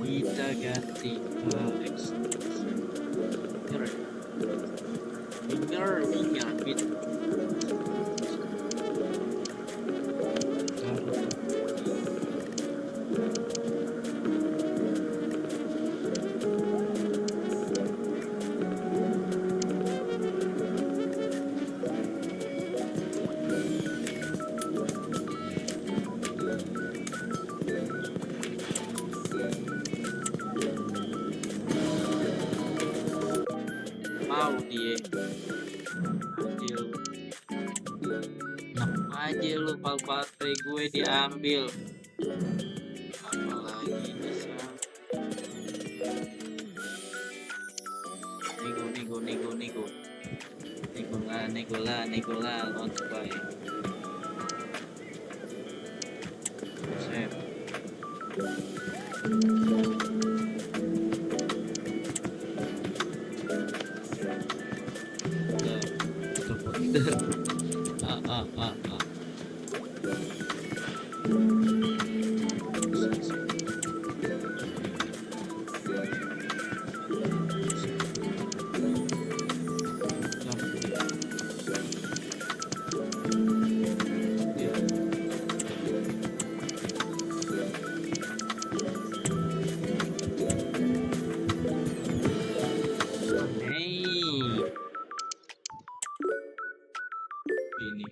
Kita ganti minyak gitu. Mau dia adil, enak aja lu baterai gue diambil, apalagi bisa nego lah launch buy save. Ini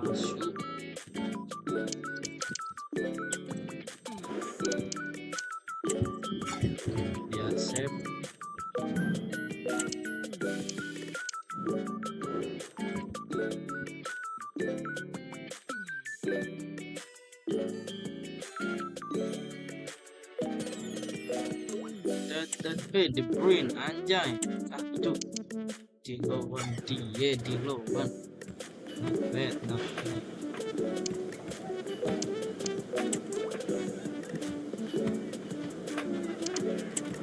masuk ya, save. De Bruyne anjay. Ah itu dilawan dia dilawan. Not bad, not bad.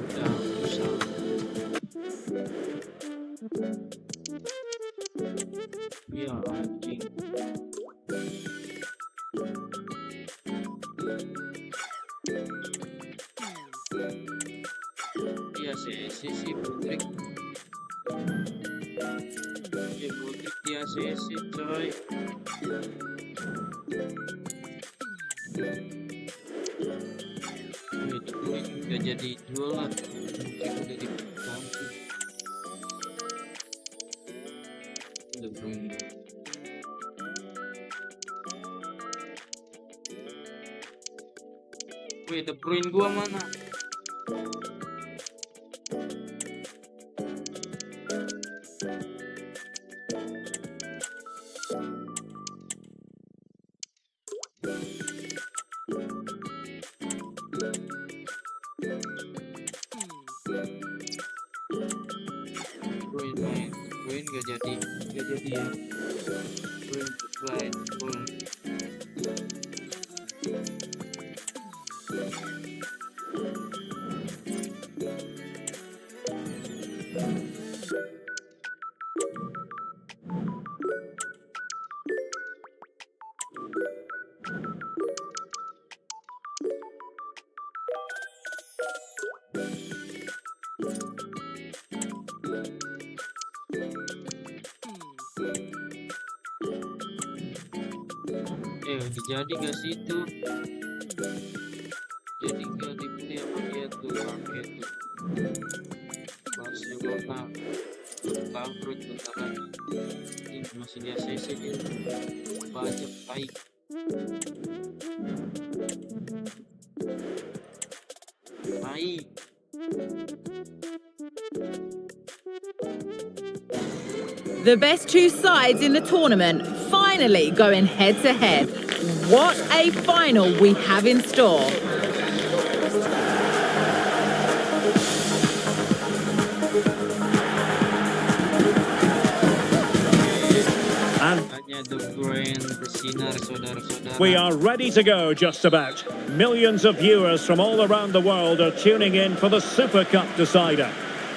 Udah usah. Ya anjing. Iya sih Putrik. Ya Putrik dia sih coy. Udah jadi jual lah. Mungkin udah dibantu. Udah berani. Wih, De Bruyne gua mana? Bruyne gak jadi ya. Bruyne. Udah jadi gak sih itu? Jadi gak dibeli sama dia tuh paket tuh. Barcelona bangkrut bentar lagi. Ini masih di ACC dia pajak baik. Baik. The best two sides in the tournament finally going head to head. What a final we have in store. We are ready to go just about. Millions of viewers from all around the world are tuning in for the Super Cup decider.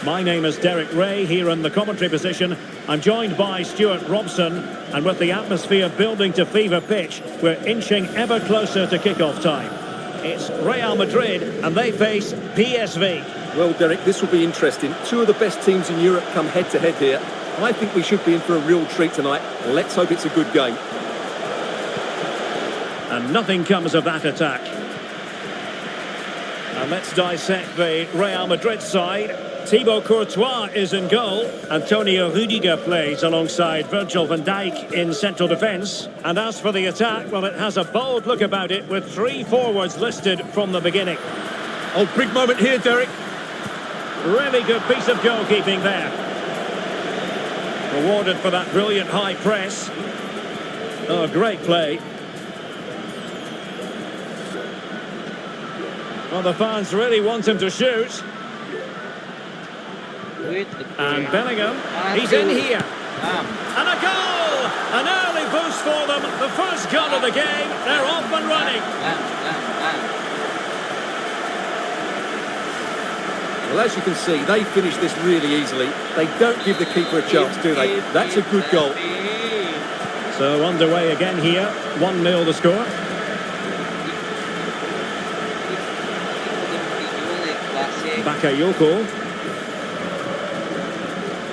My name is Derek Ray, here in the commentary position. I'm joined by Stuart Robson, and with the atmosphere building to fever pitch, we're inching ever closer to kick-off time. It's Real Madrid, and they face PSV. Well, Derek, this will be interesting. Two of the best teams in Europe come head-to-head here. I think we should be in for a real treat tonight. Let's hope it's a good game. And nothing comes of that attack. And let's dissect the Real Madrid side. Thibaut Courtois is in goal. Antonio Rudiger plays alongside Virgil van Dijk in central defence. And as for the attack, well, it has a bold look about it with three forwards listed from the beginning. Oh, big moment here, Derek. Really good piece of goalkeeping there. Rewarded for that brilliant high press. Oh, great play. Well, the fans really want him to shoot. And Bellingham, he's in here. And a goal! An early boost for them. The first goal of the game. They're off and running. Well, as you can see, they finish this really easily. They don't give the keeper a chance, do they? That's a good goal. So underway again here. 1-0 the score. Bakayoko.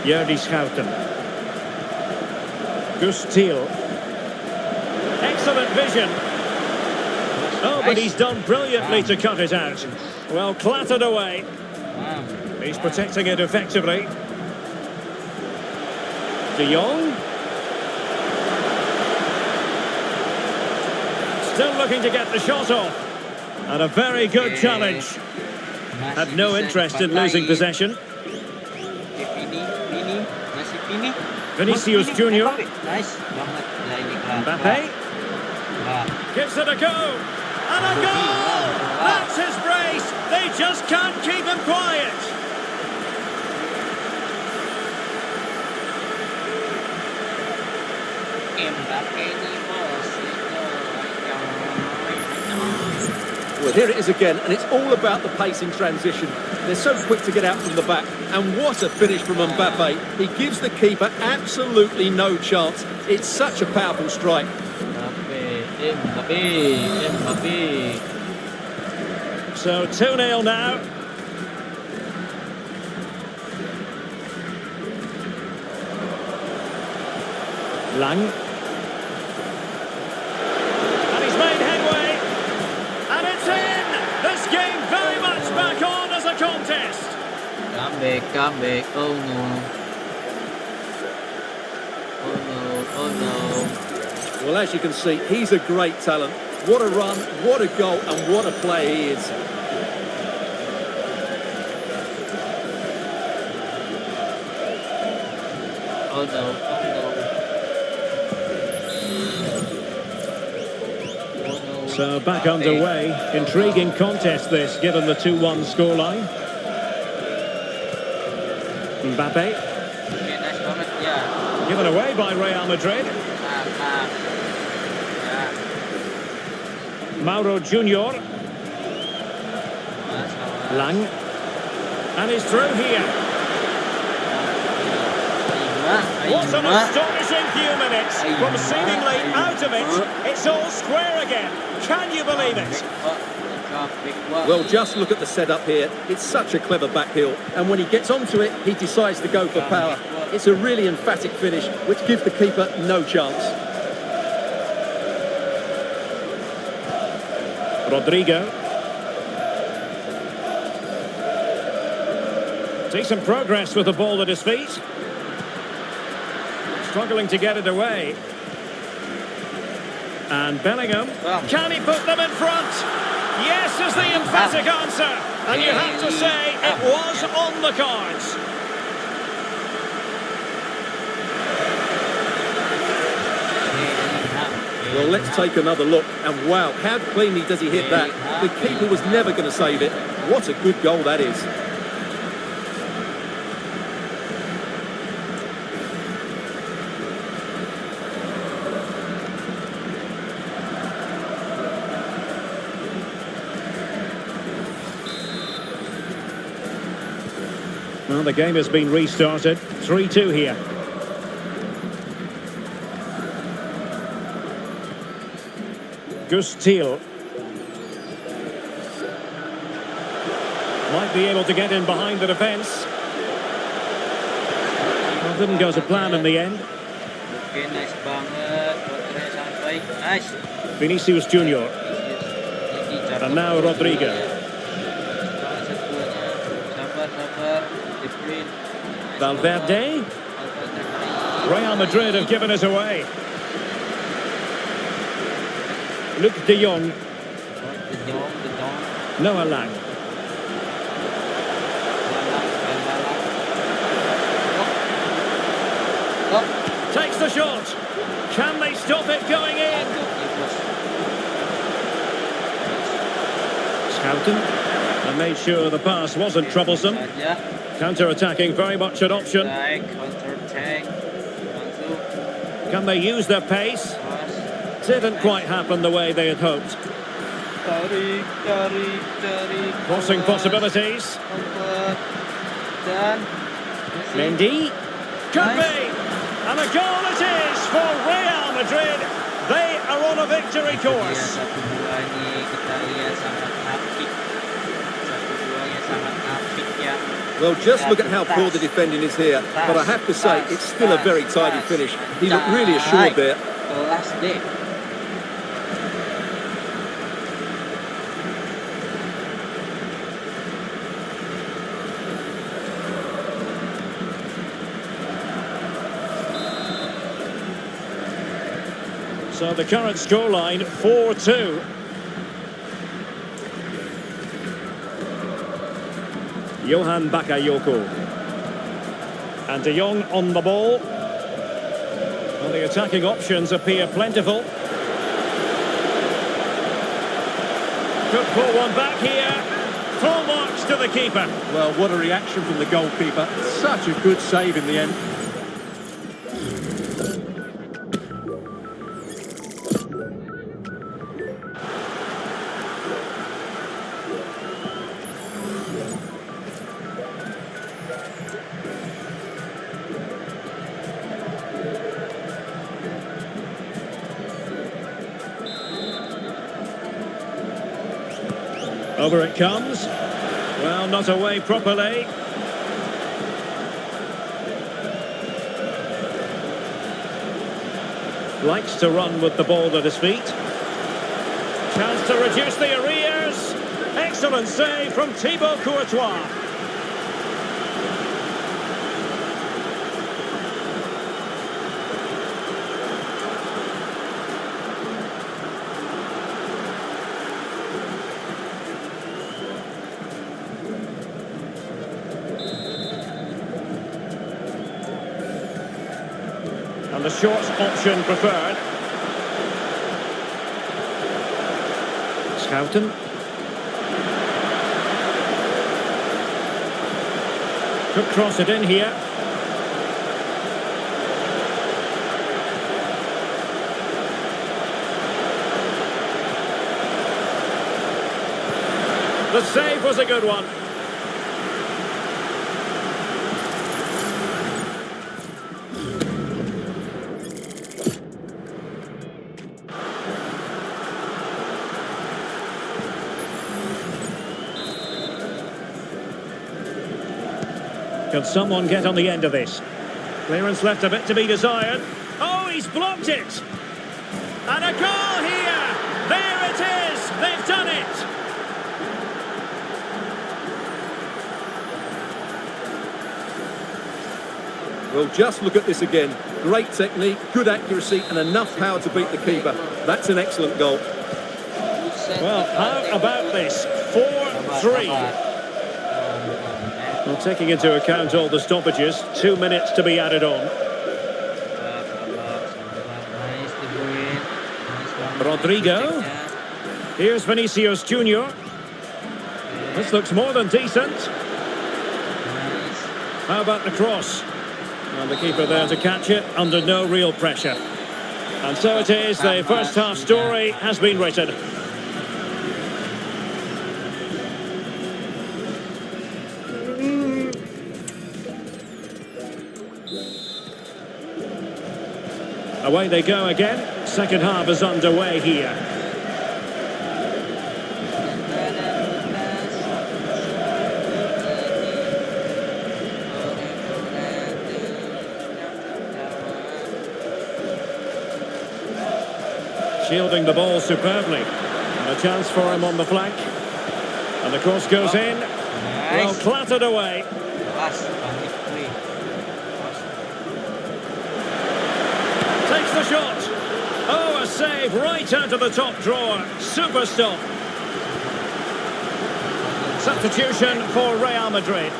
Jordi Schouten. Gus Thiel. Excellent vision. Oh, but he's done brilliantly to cut it out. Well, clattered away. He's protecting it effectively. De Jong. Still looking to get the shot off. And a very good challenge. Had no interest in losing possession. Vinicius Junior. Mbappe. Gives it a go. And a goal! That's his brace. They just can't keep him quiet. Well, here it is again, and it's all about the pace in transition. They're so quick to get out from the back, and what a finish from Mbappe. He gives the keeper absolutely no chance. It's such a powerful strike. Mbappe. So 2-0 now. Lang. And he's made headway. And it's in! This game very much back on as a contest. Come back. Oh no. Well, as you can see, he's a great talent. What a run, what a goal, and what a player he is. Oh no. So back underway. Intriguing contest this, given the 2-1 scoreline. Mbappe. Oke, nice banget ya. Given away by Real Madrid. Maaf. Ya, Mauro Junior. masalah. Lang. And he's through here. What an astonishing few minutes. From seemingly out of it, it's all square again. Can you believe it? Well, just look at the setup here. It's such a clever backhill, and when he gets onto it, he decides to go for power. It's a really emphatic finish, which gives the keeper no chance. Rodrigo. Decent progress with the ball at his feet. Struggling to get it away. And Bellingham. Can he put them in front? Yes is the emphatic answer. And you have to say it was on the cards. Well, let's take another look. And wow, how cleanly does he hit that? The keeper was never going to save it. What a good goal that is. Well, the game has been restarted. 3-2 here. Gustil. Might be able to get in behind the defence. Well, didn't go to plan in the end. Oke, nice banget. Baterainya sangat baik. Nice. Vinicius Junior. And now Rodrigo. Sabar. Valverde. Real Madrid have given us away. Luc de Jong. De Jong. Noah Lang. Takes the shot. Can they stop it going in? Schouten. And made sure the pass wasn't troublesome. Counter-attacking, very much an option. Counter-attack. Can they use their pace? Didn't quite happen the way they had hoped. Tarik. Crossing possibilities. Dan. Mendy. Could be. And a goal it is for Real Madrid. They are on a victory course. 1-2 ini kita lihat sangat apik. 1-2-nya sangat apik ya. Well, just look at how poor the defending is here. But I have to say, it's still a very tidy finish. He looked really assured there. Kelas D. So the current scoreline, 4-2. Johan Bakayoko. And De Jong on the ball. Well, the attacking options appear plentiful. Could pull one back here. Full marks to the keeper. Well, what a reaction from the goalkeeper. Such a good save in the end. Over it comes. Well, not away properly. Likes to run with the ball at his feet. Chance to reduce the arrears. Excellent save from Thibaut Courtois. And the short option preferred. Schouten. Could cross it in here. The save was a good one. Can someone get on the end of this? Clearance left a bit to be desired. Oh, he's blocked it! And a goal here! There it is! They've done it! Well, just look at this again. Great technique, good accuracy, and enough power to beat the keeper. That's an excellent goal. Well, how about this? 4-3. Well, taking into account all the stoppages, 2 minutes to be added on. Rodrigo. Here's Vinicius Junior. This looks more than decent. How about the cross? And the keeper there to catch it under no real pressure. And so it is, the first half story has been written. Away they go again. Second half is underway here. Shielding the ball superbly. And a chance for him on the flank. And the cross goes in. Well, clattered away. Takes the shot. Oh, a save right out of the top drawer. Super stop. Substitution for Real Madrid.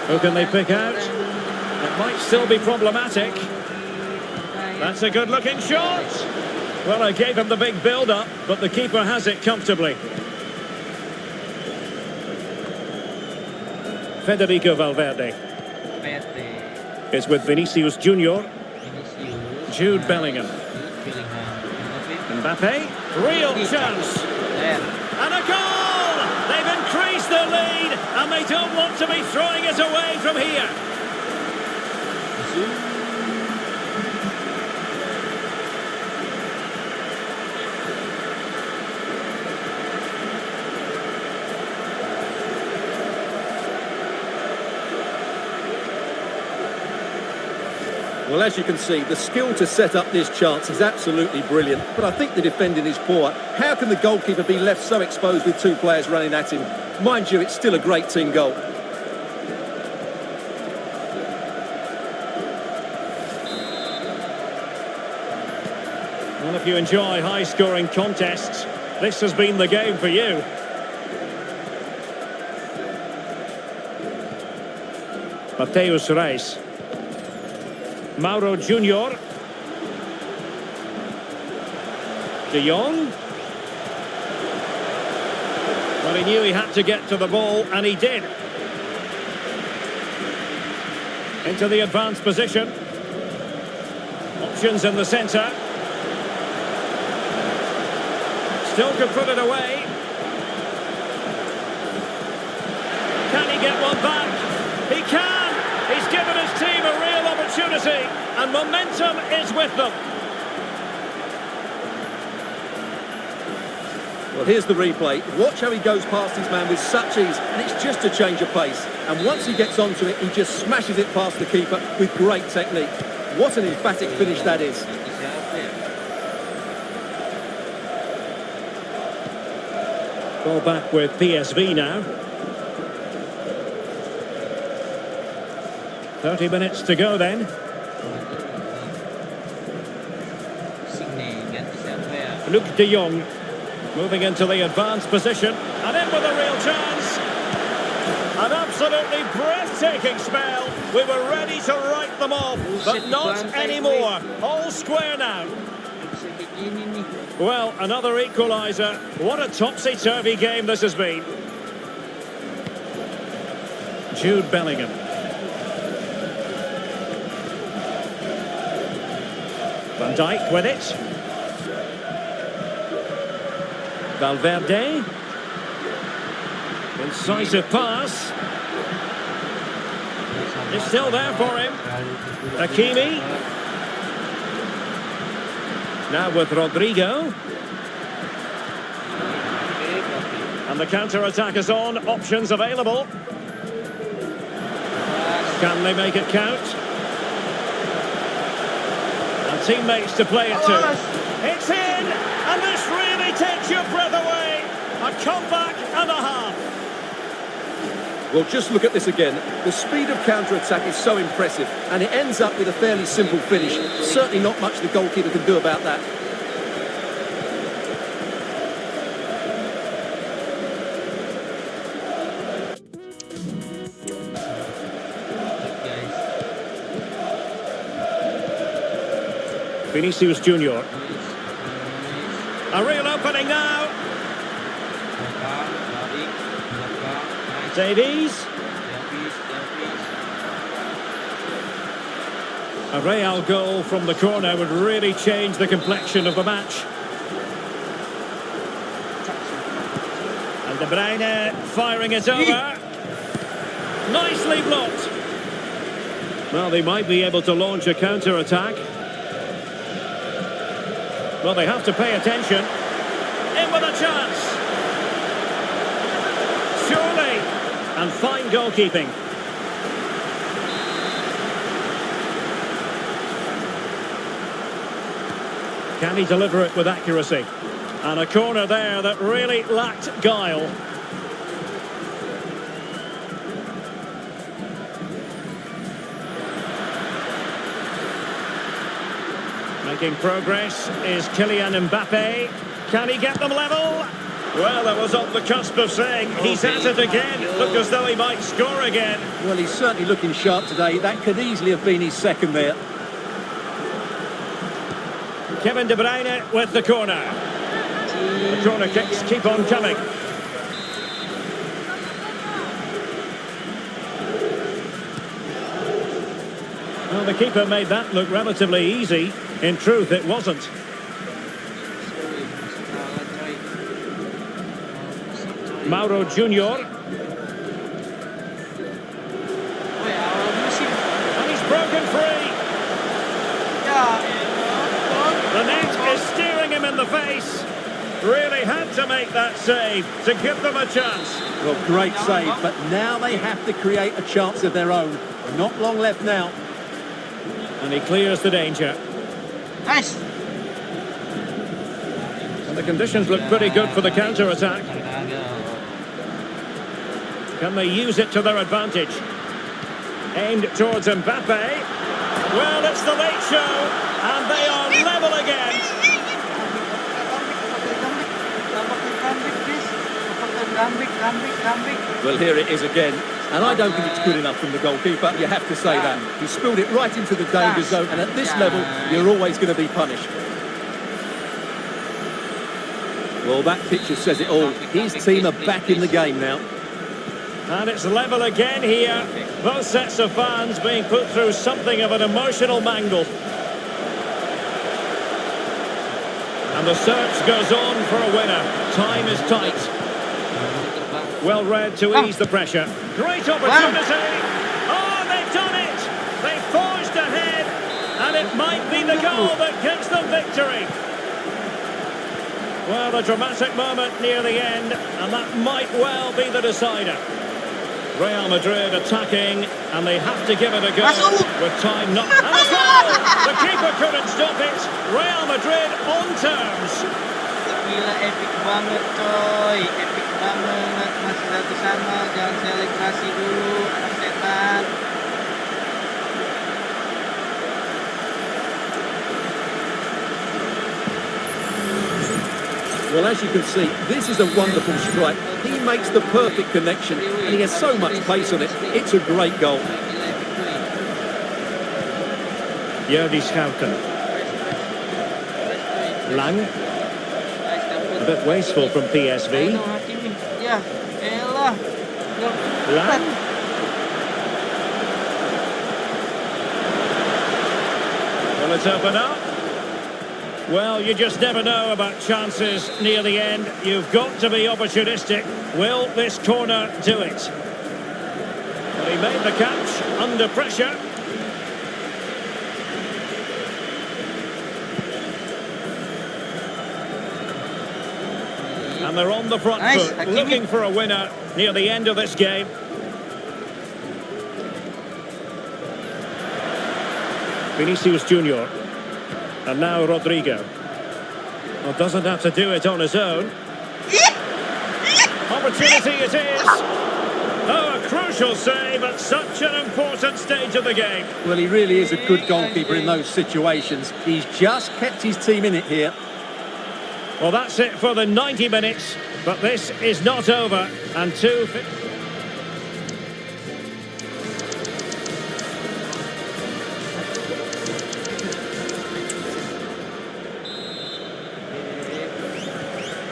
Who can they pick out? It might still be problematic. That's a good-looking shot. Well, I gave him the big build-up, but the keeper has it comfortably. Federico Valverde is with Vinicius Junior. Jude Bellingham. Mbappe. Real chance. And a goal! They've increased their lead, and they don't want to be throwing it away from here. Well, as you can see, the skill to set up this chance is absolutely brilliant, but I think the defending is poor. How can the goalkeeper be left so exposed with two players running at him? Mind you, it's still a great team goal. Well, if you enjoy high-scoring contests, this has been the game for you. Mateus Reis. Mauro Junior. De Jong. Well, he knew he had to get to the ball, and he did. Into the advanced position. Options in the centre. Still could put it away. Can he get one back? He can! He's given his team a real opportunity. opportunity, and momentum is with them. Well, here's the replay. Watch how he goes past his man with such ease, and it's just a change of pace. And once he gets onto it, he just smashes it past the keeper with great technique. What an emphatic finish that is. Ball back with PSV now. 30 minutes to go then. Luke de Jong moving into the advanced position, and in with a real chance. An absolutely breathtaking spell. We were ready to write them off, but not anymore. All square now. Well, another equaliser. What a topsy-turvy game this has been. Jude Bellingham. Van Dijk with it. Valverde. Incisive pass. It's still there for him. Hakimi. Now with Rodrigo. And the counter-attack is on. Options available. Can they make it count? And teammates to play it to. It's in! And this really takes your breath away. A comeback and a half. Well, just look at this again. The speed of counter-attack is so impressive, and it ends up with a fairly simple finish. Certainly not much the goalkeeper can do about that. Vinicius Junior. A real opening now. Davies. A Real goal from the corner would really change the complexion of the match. And De Bruyne firing it over. Nicely blocked. Well, they might be able to launch a counter-attack. Well, they have to pay attention. In with a chance. Surely. And fine goalkeeping. Can he deliver it with accuracy? And a corner there that really lacked guile. Making progress is Kylian Mbappe. Can he get them level? Well, that was on the cusp of saying he's at it again. Look as though he might score again. Well, he's certainly looking sharp today. That could easily have been his second there. Kevin De Bruyne with the corner. The corner kicks keep on coming. Well, the keeper made that look relatively easy. In truth, it wasn't. Mauro Junior. And he's broken free. The net is steering him in the face. Really had to make that save to give them a chance. Well, great save, but now they have to create a chance of their own. Not long left now. And he clears the danger. Nice. And the conditions look pretty good for the counter-attack. Can they use it to their advantage? Aimed towards Mbappe. Well, it's the late show, and they are level again. Well, here it is again. And I don't think it's good enough from the goalkeeper, you have to say that. He spilled it right into the danger zone, and at this level, you're always going to be punished. Well, that picture says it all. His team are back in the game now. And it's level again here. Both sets of fans being put through something of an emotional mangle. And the search goes on for a winner. Time is tight. Well read to ease the pressure. Great opportunity. Oh, they've done it. They forged ahead. it might be the goal that gives them victory. Well, a dramatic moment near the end, and that might well be the decider. Real Madrid attacking, and they have to give it a go with time not... And a goal! The keeper couldn't stop it. Real Madrid on terms. Gila, epic banget coy. Epic banget. Masih satu sama. Jangan selebrasi dulu, anak setan. Well, as you can see, this is a wonderful strike. He makes the perfect connection, and he has so much pace on it. It's a great goal. Jordi Schouten. Lang. A bit wasteful from PSV. Ya, elah. Lang. Will it open up? Well, you just never know about chances near the end. You've got to be opportunistic. Will this corner do it? Well, he made the catch under pressure. And they're on the front foot, looking for a winner near the end of this game. Vinicius Junior. And now Rodrigo. Well, doesn't have to do it on his own. Opportunity it is. Oh, a crucial save at such an important stage of the game. Well, he really is a good goalkeeper in those situations. He's just kept his team in it here. Well, that's it for the 90 minutes. But this is not over. And two...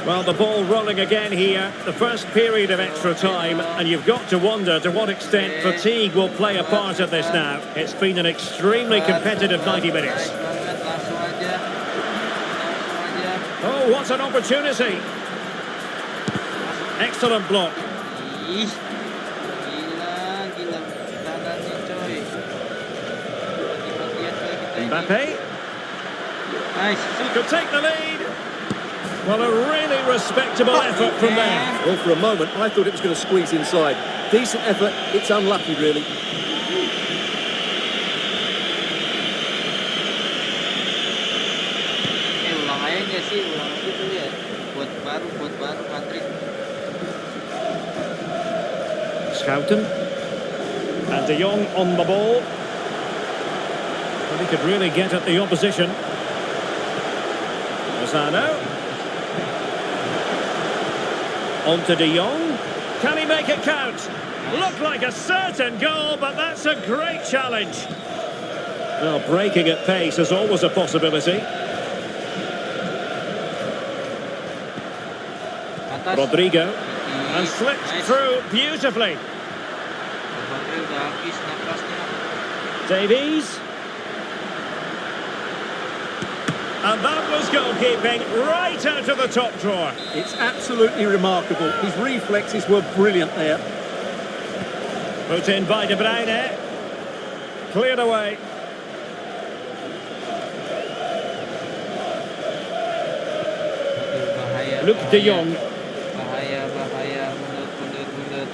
Well, the ball rolling again here, the first period of extra time, and you've got to wonder to what extent fatigue will play a part of this now. It's been an extremely competitive 90 minutes. Oh, what an opportunity! Excellent block. Mbappe. Could take the lead. Well, a really respectable effort from there. Well, for a moment, I thought it was going to squeeze inside. Decent effort, it's unlucky, really. Ulang aja nggak sih, ulang gitu ya. Buat baru Madrid. Schouten. And De Jong on the ball. Well, he could really get at the opposition. Lozano. On to De Jong. Can he make it count? Looked like a certain goal, but that's a great challenge. Well, breaking at pace is always a possibility. Rodrigo. And slipped through beautifully. Davies. And that was goalkeeping right out of the top drawer. It's absolutely remarkable. His reflexes were brilliant there. Put in by De Bruyne. Cleared away. Luke De Jong.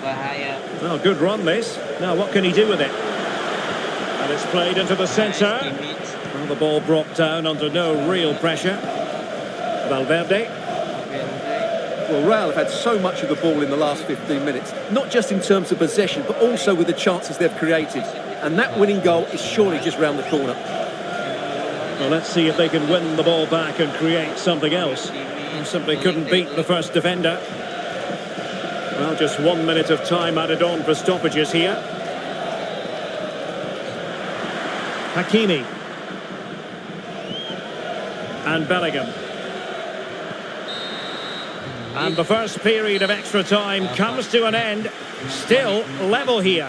Bahaya. Well, good run this. Now what can he do with it? And it's played into the centre. Well, the ball brought down under no real pressure. Valverde. Well, Real have had so much of the ball in the last 15 minutes, not just in terms of possession, but also with the chances they've created. And that winning goal is surely just round the corner. Well, let's see if they can win the ball back and create something else. And simply couldn't beat the first defender. Well, just 1 minute of time added on for stoppages here. Hakimi. And Bellingham. And the first period of extra time comes to an end. Still level here.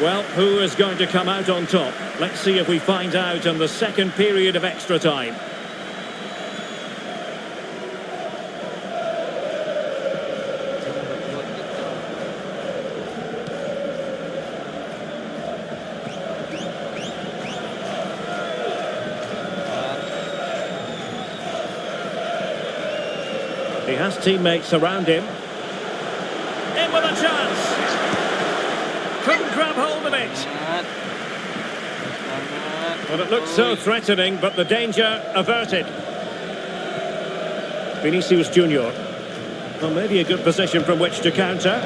Well, who is going to come out on top? Let's see if we find out in the second period of extra time. has teammates around him. In with a chance. Couldn't grab hold of it. Well, it looked so threatening, but the danger averted. Vinicius Junior. Well, maybe a good position from which to counter.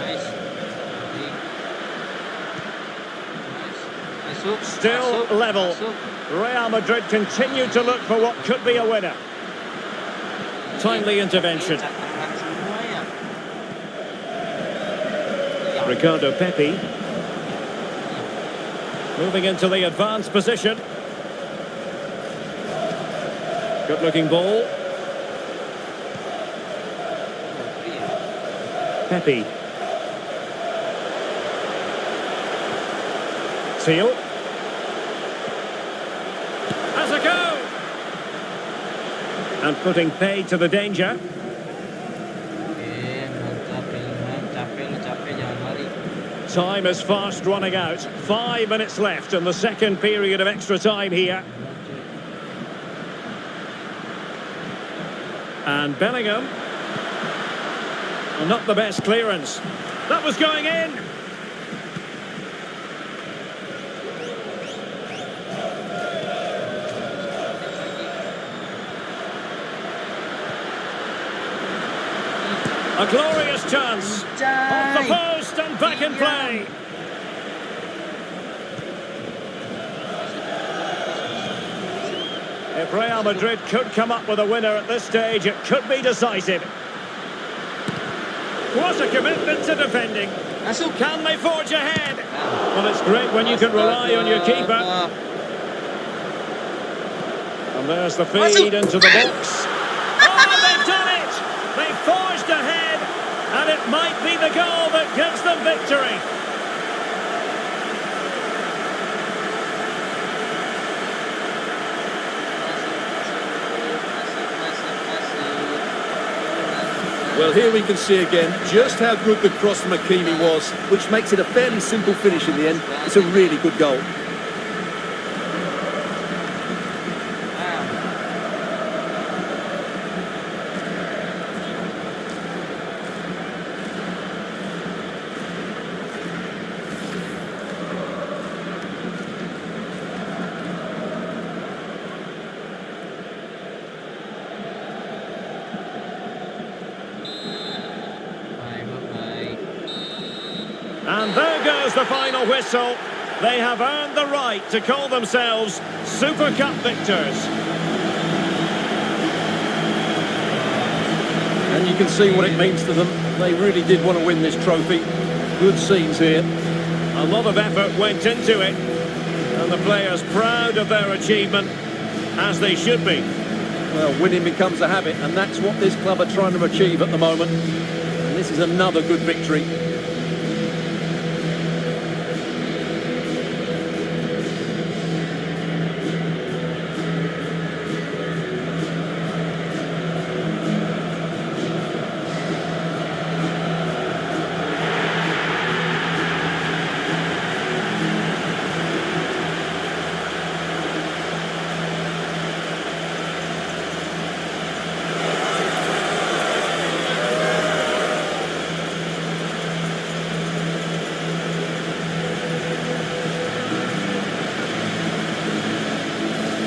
Still level. Real Madrid continue to look for what could be a winner. Timely intervention. Ricardo Pepi. Moving into the advanced position. Good looking ball. Pepi. Seal. Has a go. And putting paid to the danger. Time is fast running out. 5 minutes left in the second period of extra time here. And Bellingham. Well, not the best clearance. That was going in. A glorious chance. Off the post and back in play. If Real Madrid could come up with a winner at this stage, it could be decisive. What a commitment to defending. Can they forge ahead? Well, it's great when you can rely on your keeper. And there's the feed into the box. Oh, they've done it! They've forged ahead, and it might be the goal that gives them victory. Well, here we can see again just how good the cross from Hakimi was, which makes it a fairly simple finish in the end. It's a really good goal. And there goes the final whistle. They have earned the right to call themselves Super Cup victors. And you can see what it means to them. They really did want to win this trophy. Good scenes here. A lot of effort went into it. And the players proud of their achievement, as they should be. Well, winning becomes a habit, and that's what this club are trying to achieve at the moment. And this is another good victory.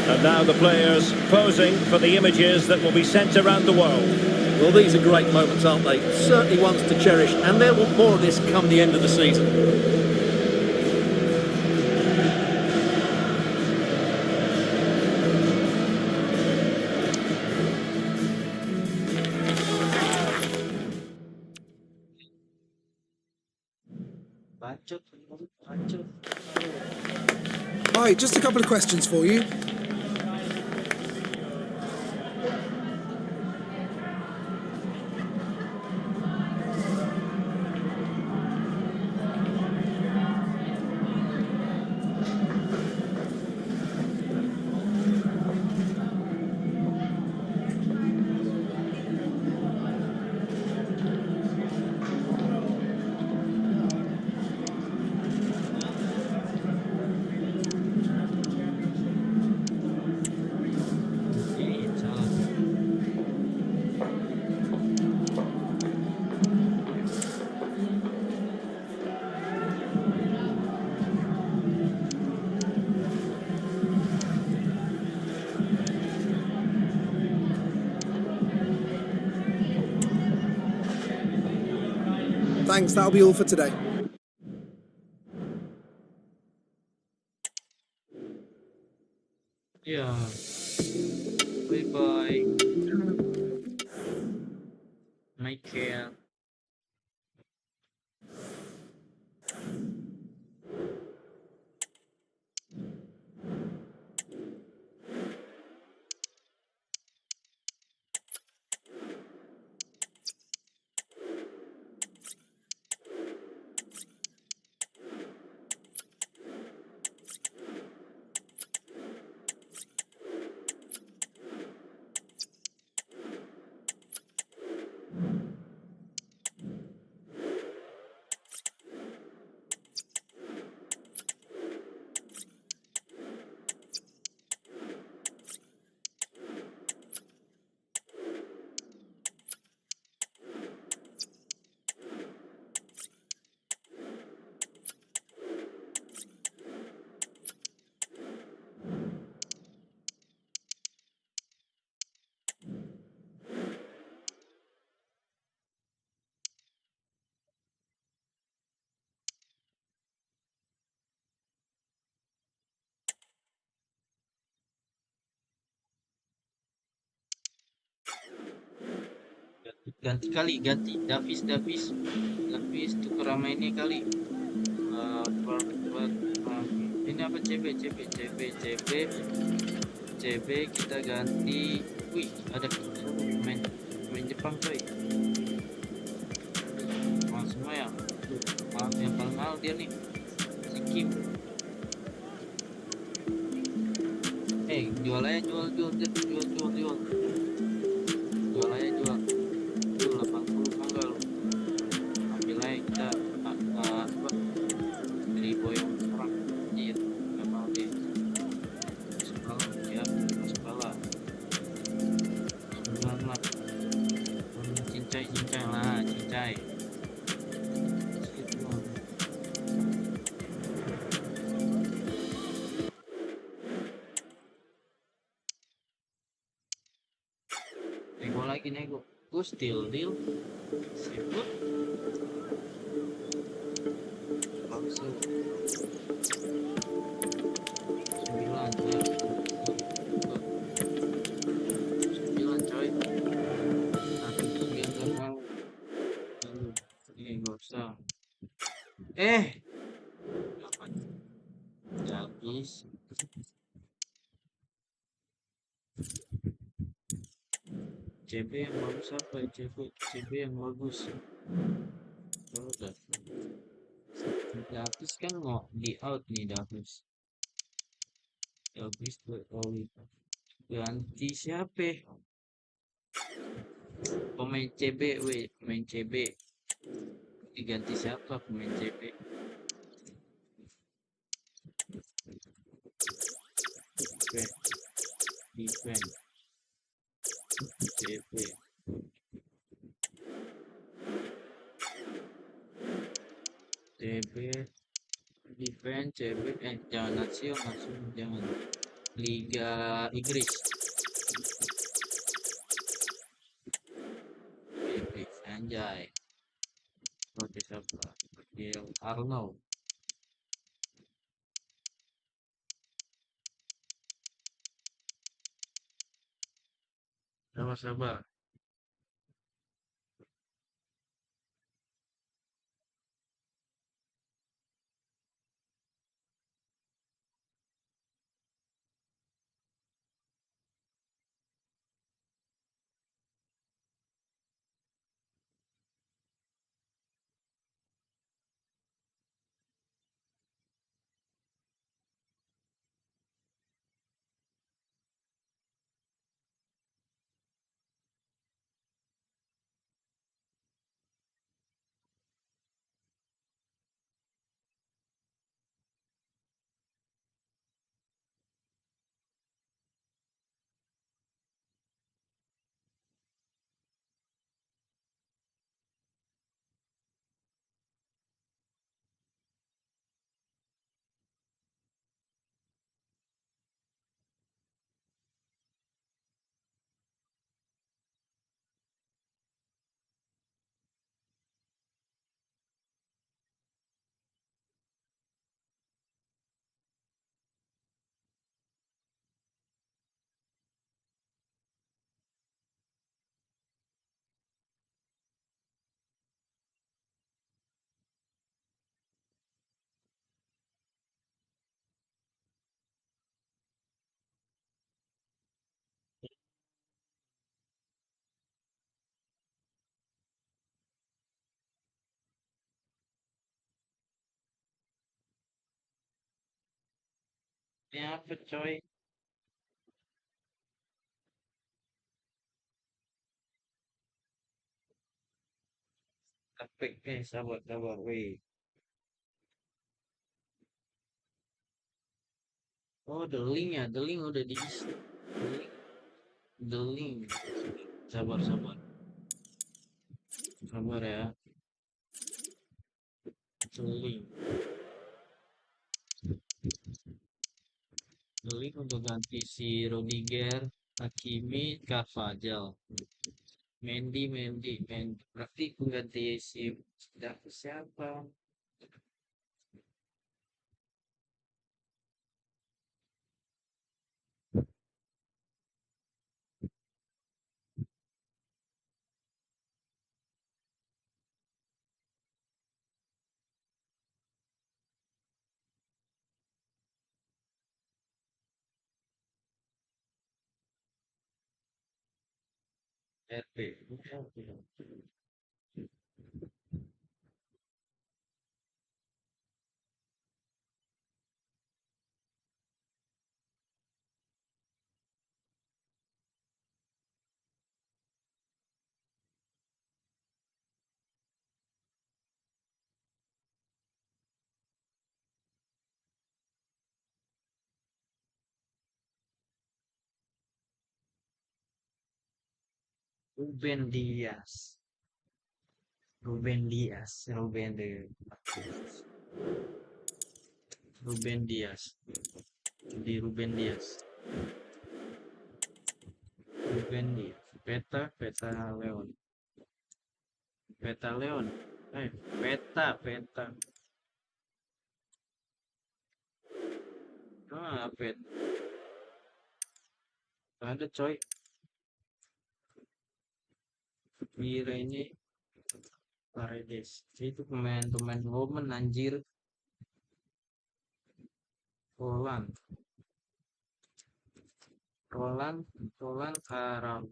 And now the players posing for the images that will be sent around the world. Well, these are great moments, aren't they? Certainly ones to cherish, and there will be more of this come the end of the season. Hi, just a couple of questions for you. Thanks, that'll be all for today. Ya, bye bye. Michael. Ganti kali, ganti. Davis tuker sama ini kali. Ini apa CB kita ganti. Wih, ada main Jepang coy. Mahal semua ya. Yang paling mahal dia nih. Si Kim. Jual aja, jual. Jual aja, jual. 80 mangga lu. Ambil aja kita beli boyong orang. Iya, nggak mau deh. Sekolah ya, sekolah. 9 lah. Cincai lah, cincai. Situ. Nego. Gue still deal. Sibuk. Langsung 9 ya. 9 coy. Nanti 9 gak mau. Gak usah. Apa? Habis. CB yang bagus apa ya? CB yang bagus. Udah. Davis kan mau di out nih Davis. Davis tuh ganti siapa? Pemain CB. Diganti siapa pemain CB? Defense. CB. Defense CB jangan nasional jangan Liga Inggris. Anjay. Protes apa? Dia Arnold. Sabar. Ini apa coy? Tapi sabar weh. Oh, the link udah diisi. The link. Sabar ya. The link untuk ganti si Rodiger, Hakimi, Carvajal, Mendy. Berarti pengganti si siapa? RP. Ruben Dias. Ruben Dias. Di Ruben Dias. Peta Leon. Peta. Ada coy. Mira ini Paredes. Itu pemain Roman anjir. Roland Karam.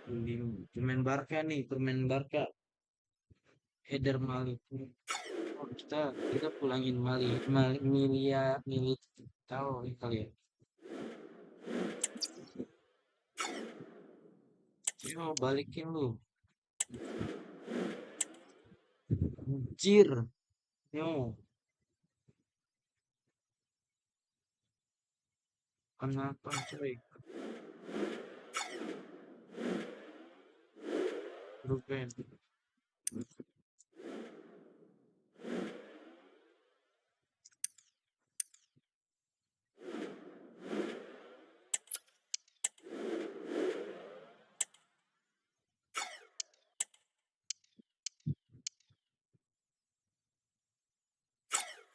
Pemain Barca. Header Malik. Oh, kita pulangin Milit tahu kali ya. Yo, balikin lu. Anjir. Yo. Kenapa coy? Ruben.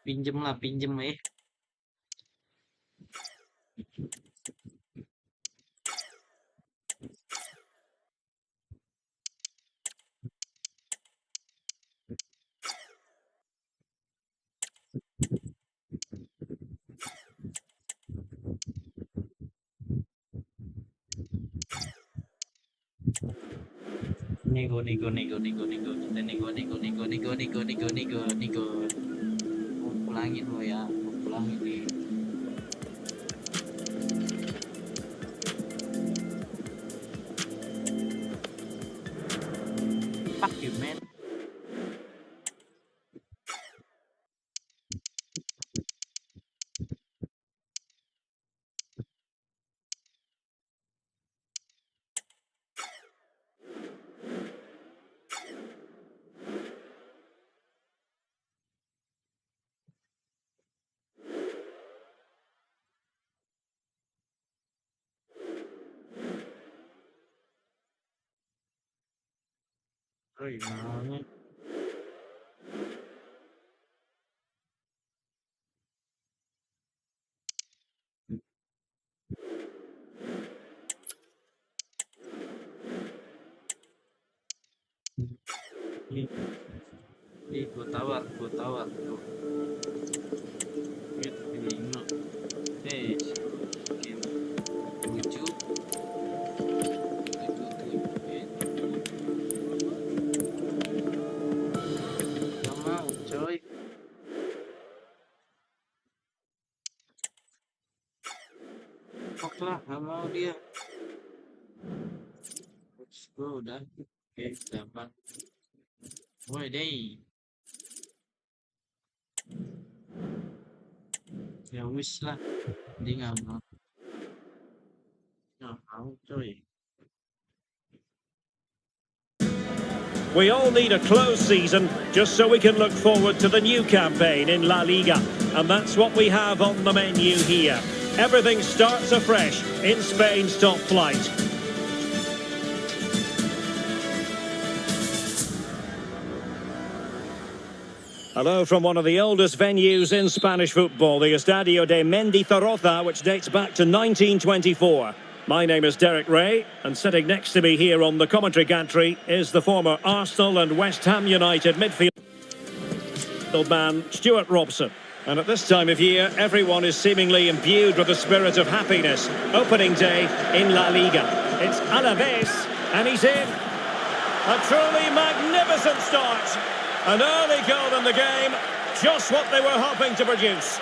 Pinjem eh. Nego. Mau pulangin lo ya, nih. Fuck you man. Namanya gue tawar tuh. Gitu, 5. Sekian 7. Gak mau coy. lah, nggak mau dia. Gue udah. Oke, dapat. Woi deh. Ya wis lah. Dia nggak mau. Nggak mau coy. We all need a close season just so we can look forward to the new campaign in La Liga. And that's what we have on the menu here. Everything starts afresh in Spain's top flight. Hello from one of the oldest venues in Spanish football, the Estadio de Mendizorroza, which dates back to 1924. My name is Derek Ray, and sitting next to me here on the commentary gantry is the former Arsenal and West Ham United midfield man, Stuart Robson. And at this time of year, everyone is seemingly imbued with the spirit of happiness. Opening day in La Liga. It's Alaves, and he's in. A truly magnificent start. An early goal in the game, just what they were hoping to produce.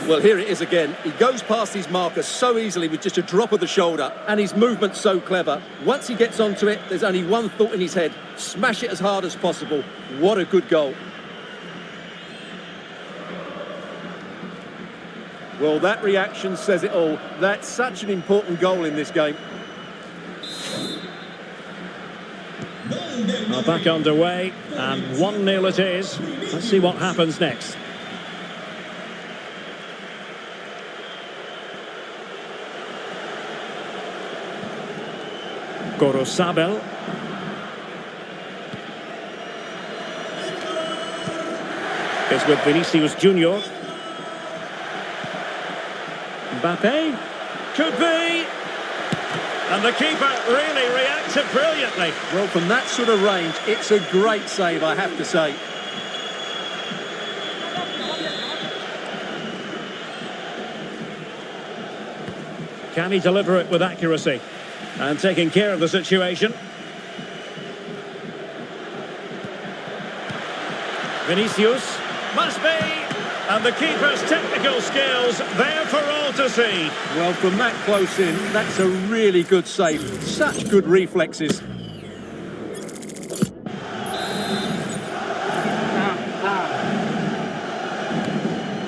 Well, here it is again. He goes past his marker so easily with just a drop of the shoulder, and his movement's so clever. Once he gets onto it, there's only one thought in his head: smash it as hard as possible. What a good goal. Well, that reaction says it all. That's such an important goal in this game. Well, back underway, and 1-0 it is. Let's see what happens next. Gorosabel. It's with Vinicius Junior. Mbappe. Could be. And the keeper really reacted brilliantly. Well, from that sort of range, it's a great save, I have to say. Can he deliver it with accuracy? And taking care of the situation. Vinicius. Must be. And the keeper's technical skills there for all to see. Well, from that close in, that's a really good save. Such good reflexes.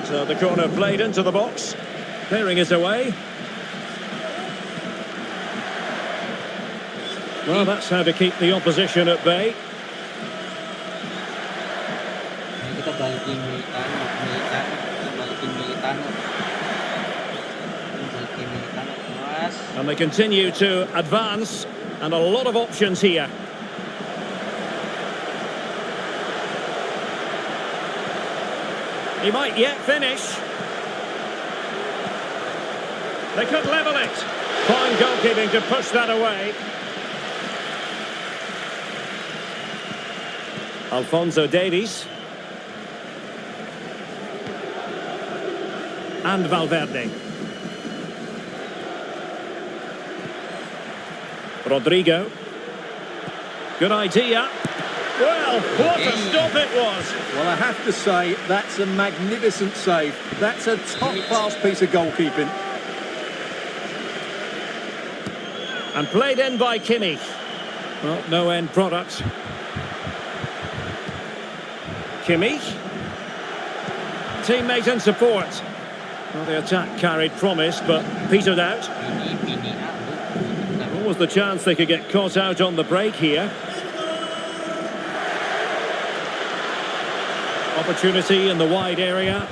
So the corner played into the box. Clearing it away. Well, that's how to keep the opposition at bay. Kita balikin Militano. Mas. And they continue to advance, and a lot of options here. He might yet finish. They could level it. Fine goalkeeping to push that away. Alphonso Davies. And Valverde. Rodrigo. Good idea. Well, what a stop it was. Well, I have to say, that's a magnificent save. That's a top-class piece of goalkeeping. And played in by Kimmich. Well, no end product. Kimmich. Teammate and support. Well, the attack carried promise, but petered out. What was the chance they could get caught out on the break here? Opportunity in the wide area.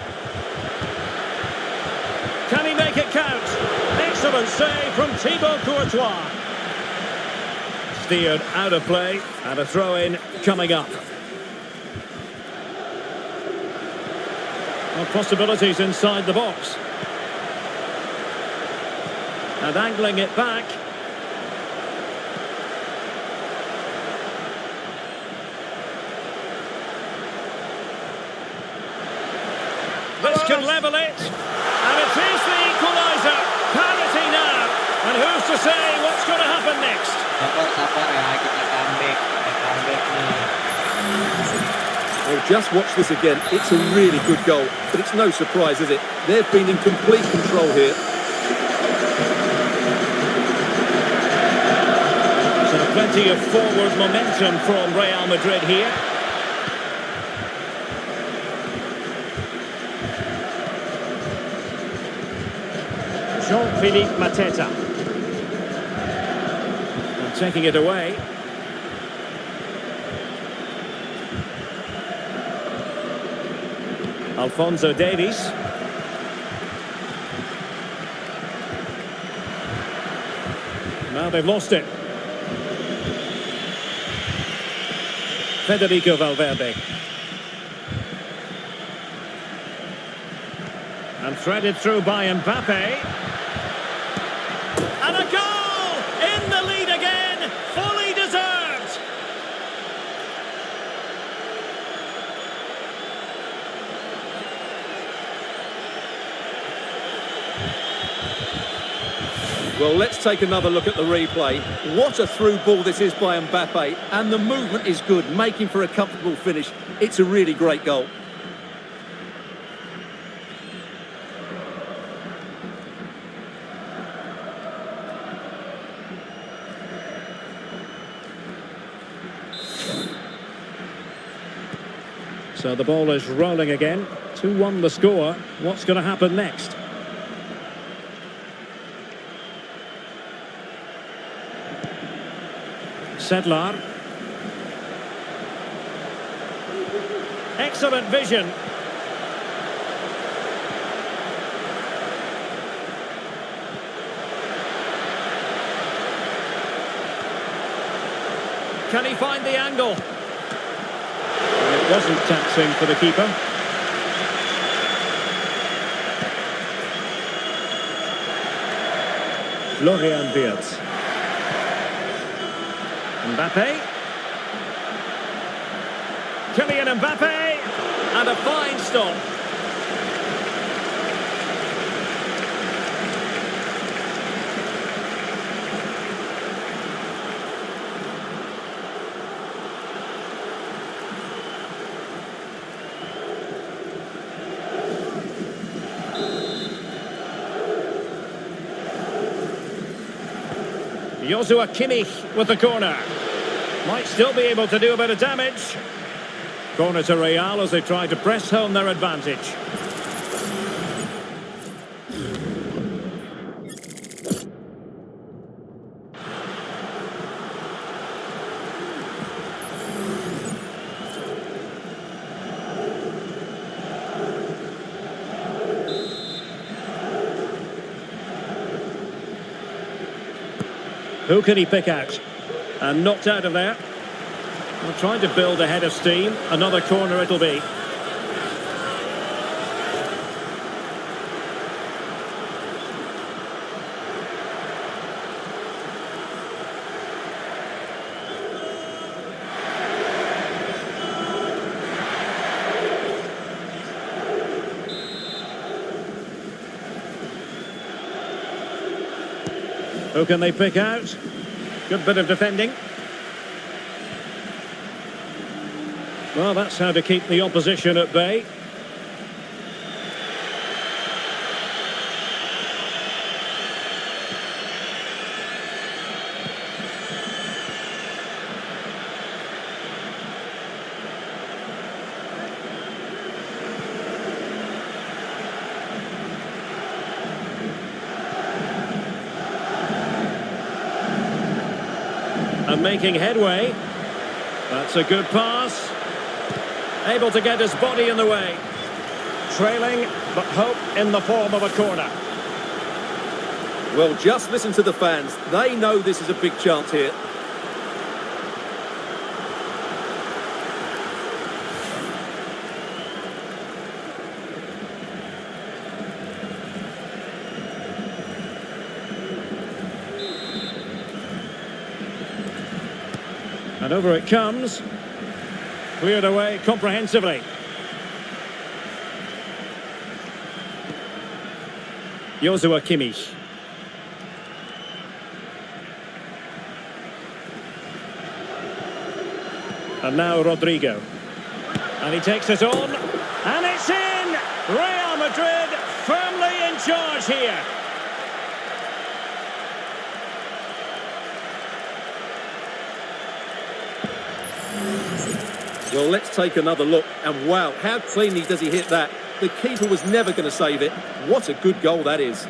Can he make it count? Excellent save from Thibaut Courtois. Steered out of play, and a throw-in coming up. Well, possibilities inside the box. And angling it back. This can level it. And it is the equaliser. Parity now. And who's to say what's going to happen next? Sabar ya, kita comeback nih. Well, just watch this again. It's a really good goal, but it's no surprise, is it? They've been in complete control here. So plenty of forward momentum from Real Madrid here. Jean-Philippe Mateta. And taking it away. Alphonso Davies. Now they've lost it. Federico Valverde. And threaded through by Mbappe. And a goal! In the lead again! Fully deserved! Well, let's take another look at the replay. What a through ball this is by Mbappe, and the movement is good, making for a comfortable finish. It's a really great goal. So the ball is rolling again. 2-1 the score. What's going to happen next? Sedlar. Excellent vision. Can he find the angle? It wasn't taxing for the keeper. Florian Wirtz. Mbappe. Kylian Mbappe. And a fine stop. Joshua Kimmich with the corner. Might still be able to do a bit of damage. Corner to Real as they try to press home their advantage. Who can he pick out? And knocked out of there. Well, trying to build a head of steam. Another corner it'll be. Who can they pick out? Good bit of defending. Well, that's how to keep the opposition at bay. And making headway. That's a good pass. Able to get his body in the way. Trailing, but hope in the form of a corner. Well, just listen to the fans. They know this is a big chance here. And over it comes. Cleared away comprehensively. Joshua Kimmich. And now Rodrigo. And he takes it on. And it's in! Real Madrid firmly in charge here. Well, let's take another look. And wow, how cleanly does he hit that? The keeper was never going to save it. What a good goal that is.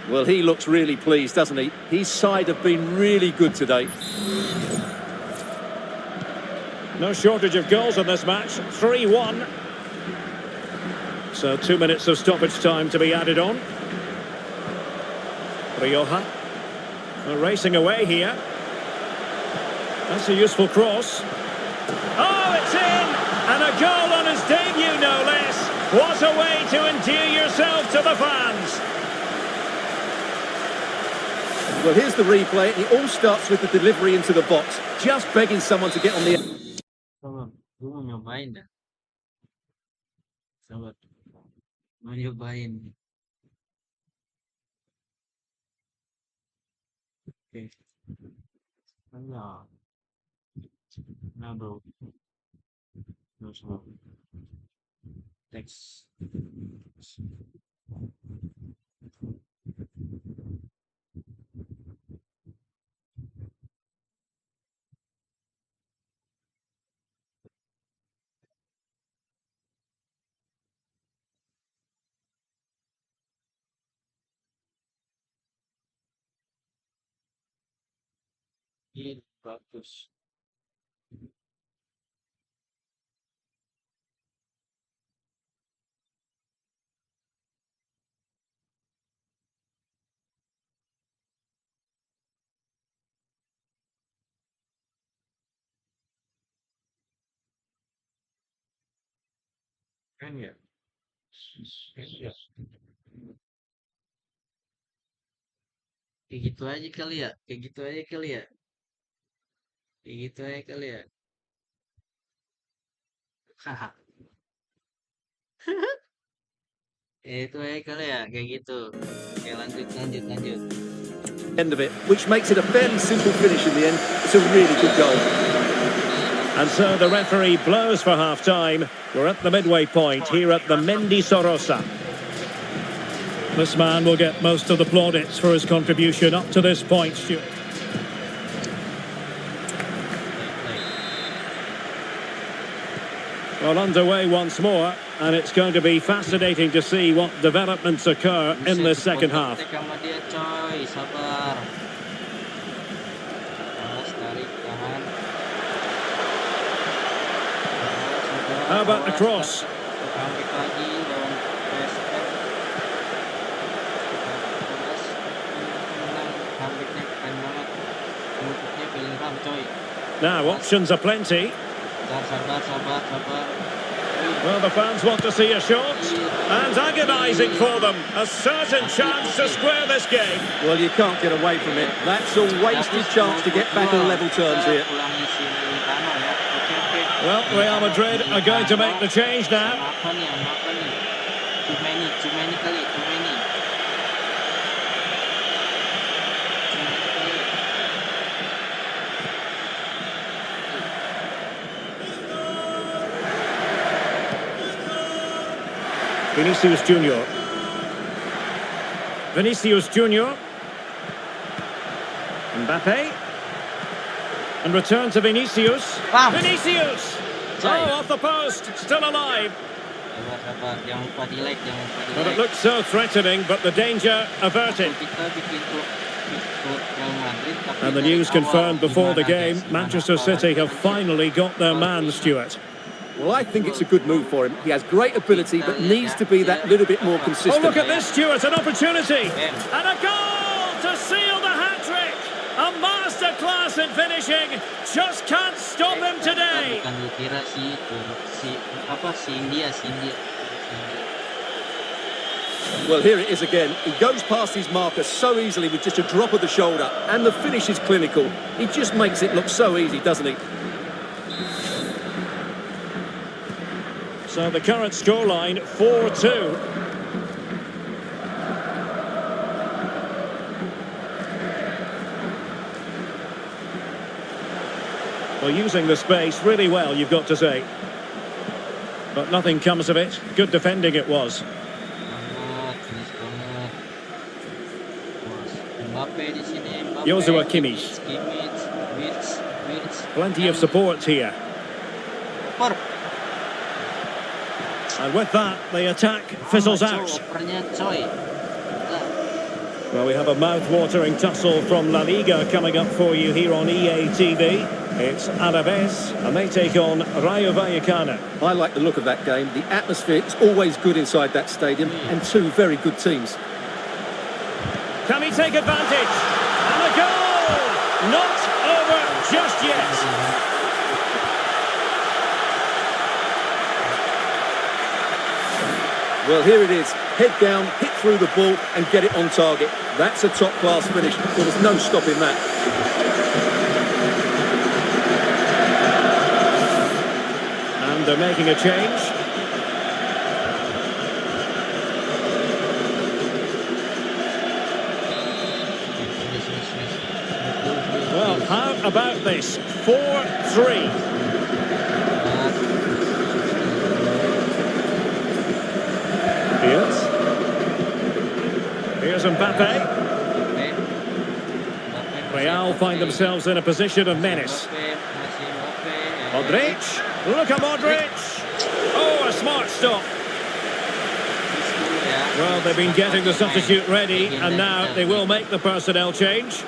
Well, he looks really pleased, doesn't he? His side have been really good today. No shortage of goals in this match. 3-1. So 2 minutes of stoppage time to be added on. Rioja. They're racing away here. That's a useful cross. Oh, it's in! And a goal on his debut, no less. What a way to endear yourself to the fans. Well, here's the replay. It all starts with the delivery into the box. Just begging someone to get on the... Sabar, gue mau nyobain dah. Sabar, mau nyobain. Oke. Nah, nah bro. No slow. Thanks. Ini bagus. Kan ya? Ya. Kayak gitu aja kali ya. Kayak gitu aja kali ya. Kayak gitu aja kali ya. Haha. Itu aja kali ya. Kayak gitu. Oke, lanjut. End of it, which makes it a fairly simple finish in the end. It's a really good goal. And so the referee blows for half-time. We're at the midway point here at the Mendy Sorosa. This man will get most of the plaudits for his contribution up to this point, Stuart. Well, underway once more, and it's going to be fascinating to see what developments occur in this second half. How about the cross? Now, options are plenty. Well, the fans want to see a shot, and agonising for them. A certain chance to square this game. Well, you can't get away from it. That's a wasted chance to get back on level terms here. Well, Real Madrid are going to make the change now. Too many kali. Vinicius Junior. Mbappe. And return to Vinicius. Wow. Vinicius! Oh, off the post. Still alive. Sabar. Jangan lupa di like. Well, it looked so threatening, but the danger averted. And the news confirmed before the game, Manchester City have finally got their man, Stuart. Well, I think it's a good move for him. He has great ability, but needs to be that little bit more consistent. Oh, look at this, Stuart, an opportunity. And a goal to seal the hat-trick. A masterclass in finishing. Just can't stop him today. Well, here it is again. He goes past his marker so easily with just a drop of the shoulder. And the finish is clinical. He just makes it look so easy, doesn't he? So the current scoreline, 4-2. Well, using the space really well, you've got to say. But nothing comes of it. Good defending it was. Banget, finish banget. Bos, Mbappe di sini, Mbappe. Joshua Kimmich. Wirtz. Plenty of support here. Per. And with that, the attack fizzles out. Opernya coy. Well, we have a mouth-watering tussle from La Liga coming up for you here on EA TV. It's Alaves, and they take on Rayo Vallecano. I like the look of that game. The atmosphere is always good inside that stadium, and two very good teams. Can he take advantage? And a goal! Not over just yet. Well, here it is. Head down, hit through the ball, and get it on target. That's a top-class finish. There was no stopping that. And they're making a change. Well, how about this? 4-3. Here's Mbappe. Real find themselves in a position of menace. Modric. Look at Modric. Oh, a smart stop. Well, they've been getting the substitute ready, and now they will make the personnel change.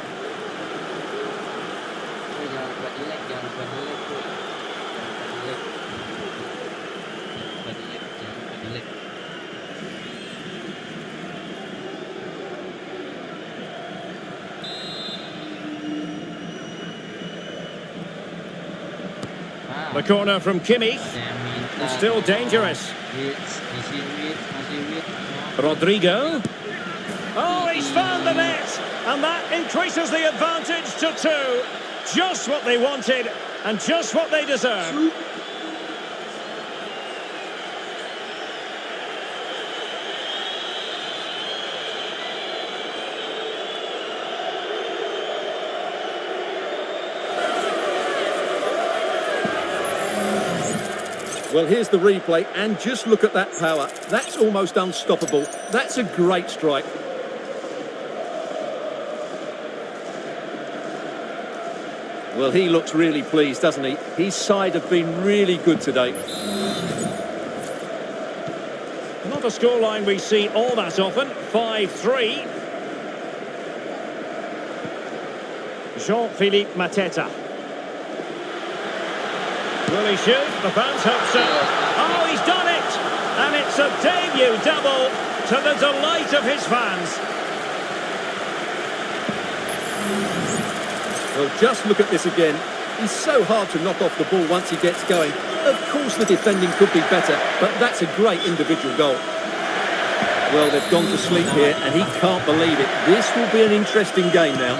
The corner from Kimmich. Still dangerous. Rodrigo. Oh, he's found the net. And that increases the advantage to 2. Just what they wanted and just what they deserve. Well, here's the replay, and just look at that power. That's almost unstoppable. That's a great strike. Well, he looks really pleased, doesn't he? His side have been really good today. Not a scoreline we see all that often. 5-3. Jean-Philippe Mateta. Will he shoot? The fans hope so. Oh, he's done it! And it's a debut double to the delight of his fans. Well, just look at this again. He's so hard to knock off the ball once he gets going. Of course the defending could be better, but that's a great individual goal. Well, they've gone to sleep here, and he can't believe it. This will be an interesting game now.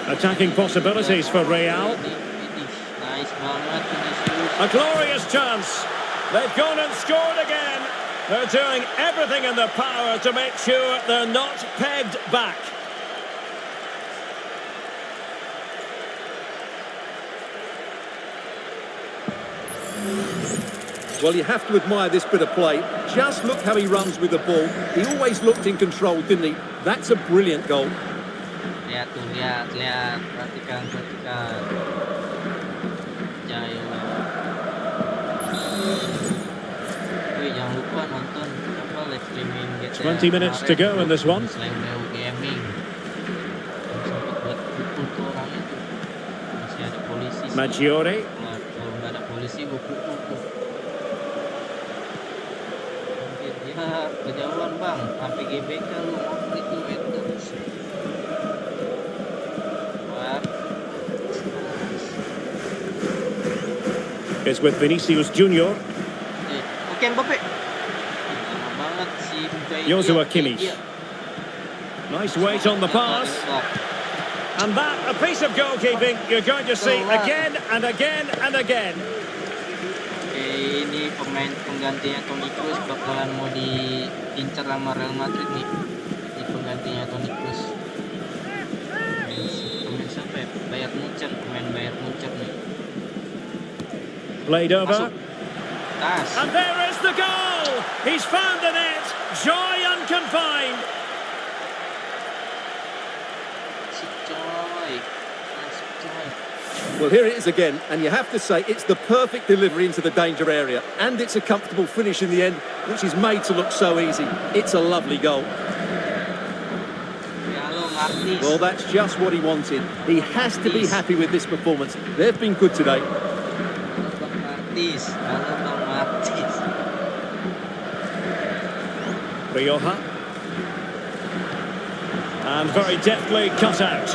Attacking possibilities for Real. A glorious chance. They've gone and scored again. They're doing everything in their power to make sure they're not pegged back. Well, you have to admire this bit of play. Just look how he runs with the ball. He always looked in control, didn't he? That's a brilliant goal. Lihat tuh, lihat. Perhatikan. Jaya. Wih, jangan lupa nonton live streaming GTA. 20 minutes to go in this one. Selain gaming. Sempat buat pukul tuh orangnya tuh. Masih ada polisi. Maggiore. Kalau nggak ada polisi, gue pukul tuh. Ya, kejauhan bang. Sampai GBK lu mau itu terus. Is with Vinicius Junior. Oke, Mbappe. Joshua Kimmich. Nice weight on the pass. And that, a piece of goalkeeping you're going to see again and again and again. Ini pemain penggantinya Toni Kroos bakalan mau diincar sama Real Madrid nih. Ini penggantinya Toni Kroos. Played over. Masuk. Tas. And there is the goal! He's found the net! Joy unconfined! Si coy. Masuk coy. Well, here it is again, and you have to say it's the perfect delivery into the danger area. And it's a comfortable finish in the end, which is made to look so easy. It's a lovely goal. Halo Martis. Well, that's just what he wanted. He has to be happy with this performance. They've been good today. Bang Martis. Halo Bang Martis. Rioja. And very deftly cut out.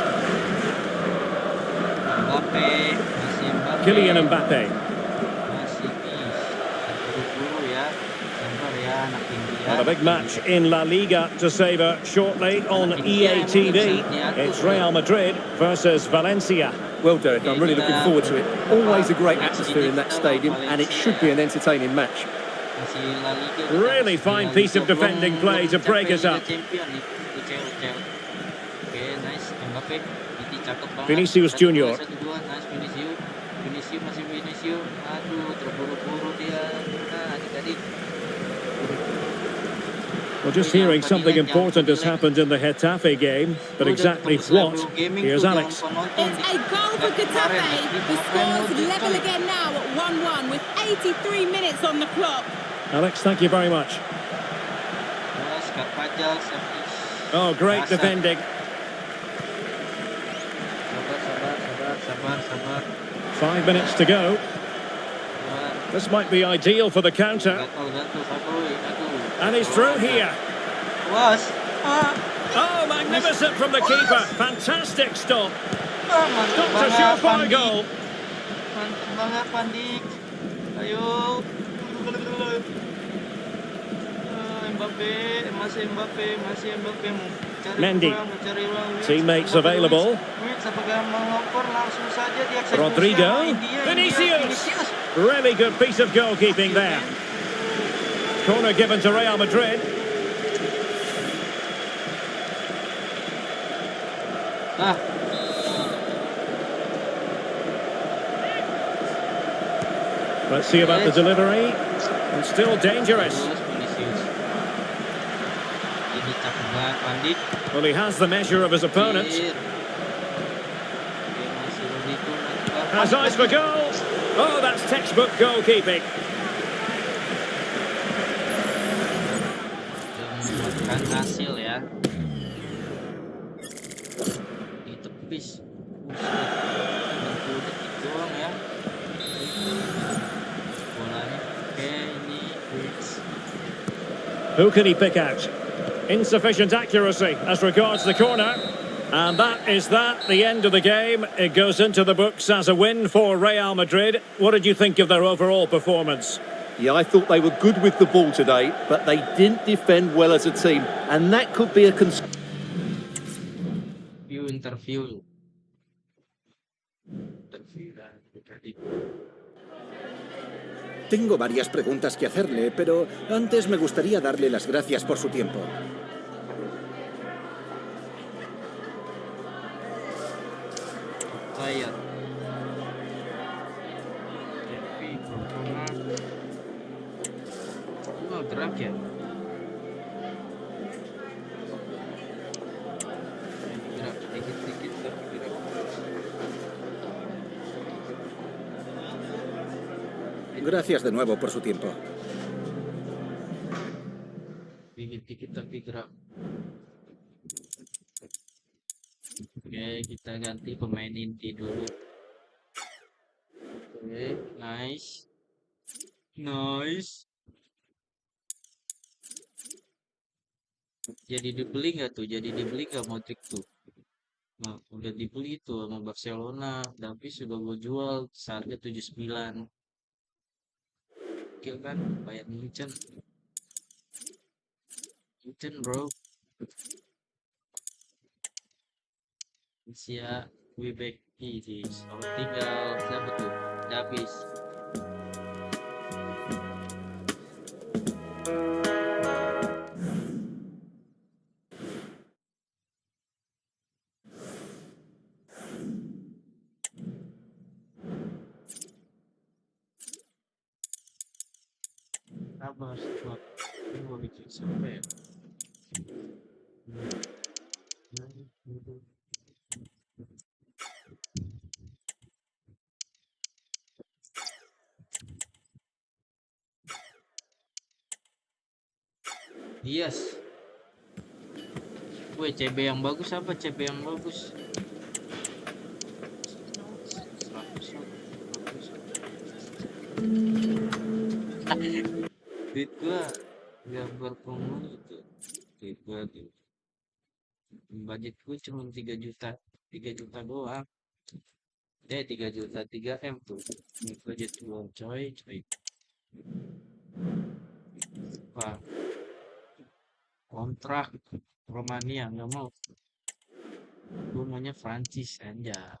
Mbappe. Masih Mbappe. Kylian Mbappe. Masih bis. Buru-buru ya. Sabar ya anak India. And a big match in La Liga to savour shortly on EA TV. It's Real Madrid versus Valencia. Well, Derek, I'm really looking forward to it. Always a great atmosphere in that stadium, and it should be an entertaining match. Masih La Liga. Really fine piece of defending play to break us up. Oke, nice. Mbappe. Ini cakep banget. Vinicius 1-2, Junior. 1-2. Nice Vinicius. Vinicius masih Vinicius. Aduh, terburu-buru dia. Nah, adik-adik. Well, just hearing something important has happened in the Getafe game, but exactly what? Here's Alex. It's a goal for Getafe. The score's level again now at 1-1 with 83 minutes on the clock. Alex, thank you very much. Yes, Carvajal, service. Oh, great Asa. defending. Sabar. 5 minutes to go. Sabar. This might be ideal for the counter. Gatul, Faboy. Aduh. And he's through here. Was. Oh, magnificent from the keeper. Fantastic stop. Mantap Stopped a banget, surefire Pandik. goal. Mantap banget, Pandik. Ayo. Mbappe, masih Mbappe. Mau cari Mendy. ruang, mau cari ruang. Teammates available. Wits, apakah melopor langsung saja dieksekusi Rodrigo. sama India. Vinicius. Really good piece of goalkeeping there. Corner given to Real Madrid. Ah, Let's see about the delivery. And still dangerous. terus Vinicius. Ini cakep banget, Pandit. Well, he has the measure of his opponent. Oke, masih Rodrigo. Has eyes for goal. Oh, that's textbook goalkeeping. Mendapatkan hasil ya. Di tepis. 60 detik doang ya. Bolanya. Oke, ini Wits. Who can he pick out? Insufficient accuracy as regards the corner. And that is that, the end of the game. It goes into the books as a win for Real Madrid. What did you think of their overall performance? Yeah, I thought they were good with the ball today, but they didn't defend well as a team, and that could be a concern. Interview. Tengo varias preguntas que hacerle, pero antes me gustaría darle las gracias por su tiempo. Player. Tapi Pertama. Gerak ya. Gerak dikit-dikit gerak. Gracias de nuevo por su tiempo. Dikit-dikit tapi gerak. Oke, kita ganti pemain inti dulu. Oke, nice. Jadi dibeli nggak tuh? Jadi dibeli nggak Modric tuh? Nah, udah dibeli tuh sama Barcelona, tapi sudah gue jual seharga 79. Oke kan, bayar Munchen bro. Sia, we back easy. So, tinggal siapa tuh? Davis. sabar. Ini mau bikin siapa ya? Yes. Weh, CB yang bagus apa? CB yang bagus? 100 lah, 100. Duit gua nggak berpromo itu. Duit gua tuh. Budget gua cuma 3 juta. 3 juta doang. 3 juta 3M tuh. Ini budget gua coy. Wah, kontrak Romania nggak mau. Gua maunya Prancis aja.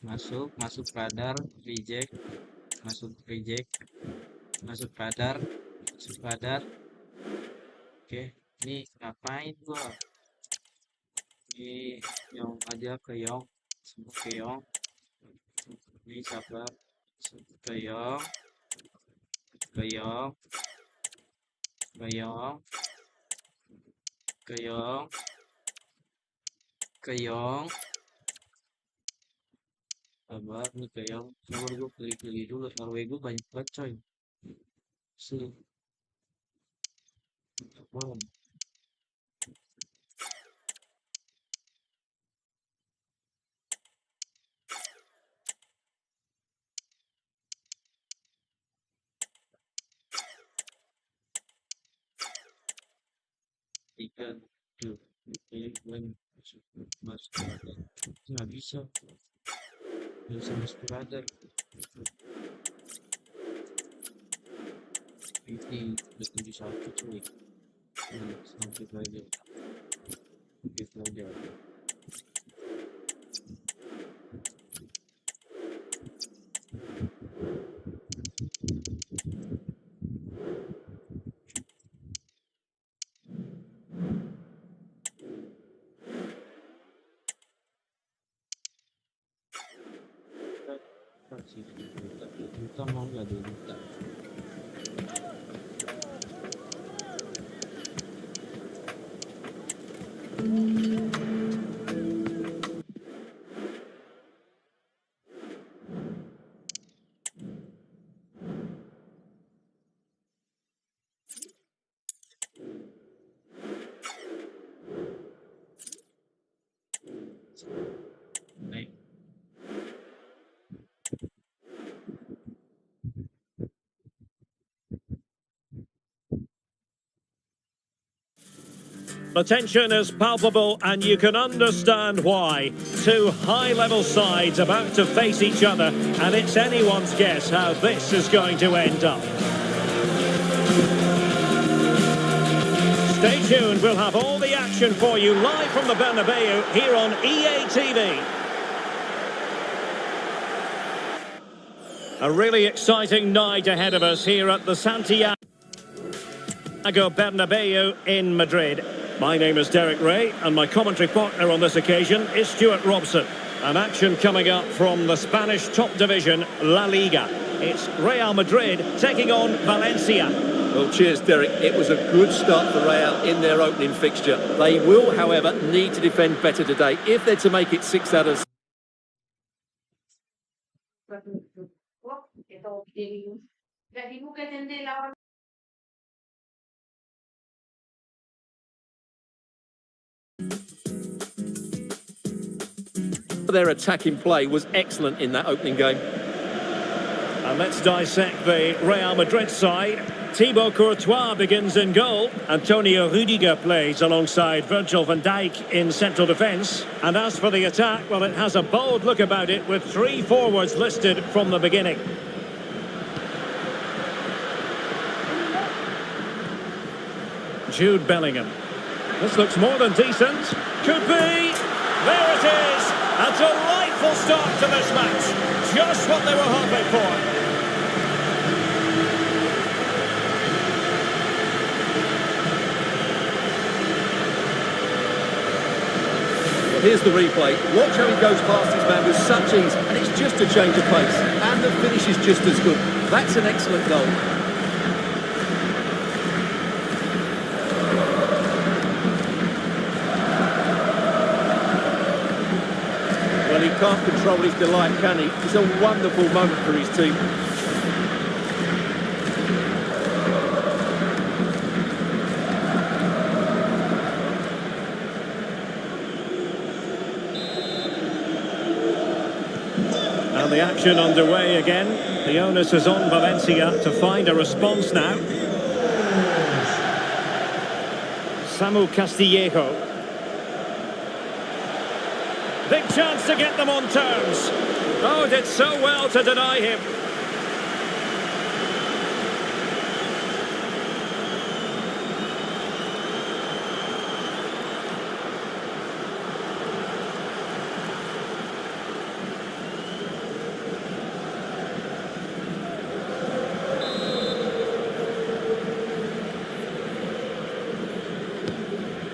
Masuk radar, reject, masuk radar, Oke, ini ngapain gua? Ini Yong aja ke Yong, semua ke Yong. Ini sabar, ke Yong, ke Yong, ke Yong, ke Yong, ke Yong. Sabar nih ke Yong. Sabar gua pilih dulu. RW gua banyak banget coy. Sih. Wow. Tiga tuh masuk radar nggak bisa masuk radar ini udah 71 cuy sampai aja gitu aja. Juta mau nggak 2 juta. Naik. The tension is palpable, and you can understand why. Two high-level sides about to face each other, and it's anyone's guess how this is going to end up. Stay tuned, we'll have all the action for you live from the Bernabeu here on EA TV. A really exciting night ahead of us here at the Santiago Bernabeu in Madrid. My name is Derek Ray, and my commentary partner on this occasion is Stuart Robson. An action coming up from the Spanish top division, La Liga. It's Real Madrid taking on Valencia. Well, cheers, Derek. It was a good start for Real in their opening fixture. They will, however, need to defend better today if they're to make it 6 out of 6. Their attacking play was excellent in that opening game. And let's dissect the Real Madrid side. Thibaut Courtois begins in goal. Antonio Rudiger plays alongside Virgil van Dijk in central defence. And as for the attack, well, it has a bold look about it with 3 forwards listed from the beginning. Jude Bellingham. This looks more than decent. Could be. There it is. A delightful start to this match. Just what they were hoping for. Here's the replay. Watch how he goes past his man with such ease, and it's just a change of pace. And the finish is just as good. That's an excellent goal. Well, he can't control his delight, can he? It's a wonderful moment for his team. And the action underway again. The onus is on Valencia to find a response now. Samu Castillejo. Big chance to get them on terms. Oh, did so well to deny him.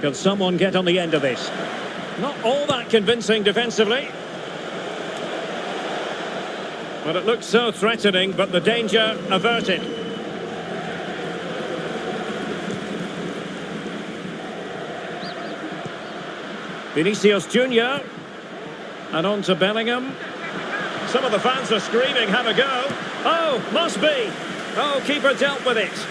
Can someone get on the end of this? Not all that convincing defensively. But it looked so threatening, but the danger averted. Vinicius Junior. And on to Bellingham. Some of the fans are screaming, have a go. Oh, must be. Oh, keeper dealt with it.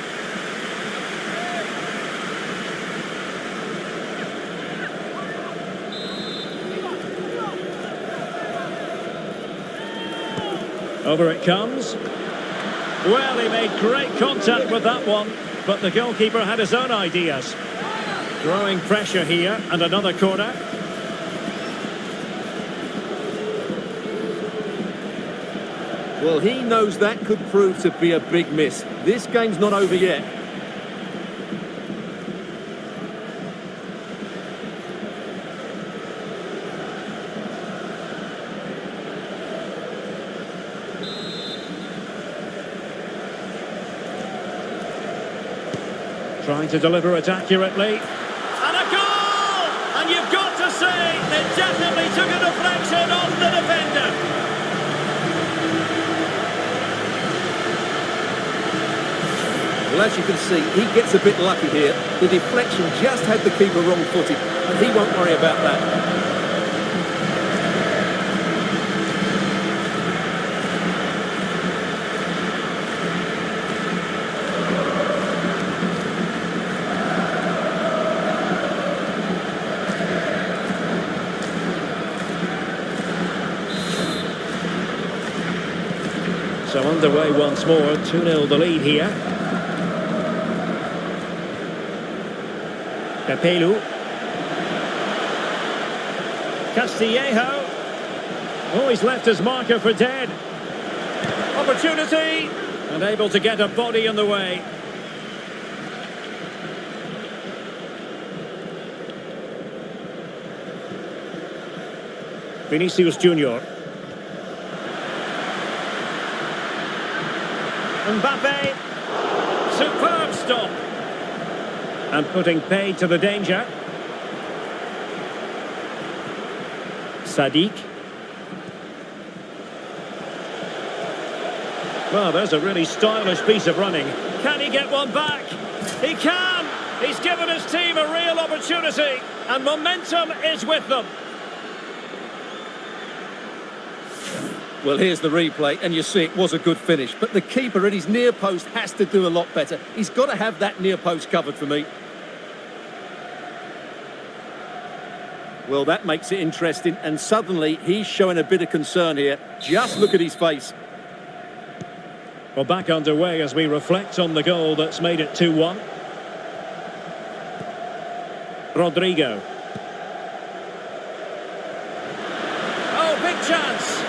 Over it comes. Well, he made great contact with that one, but the goalkeeper had his own ideas. Growing pressure here, and another corner. Well, he knows that could prove to be a big miss. This game's not over yet. Trying to deliver it accurately. And a goal! And you've got to say, it definitely took a deflection off the defender. Well, as you can see, he gets a bit lucky here. The deflection just had the keeper wrong-footed, and he won't worry about that. So underway once more, 2-0 the lead here. Capello. Castillejo. Oh, he's left his marker for dead. Opportunity! And able to get a body in the way. Vinicius Junior. Mbappe, superb stop, and putting paid to the danger. Sadiq. Well, there's a really stylish piece of running. Can he get one back? He can! He's given his team a real opportunity, and momentum is with them. Well, here's the replay, and you see it was a good finish. But the keeper at his near post has to do a lot better. He's got to have that near post covered for me. Well, that makes it interesting, and suddenly he's showing a bit of concern here. Just look at his face. Well, back underway as we reflect on the goal that's made it 2-1. Rodrigo. Oh, big chance!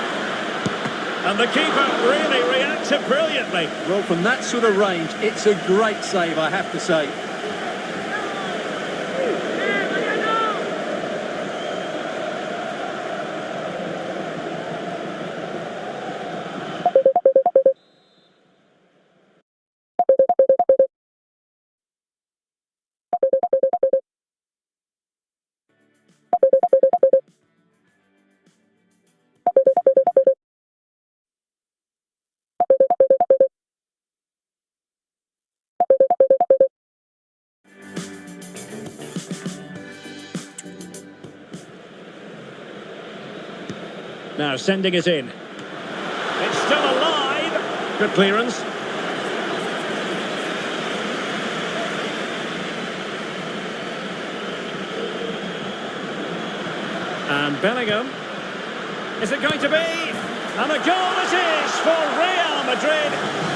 And the keeper really reacted brilliantly. Well, from that sort of range, it's a great save, I have to say. Now sending it in. It's still alive. Good clearance. And Bellingham. Is it going to be? And a goal it is for Real Madrid.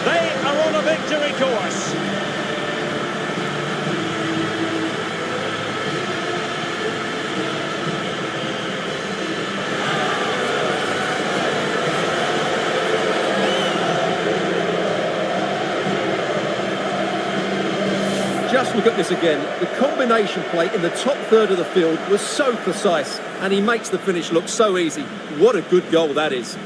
They are on a victory course. Just look at this again. The combination play in the top third of the field was so precise, and he makes the finish look so easy. What a good goal that is.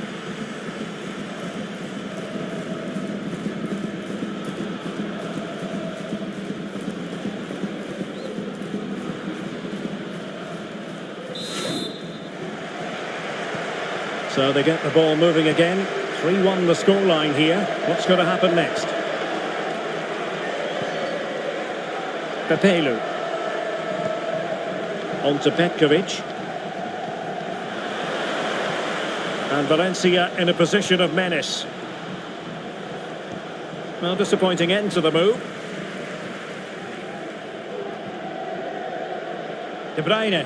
So they get the ball moving again. 3-1 the scoreline here. What's going to happen next? Pepelu. On to Petkovic. And Valencia in a position of menace. Well, disappointing end to the move. De Bruyne.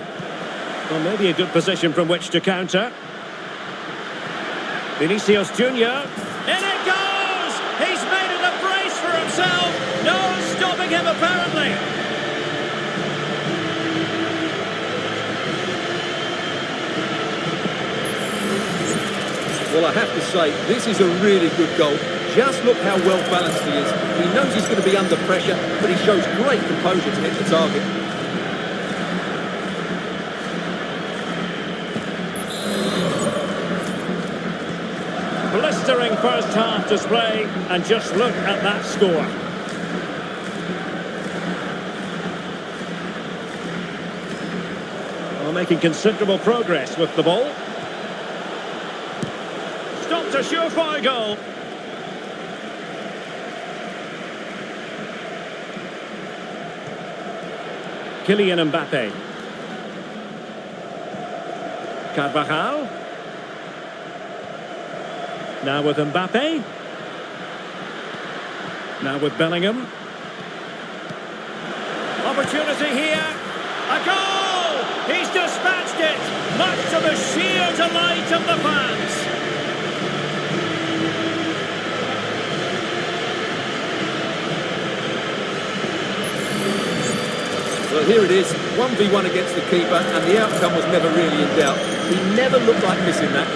Well, maybe a good position from which to counter. Vinicius Junior. In it goes! He's made it a brace for himself. No stopping him, apparently. Well, I have to say, this is a really good goal. Just look how well balanced he is. He knows he's going to be under pressure, but he shows great composure to hit the target. Blistering first half display, and just look at that score. Well, making considerable progress with the ball. Stopped a surefire goal. Kylian Mbappe. Carvajal. Now with Mbappe. Now with Bellingham. Opportunity here. A goal! He's dispatched it, much to the sheer delight of the fans. Well, here it is, 1v1 against the keeper, and the outcome was never really in doubt. He never looked like missing that.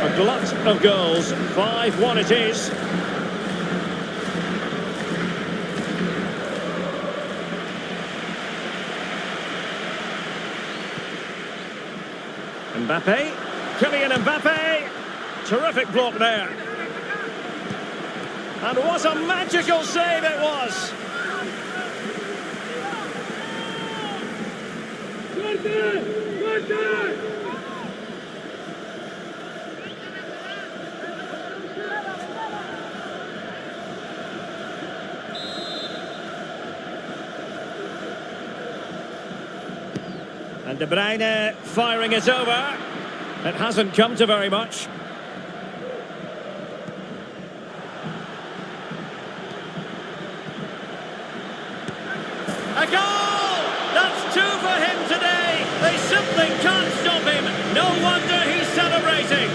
A glut of goals, 5-1 it is. Mbappe, Kylian Mbappe, terrific block there. And what a magical save it was. And De Bruyne firing it over. It hasn't come to very much. A goal! That's 2 for him today. They simply can't stop him. No wonder he's celebrating.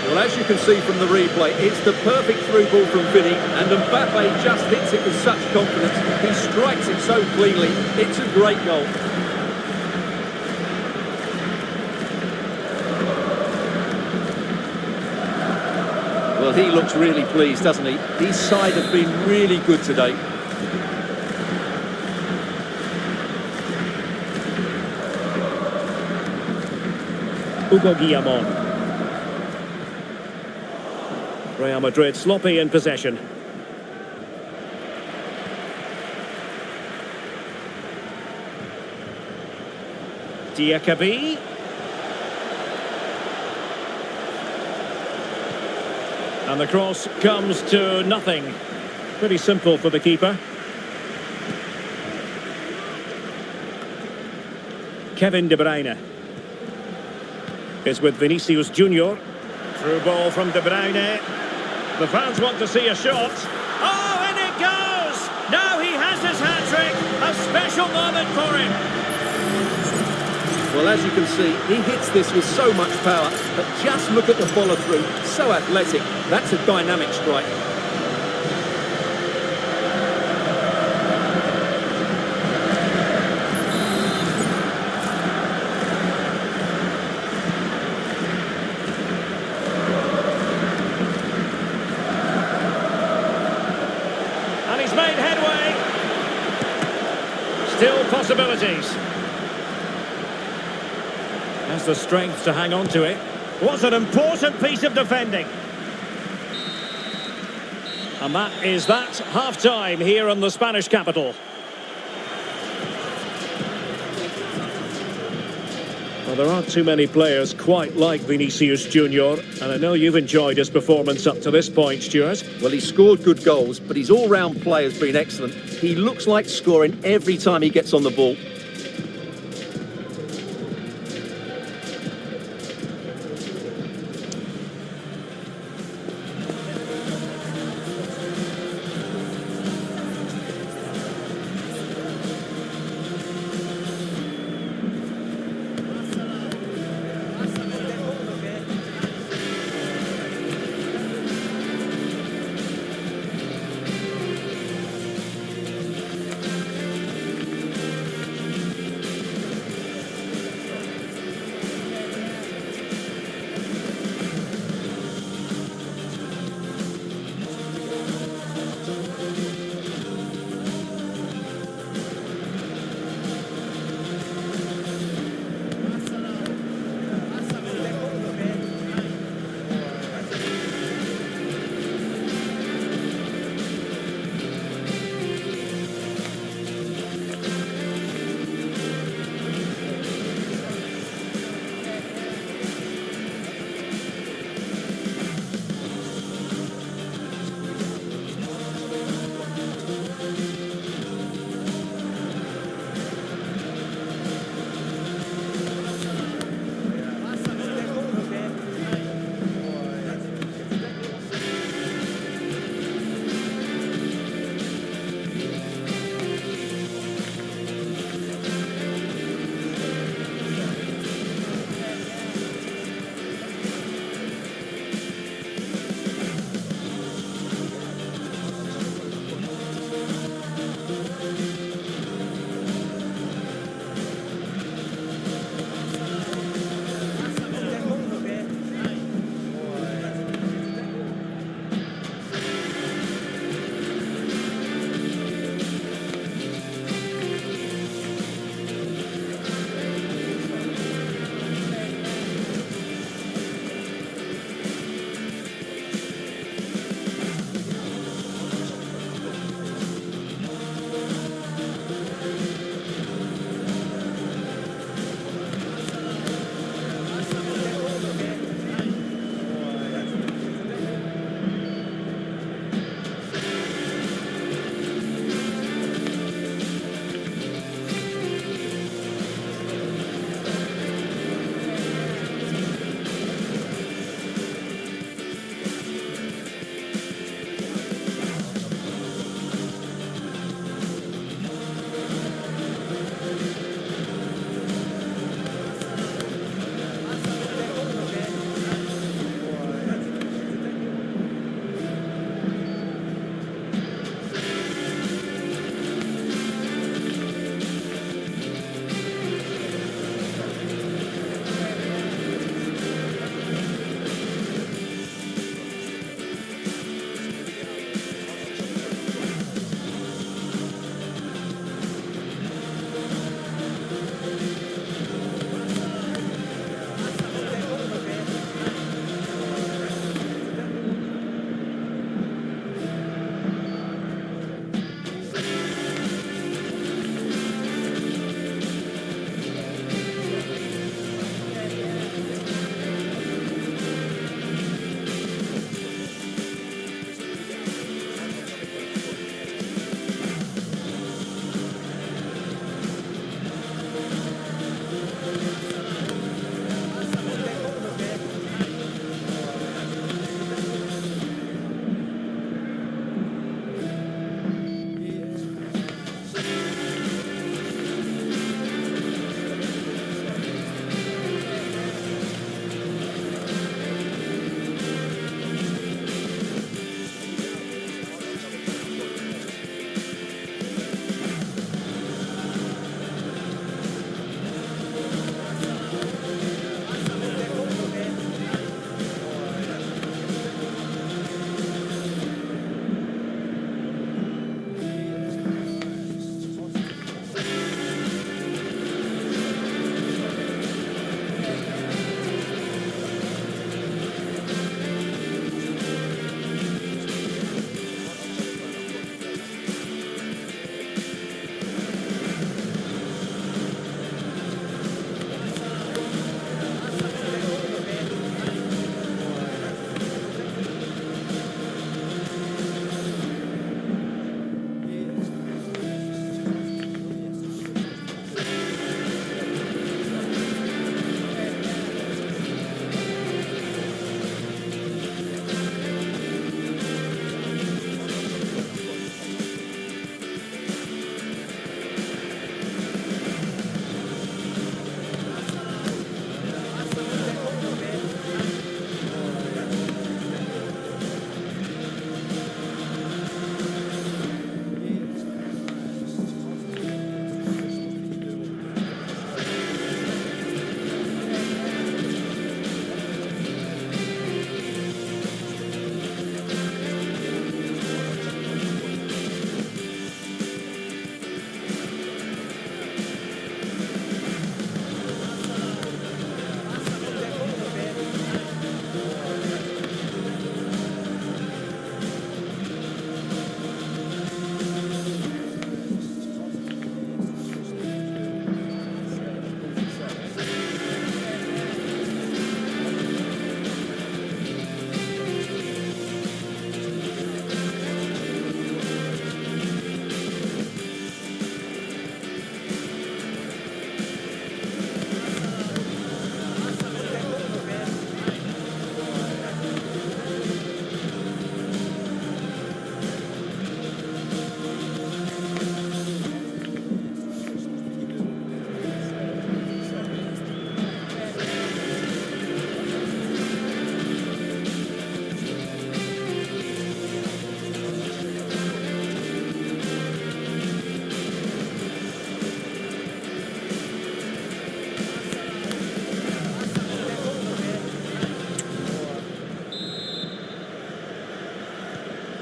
Well, as you can see from the replay, it's the perfect through ball from Vinny, and Mbappe just hits it with such confidence. He strikes it so cleanly. It's a great goal. Well, he looks really pleased, doesn't he? His side have been really good today. Hugo Guillamon. Real Madrid sloppy in possession. Diakabi. And the cross comes to nothing. Pretty simple for the keeper. Kevin De Bruyne. It's with Vinicius Junior. Through ball from De Bruyne. The fans want to see a shot. Oh, and it goes! Now he has his hat-trick. A special moment for him. Well, as you can see, he hits this with so much power, but just look at the follow-through. So athletic. That's a dynamic strike. And he's made headway. Still possibilities. Has the strength to hang on to it. What an important piece of defending. And that is that. Half-time here in the Spanish capital. Well, there aren't too many players quite like Vinicius Junior, and I know you've enjoyed his performance up to this point, Stuart. Well, he scored good goals, but his all-round play has been excellent. He looks like scoring every time he gets on the ball.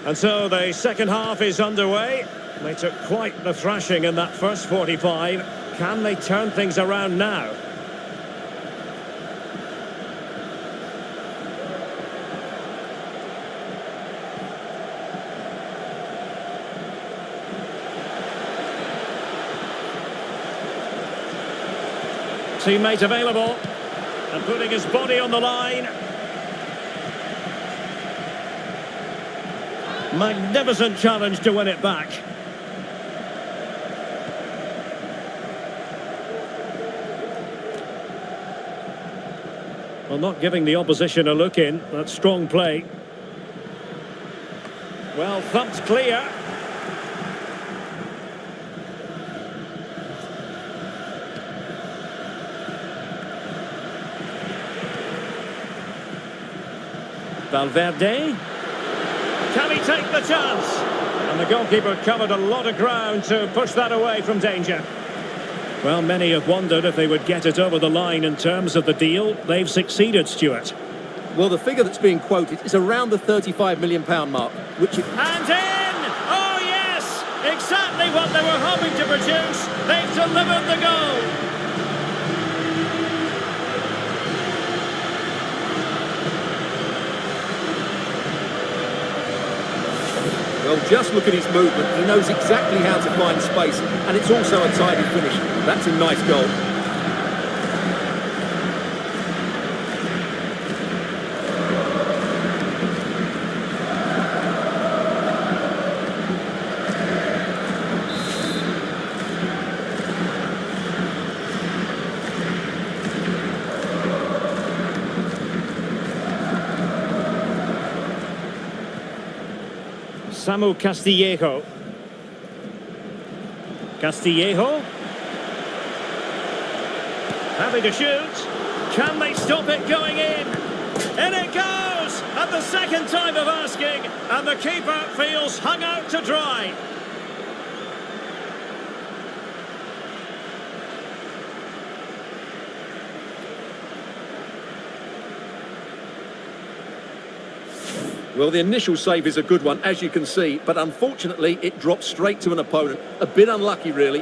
And so the second half is underway. They took quite the thrashing in that first 45. Can they turn things around now? Teammate available and putting his body on the line. Magnificent challenge to win it back. Well, not giving the opposition a look in. That's strong play. Well, thumped clear. Valverde. Can he take the chance? And the goalkeeper covered a lot of ground to push that away from danger. Well, many have wondered if they would get it over the line in terms of the deal. They've succeeded, Stuart. Well, the figure that's being quoted is around the £35 million mark, which... And in! Oh, yes! Exactly what they were hoping to produce. They've delivered the goal. Well, just look at his movement. He knows exactly how to find space, and it's also a tidy finish. That's a nice goal. Samu Castillejo. Castillejo. Happy to shoot. Can they stop it going in? In it goes! At the second time of asking, and the keeper feels hung out to dry. Well, the initial save is a good one, as you can see, but unfortunately it drops straight to an opponent. A bit unlucky, really.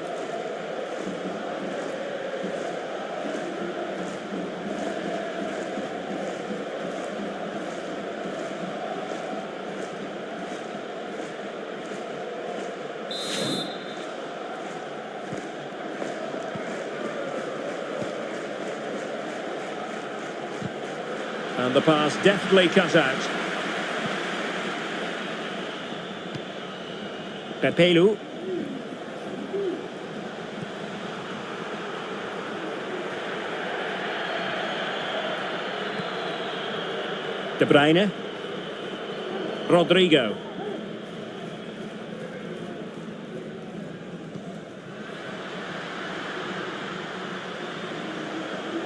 And the pass deftly cut out. Pepelu. De Bruyne. Rodrigo.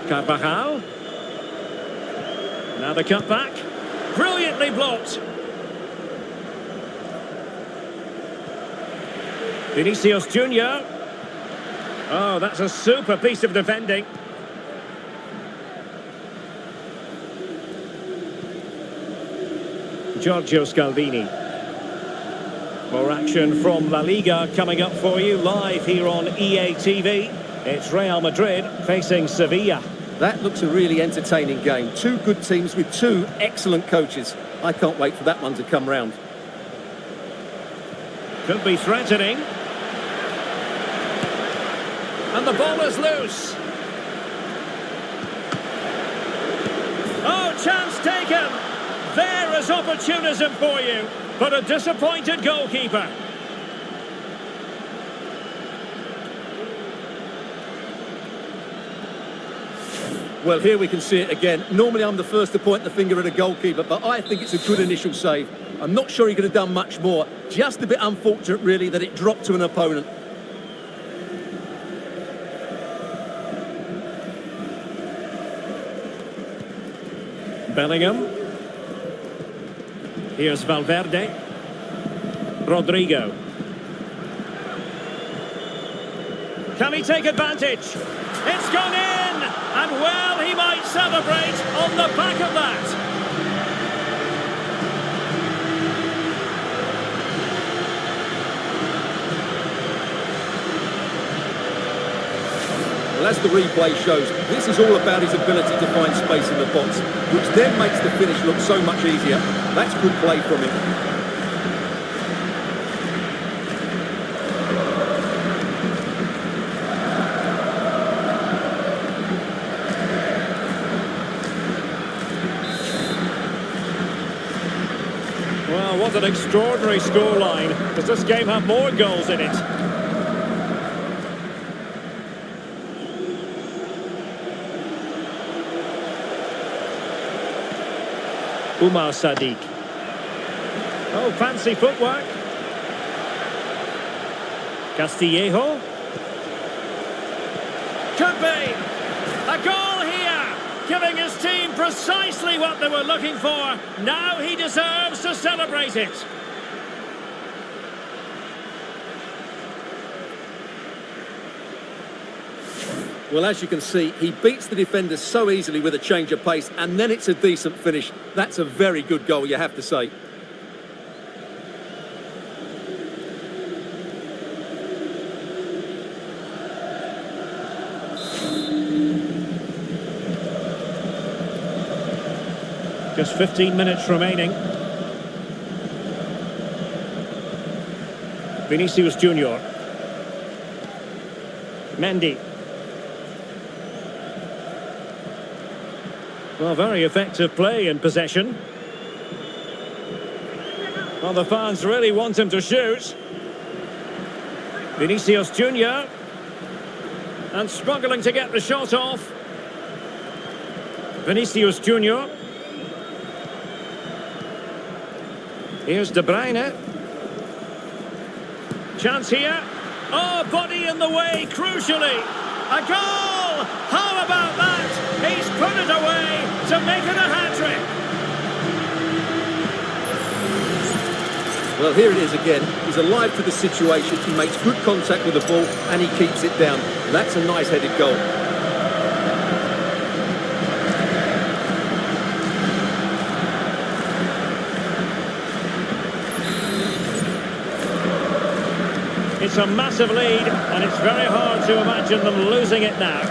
Carvajal. Now the cutback. Brilliantly blocked. Vinicius Junior. Oh, that's a super piece of defending. Giorgio Scalvini. More action from La Liga coming up for you live here on EA TV. It's Real Madrid facing Sevilla. That looks a really entertaining game. Two good teams with two excellent coaches. I can't wait for that one to come round. Could be threatening. And the ball is loose. Oh, chance taken. There is opportunism for you, but a disappointed goalkeeper. Well, here we can see it again. Normally I'm the first to point the finger at a goalkeeper, but I think it's a good initial save. I'm not sure he could have done much more. Just a bit unfortunate, really, that it dropped to an opponent. Bellingham. Here's Valverde. Rodrigo. Can he take advantage? It's gone in! And well, he might celebrate on the back of that. as the replay shows, this is all about his ability to find space in the box, which then makes the finish look so much easier. That's good play from him. Well, what an extraordinary scoreline. Does this game have more goals in it? Umar Sadiq. Oh, fancy footwork. Castillejo. Could be a goal here, giving his team precisely what they were looking for. Now he deserves to celebrate it. Well, as you can see, he beats the defenders so easily with a change of pace, and then it's a decent finish. That's a very good goal, you have to say. Just 15 minutes remaining. Vinicius Junior. Mendy. Well, very effective play in possession. Well, the fans really want him to shoot. Vinicius Junior. And struggling to get the shot off. Vinicius Junior. Here's De Bruyne. Chance here. Oh, body in the way, crucially. A goal! How about that? He's put it away to make it a hat-trick. Well, here it is again. He's alive to the situation. He makes good contact with the ball and he keeps it down. That's a nice headed goal. It's a massive lead, and it's very hard to imagine them losing it now.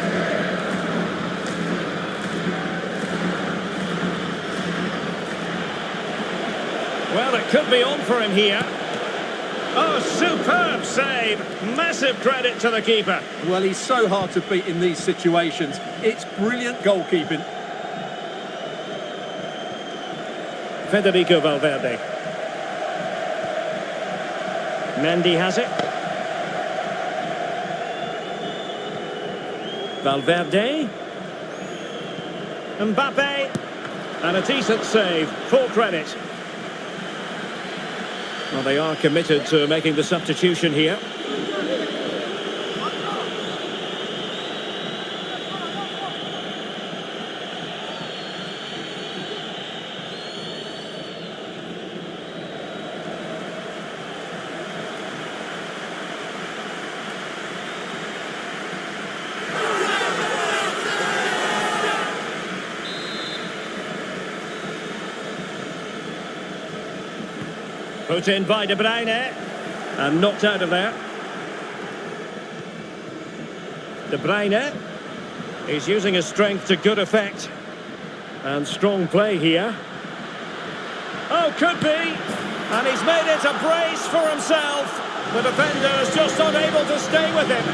Well, it could be on for him here. Oh, superb save. Massive credit to the keeper. Well, he's so hard to beat in these situations. It's brilliant goalkeeping. Federico Valverde. Mendy has it. Valverde. Mbappe. And a decent save. Full credit. Well, they are committed to making the substitution here. Put in by De Bruyne, and knocked out of there. De Bruyne is using his strength to good effect. And strong play here. Oh, could be. And he's made it a brace for himself. The defender is just unable to stay with him.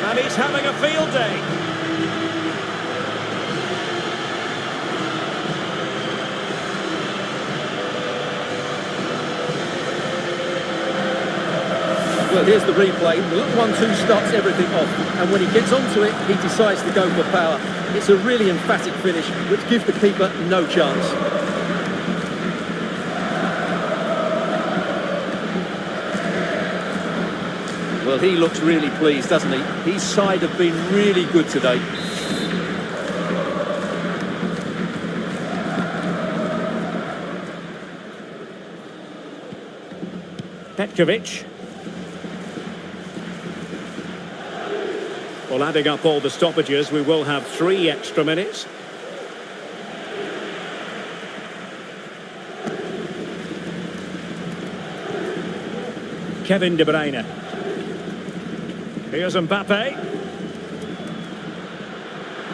And he's having a field day. Well, here's the replay. The little 1-2 starts everything off, and when he gets onto it, he decides to go for power. It's a really emphatic finish, which gives the keeper no chance. Well, he looks really pleased, doesn't he? His side have been really good today. Petkovic. Well, adding up all the stoppages, we will have 3 extra minutes. Kevin De Bruyne. Here's Mbappe.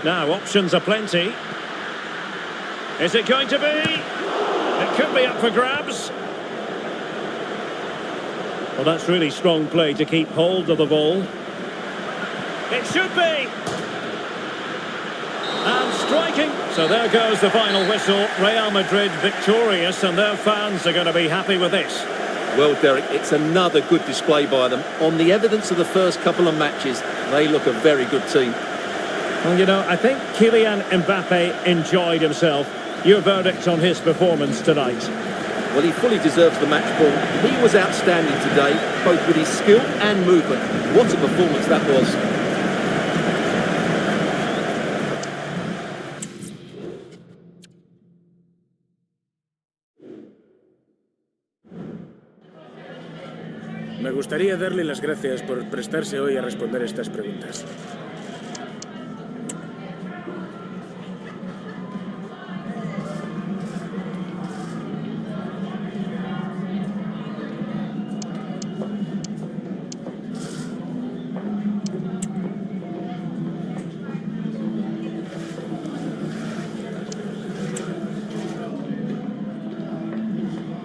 Now, options are plenty. Is it going to be? It could be up for grabs. Well, that's really strong play to keep hold of the ball. It should be. And striking. So there goes the final whistle. Real Madrid victorious, and their fans are going to be happy with this. Well, Derek, it's another good display by them. On the evidence of the first couple of matches, they look a very good team. Well, you know, I think Kylian Mbappe enjoyed himself. Your verdict on his performance tonight? Well, he fully deserves the match ball. He was outstanding today, both with his skill and movement. What a performance that was. Me gustaría darle las gracias por prestarse hoy a responder estas preguntas.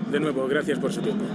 De nuevo, gracias por su tiempo.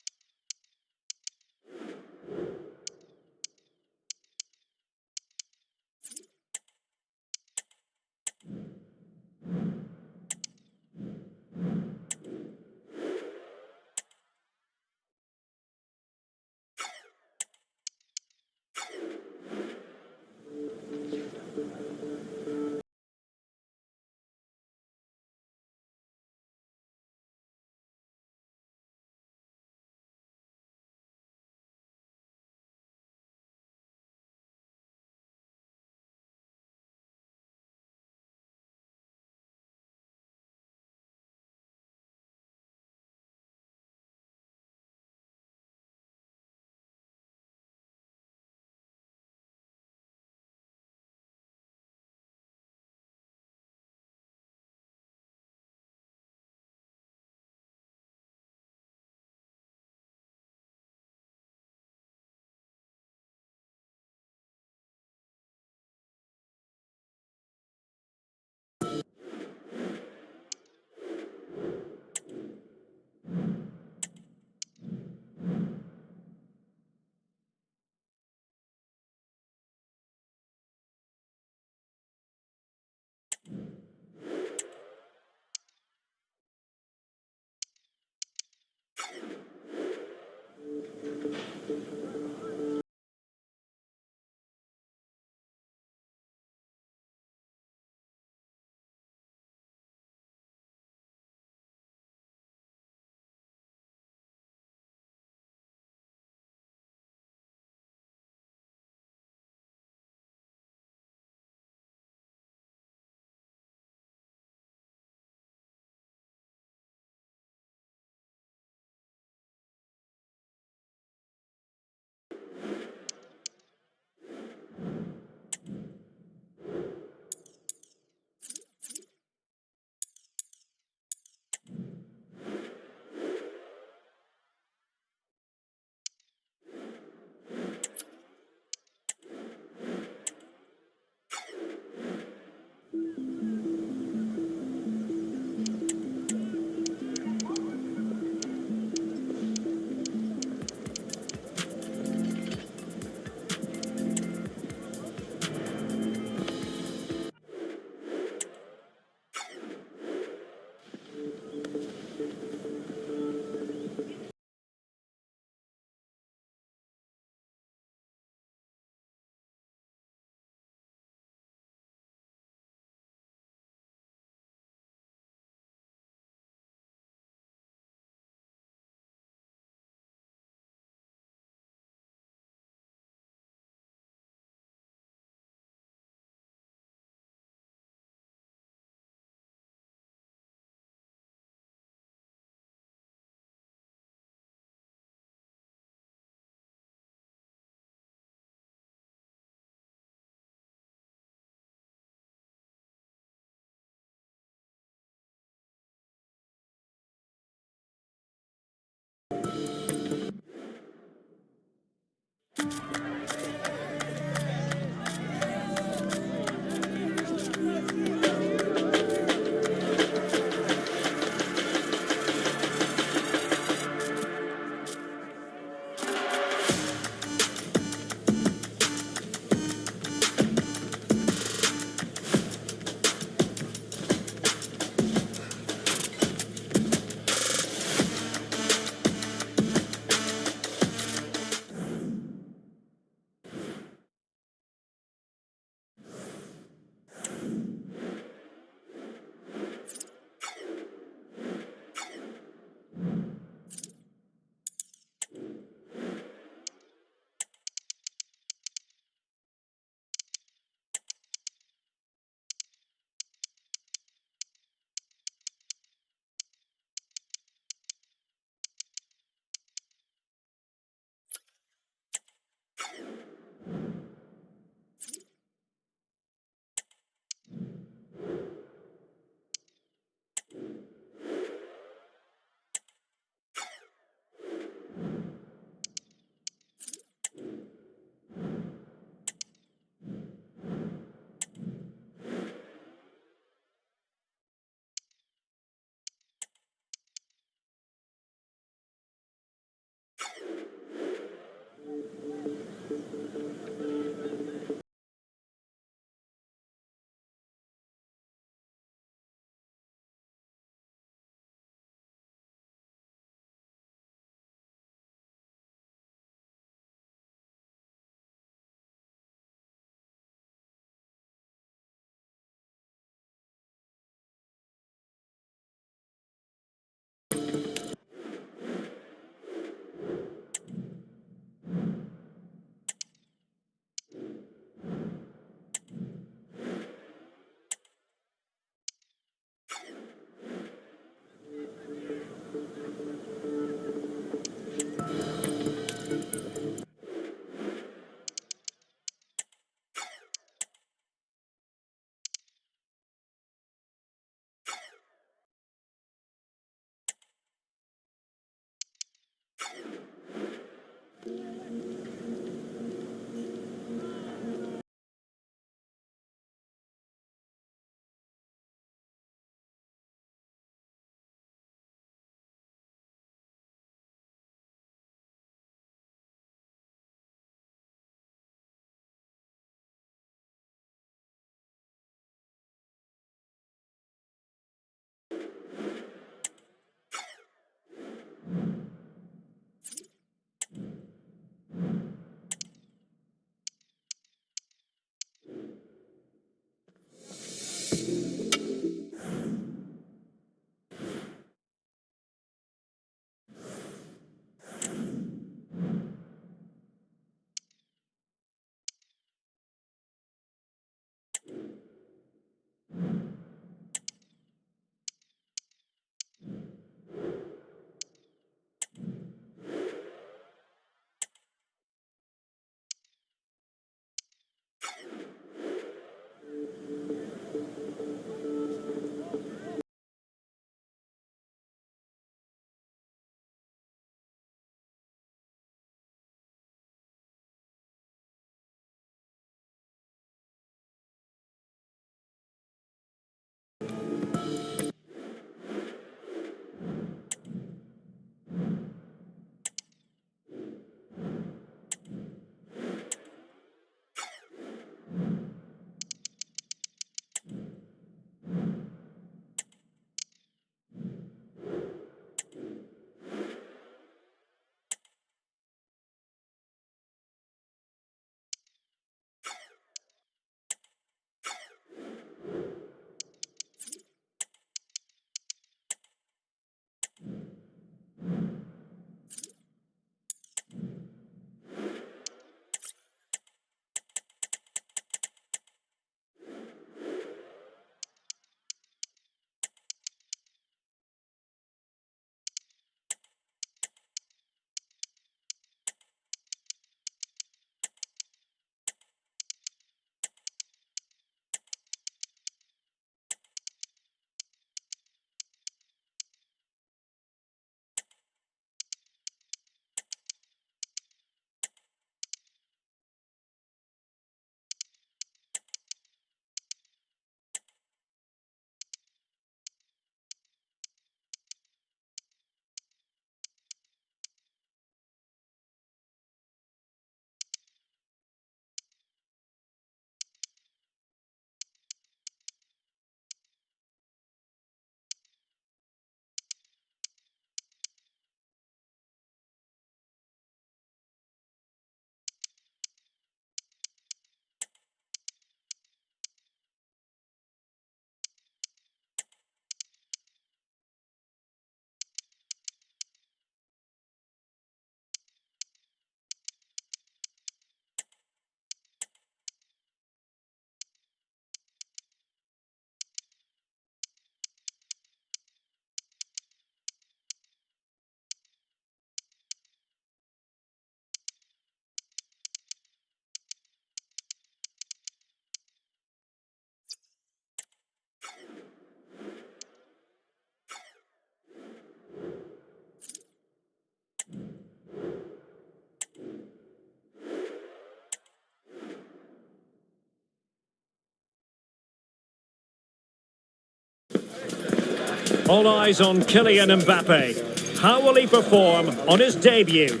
All eyes on Kylian Mbappe. How will he perform on his debut?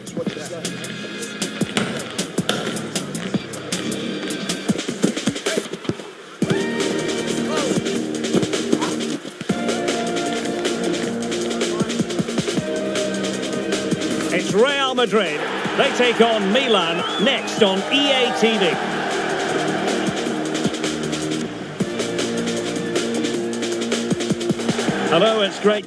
It's Real Madrid. They take on Milan next on EA TV. Hello, it's great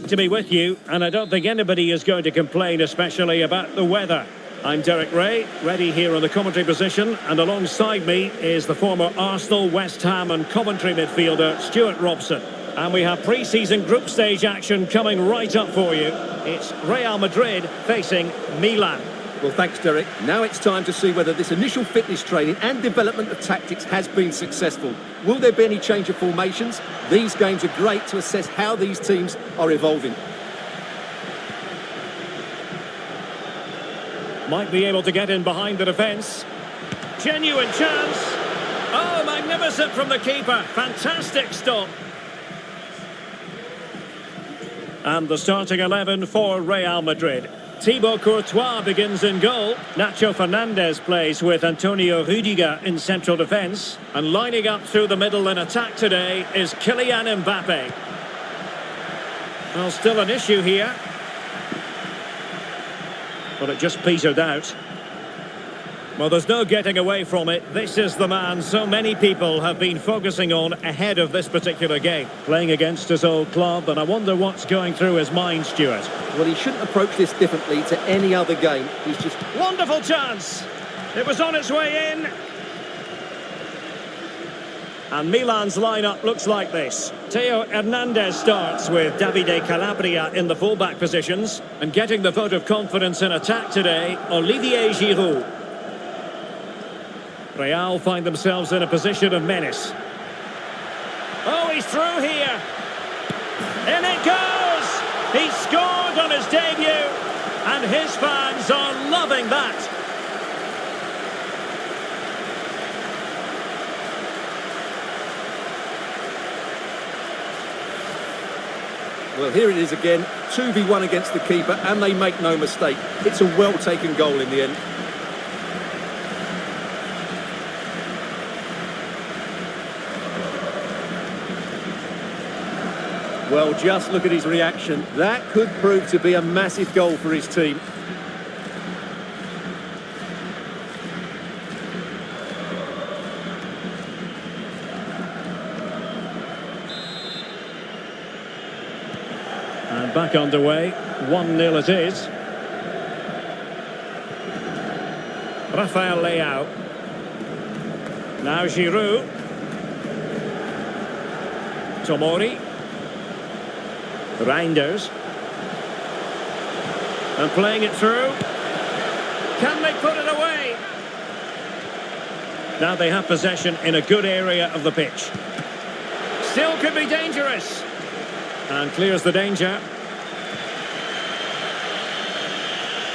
to be with you, and I don't think anybody is going to complain, especially about the weather. I'm Derek Ray, ready here in the commentary position, and alongside me is the former Arsenal, West Ham and Coventry midfielder Stuart Robson. And we have pre-season group stage action coming right up for you. It's Real Madrid facing Milan. Well, thanks, Derek. Now it's time to see whether this initial fitness training and development of tactics has been successful. Will there be any change of formations? These games are great to assess how these teams are evolving. Might be able to get in behind the defence. Genuine chance. Oh, magnificent from the keeper. Fantastic stop. And the starting 11 for Real Madrid. Thibaut Courtois begins in goal. Nacho Fernandez plays with Antonio Rüdiger in central defence. And lining up through the middle in attack today is Kylian Mbappe. Well, still an issue here. But it just petered out. Well, there's no getting away from it. This is the man so many people have been focusing on ahead of this particular game. Playing against his old club, and I wonder what's going through his mind, Stuart. Well, he shouldn't approach this differently to any other game. He's just... Wonderful chance! It was on its way in. And Milan's lineup looks like this. Theo Hernandez starts with Davide Calabria in the fullback positions. And getting the vote of confidence in attack today, Olivier Giroud. Real find themselves in a position of menace. Oh, he's through here. In it goes! He scored on his debut. And his fans are loving that. Well, here it is again. 2v1 against the keeper, and they make no mistake. It's a well-taken goal in the end. Well, just look at his reaction. That could prove to be a massive goal for his team. And back underway. 1-0 it is. Rafael Leao. Now Giroud. Tomori. Reinders. And playing it through. Can they put it away? Now they have possession in a good area of the pitch. Still could be dangerous. And clears the danger.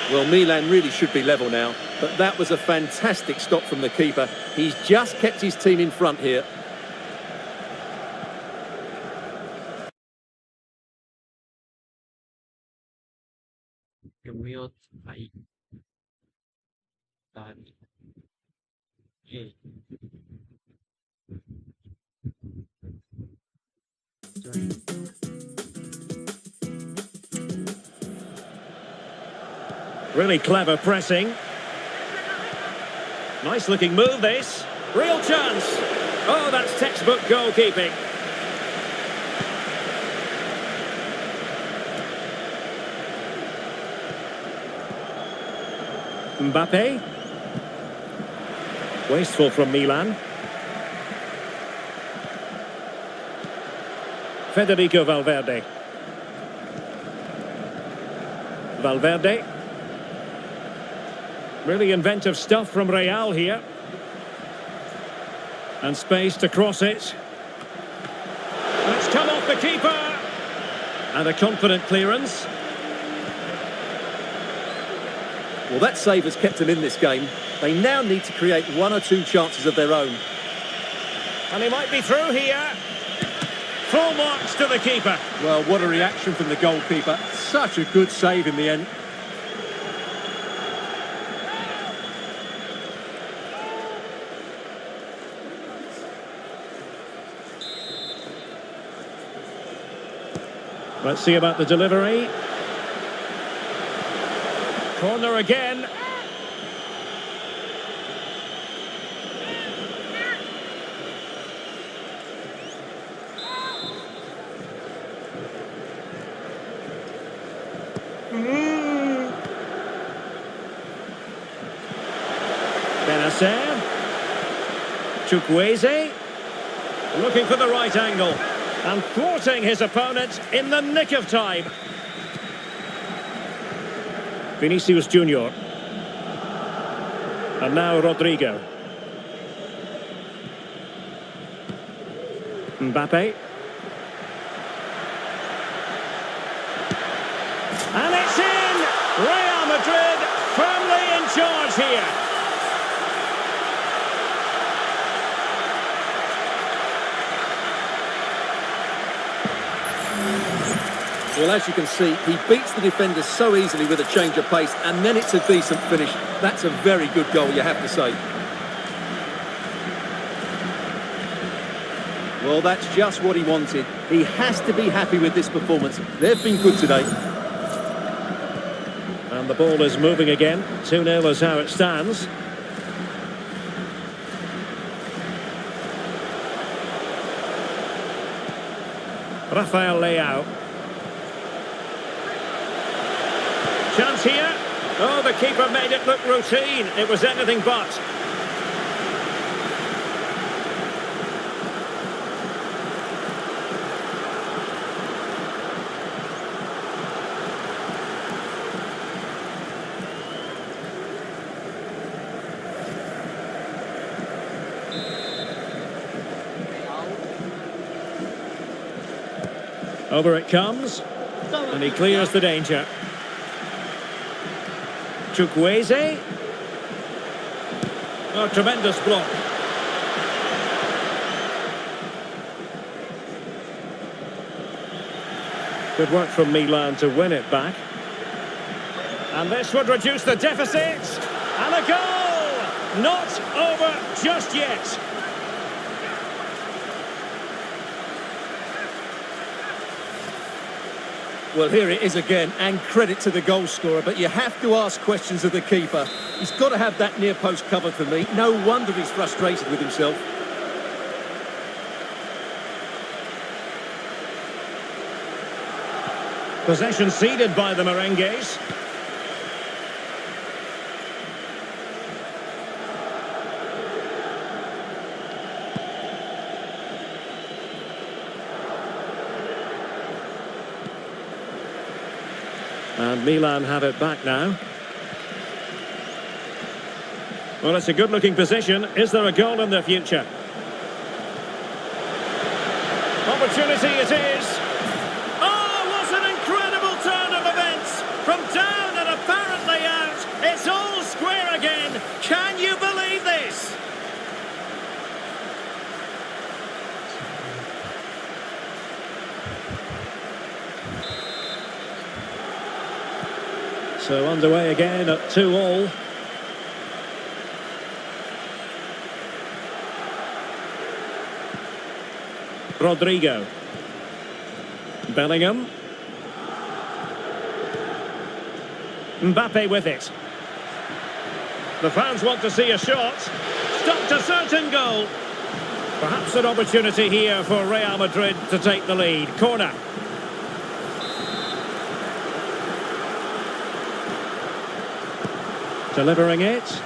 Well, Milan really should be level now, but that was a fantastic stop from the keeper. He's just kept his team in front here. Mute. Ahí. Dale. Eh. Really clever pressing. Nice looking move this. Real chance. Oh, that's textbook goalkeeping. Mbappe. Wasteful from Milan. Federico Valverde. Valverde. Really inventive stuff from Real here. And space to cross it. And it's come off the keeper. And a confident clearance. Well, that save has kept them in this game. They now need to create one or two chances of their own. And he might be through here. Full marks to the keeper. Well, what a reaction from the goalkeeper. Such a good save in the end. Let's see about the delivery. Corner again. Benacer. Chukwueze. Looking for the right angle. And thwarting his opponent in the nick of time. Vinicius Junior. And now Rodrigo. Mbappe. And it's in! Real Madrid firmly in charge here. Well, as you can see, he beats the defender so easily with a change of pace, and then it's a decent finish. That's a very good goal, you have to say. Well, that's just what he wanted. He has to be happy with this performance. They've been good today. And the ball is moving again. 2-0 is how it stands. Rafael Leao. Chance here. Oh, the keeper made it look routine. It was anything but. Over it comes. And he clears the danger. Chukwueze. Oh, tremendous block. Good work from Milan to win it back. And this would reduce the deficit. And a goal! Not over just yet. Well, here it is again, and credit to the goal scorer, but you have to ask questions of the keeper. He's got to have that near post covered for me. No wonder he's frustrated with himself. Possession ceded by the Merengues. And Milan have it back now. Well, it's a good-looking position. Is there a goal in the future? Opportunity it is. Oh, what an incredible turn of events! From down and apparently out, it's all square again. Can you believe this? So underway again at 2-2. Rodrigo. Bellingham. Mbappe with it. The fans want to see a shot. Stopped a certain goal. Perhaps an opportunity here for Real Madrid to take the lead. Corner. Delivering it.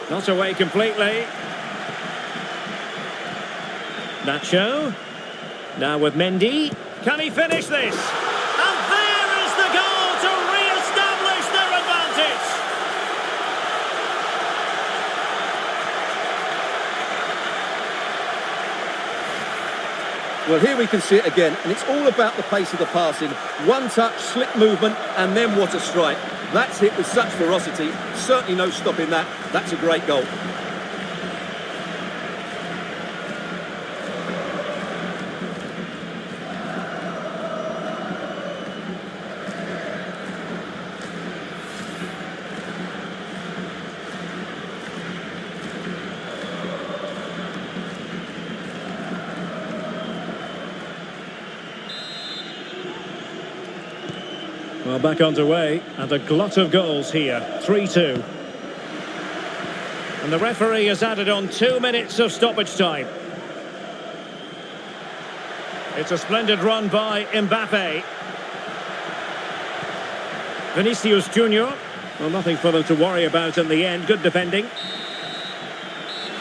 Not away completely. Nacho. Now with Mendy. Can he finish this? And there is the goal to re-establish their advantage. Well, here we can see it again, and it's all about the pace of the passing. One touch, slick movement, and then what a strike. That's hit with such ferocity. Certainly no stopping that. That's a great goal. Well, back underway, and a glut of goals here. 3-2. And the referee has added on 2 minutes of stoppage time. It's a splendid run by Mbappe. Vinicius Junior. Well, nothing for them to worry about in the end. Good defending.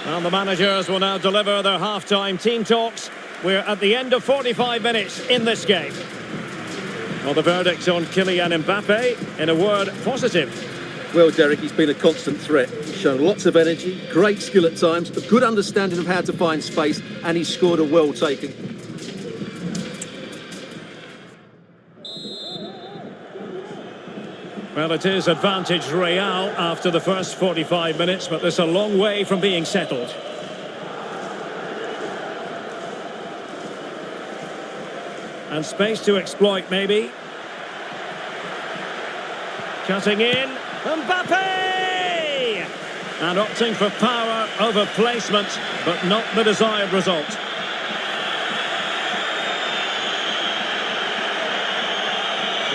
And the managers will now deliver their half-time team talks. We're at the end of 45 minutes in this game. Well, the verdict on Kylian Mbappe, in a word, positive. Well, Derek, he's been a constant threat. He's shown lots of energy, great skill at times, a good understanding of how to find space, and he's scored a well-taken. Well, it is advantage Real after the first 45 minutes, but there's a long way from being settled. And space to exploit, maybe. Cutting in. Mbappe! And opting for power over placement, but not the desired result.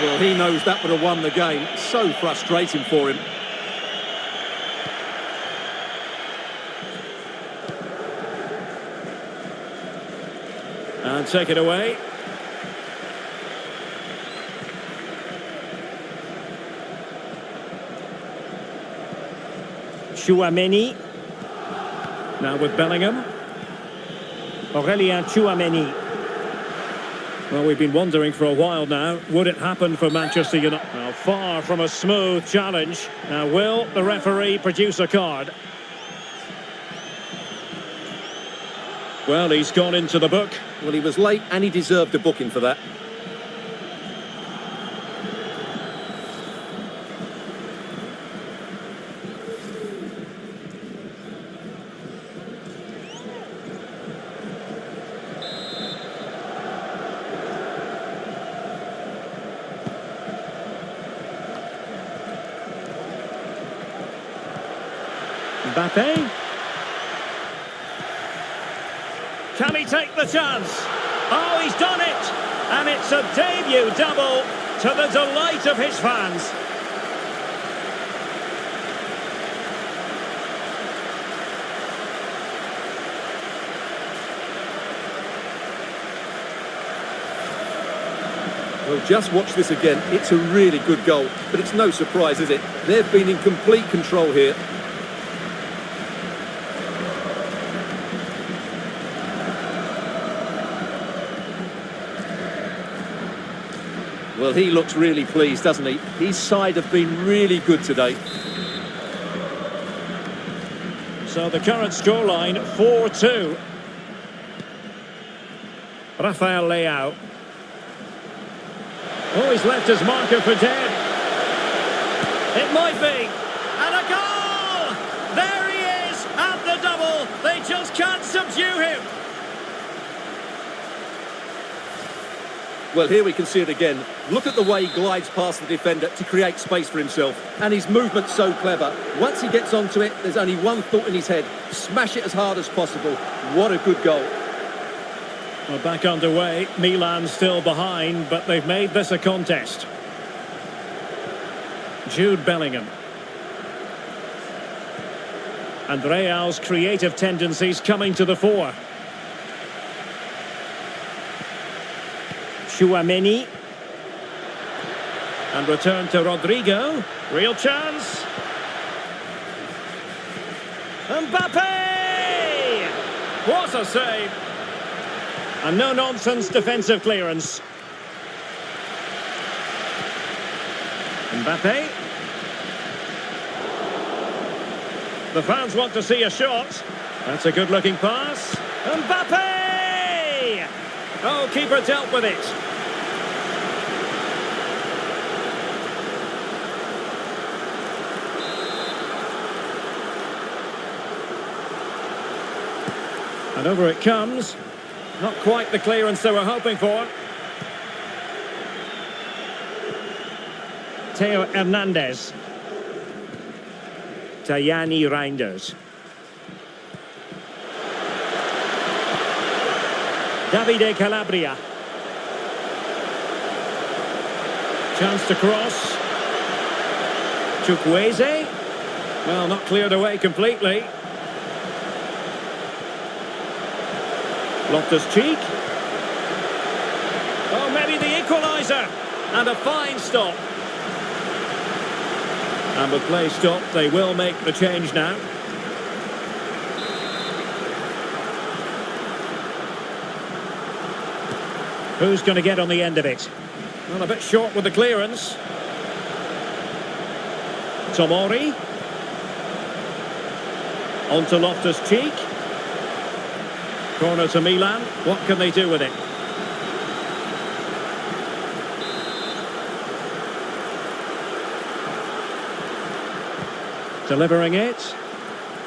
Well, he knows that would have won the game. So frustrating for him. And take it away. Chouameni. Now with Bellingham. Aurélien Chouameni. Well, we've been wondering for a while now, would it happen for Manchester United? Well, far from a smooth challenge. Now, will the referee produce a card? Well, he's gone into the book. Well, he was late and he deserved a booking for that. Mbappe. Can he take the chance? Oh, he's done it! And it's a debut double to the delight of his fans. Well, just watch this again. It's a really good goal, but it's no surprise, is it? They've been in complete control here. Well, he looks really pleased, doesn't he? His side have been really good today. So the current scoreline, 4-2. Rafael Leao. Oh, he's left his marker for dead. It might be. And a goal! There he is at the double. They just can't subdue him. Well, here we can see it again. Look at the way he glides past the defender to create space for himself. And his movement's so clever. Once he gets onto it, there's only one thought in his head. Smash it as hard as possible. What a good goal. Well, back underway. Milan still behind, but they've made this a contest. Jude Bellingham. And Real's creative tendencies coming to the fore. Chouameni. And return to Rodrigo. Real chance. Mbappe! What a save! And no-nonsense defensive clearance. Mbappe. The fans want to see a shot. That's a good-looking pass. Mbappe! Oh, keeper dealt with it. And over it comes. Not quite the clearance they were hoping for. Theo Hernandez. Tajani Reinders. Davide Calabria. Chance to cross. Chukwueze. Well, not cleared away completely. Loftus-Cheek. Oh, maybe the equaliser. And a fine stop. And with play stopped, they will make the change now. Who's going to get on the end of it? Well, a bit short with the clearance. Tomori. On to Loftus-Cheek. Corner to Milan. What can they do with it? Delivering it.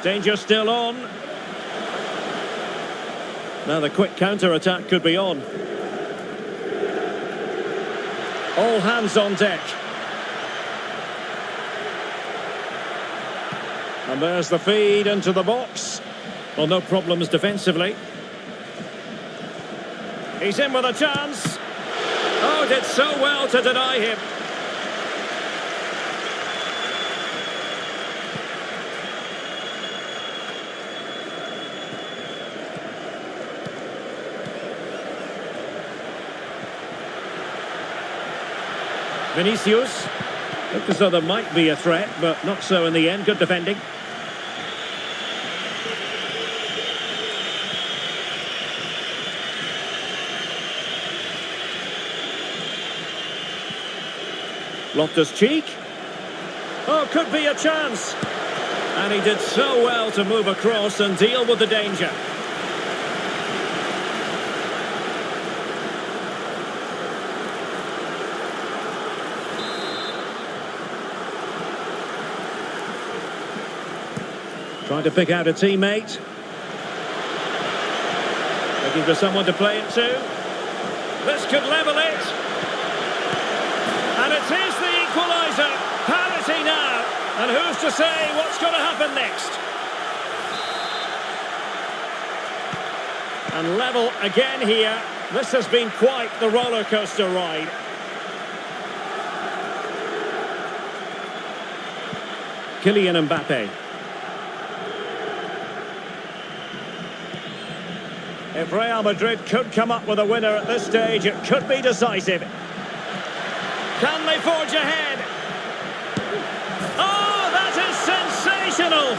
Danger still on. Now the quick counter-attack could be on. All hands on deck. And there's the feed into the box. Well, no problems defensively. He's in with a chance. Oh, did so well to deny him. Vinicius. Looked as though there might be a threat, but not so in the end. Good defending. Loftus-Cheek. Oh, could be a chance. And he did so well to move across and deal with the danger. Trying to pick out a teammate. Looking for someone to play it to. This could level it. And it is the equaliser. Parity now. And who's to say what's going to happen next? And level again here. This has been quite the roller coaster ride. Kylian Mbappe. If Real Madrid could come up with a winner at this stage, it could be decisive. Can they forge ahead? Oh, that is sensational!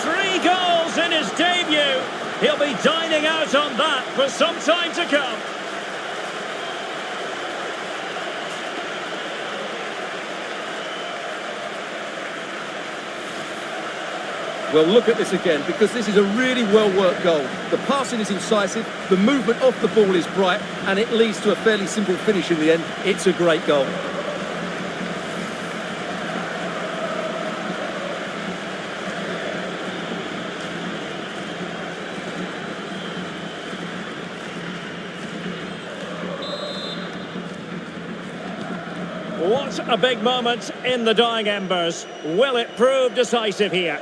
3 goals in his debut. He'll be dining out on that for some time to come. Well, look at this again, because this is a really well-worked goal. The passing is incisive, the movement off the ball is bright, and it leads to a fairly simple finish in the end. It's a great goal. What a big moment in the dying embers. Will it prove decisive here?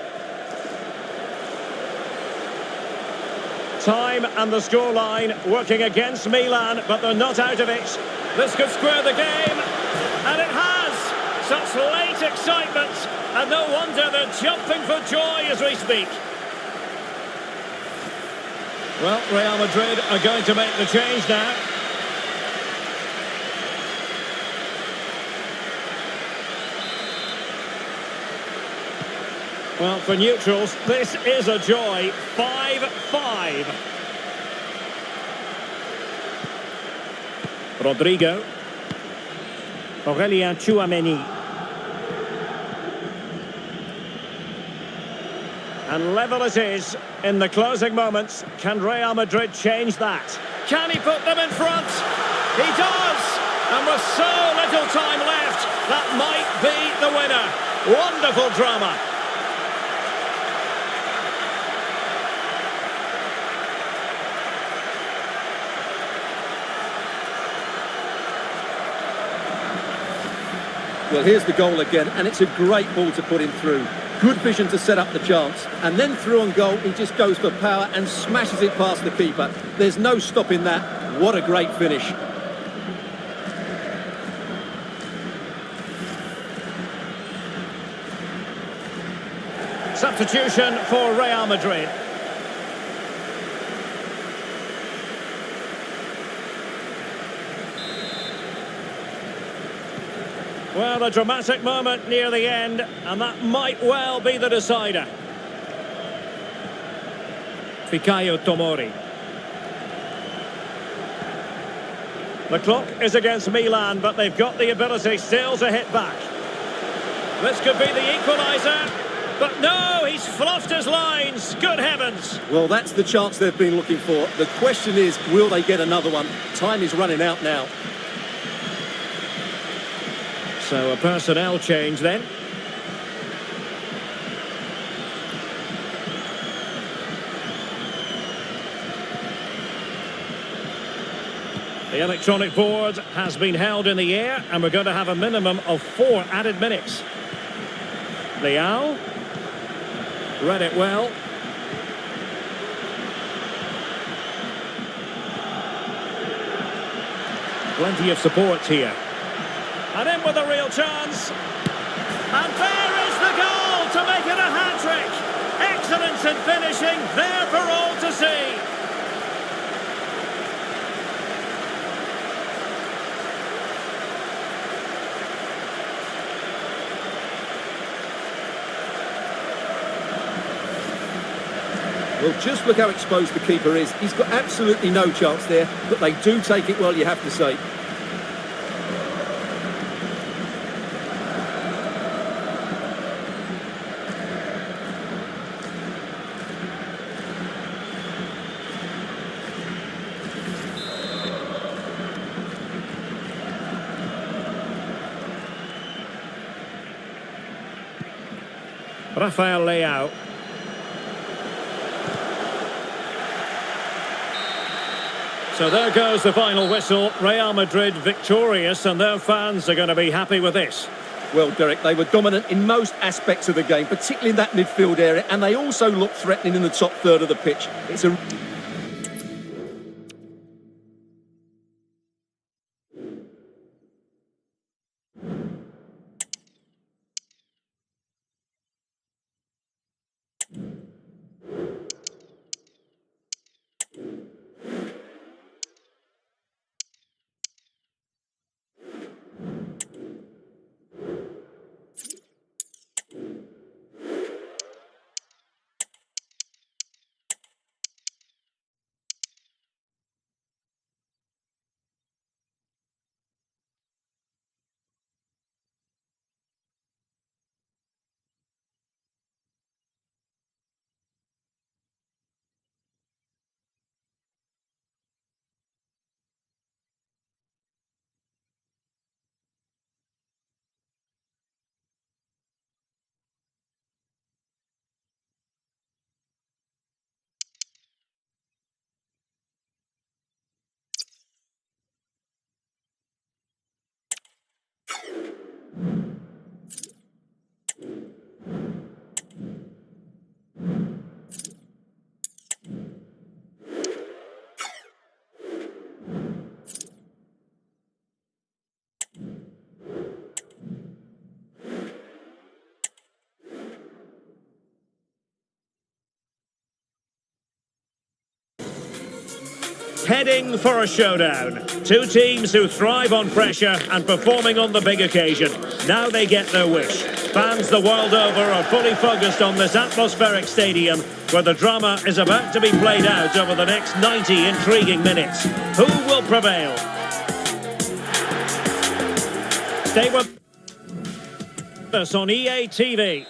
Time and the scoreline working against Milan, but they're not out of it. This could square the game, and it has! Such late excitement, and no wonder they're jumping for joy as we speak. Well, Real Madrid are going to make the change now. Well, for neutrals, this is a joy. 5-5. Rodrigo. Aurélien Tchouameni. And level it is in the closing moments. Can Real Madrid change that? Can he put them in front? He does! And with so little time left, that might be the winner. Wonderful drama. Well, here's the goal again, and it's a great ball to put him through. Good vision to set up the chance, and then through on goal, he just goes for power and smashes it past the keeper. There's no stopping that. What a great finish. Substitution for Real Madrid. Well, a dramatic moment near the end, and that might well be the decider. Fikayo Tomori. The clock is against Milan, but they've got the ability still to hit back. This could be the equaliser, but no, he's fluffed his lines. Good heavens. Well, that's the chance they've been looking for. The question is, will they get another one? Time is running out now. So a personnel change then. The electronic board has been held in the air, and we're going to have a minimum of 4 added minutes. Leao. Read it well. Plenty of support here. And in with a real chance. And there is the goal to make it a hat-trick. Excellence in finishing, there for all to see. Well, just look how exposed the keeper is. He's got absolutely no chance there, but they do take it well, you have to say. Rafael Leao. So there goes the final whistle. Real Madrid victorious, and their fans are going to be happy with this. Well, Derek, they were dominant in most aspects of the game, particularly in that midfield area, and they also looked threatening in the top third of the pitch. It's a... Heading for a showdown. Two teams who thrive on pressure and performing on the big occasion. Now they get their wish. Fans the world over are fully focused on this atmospheric stadium where the drama is about to be played out over the next 90 intriguing minutes. Who will prevail? Stay with us on EA TV.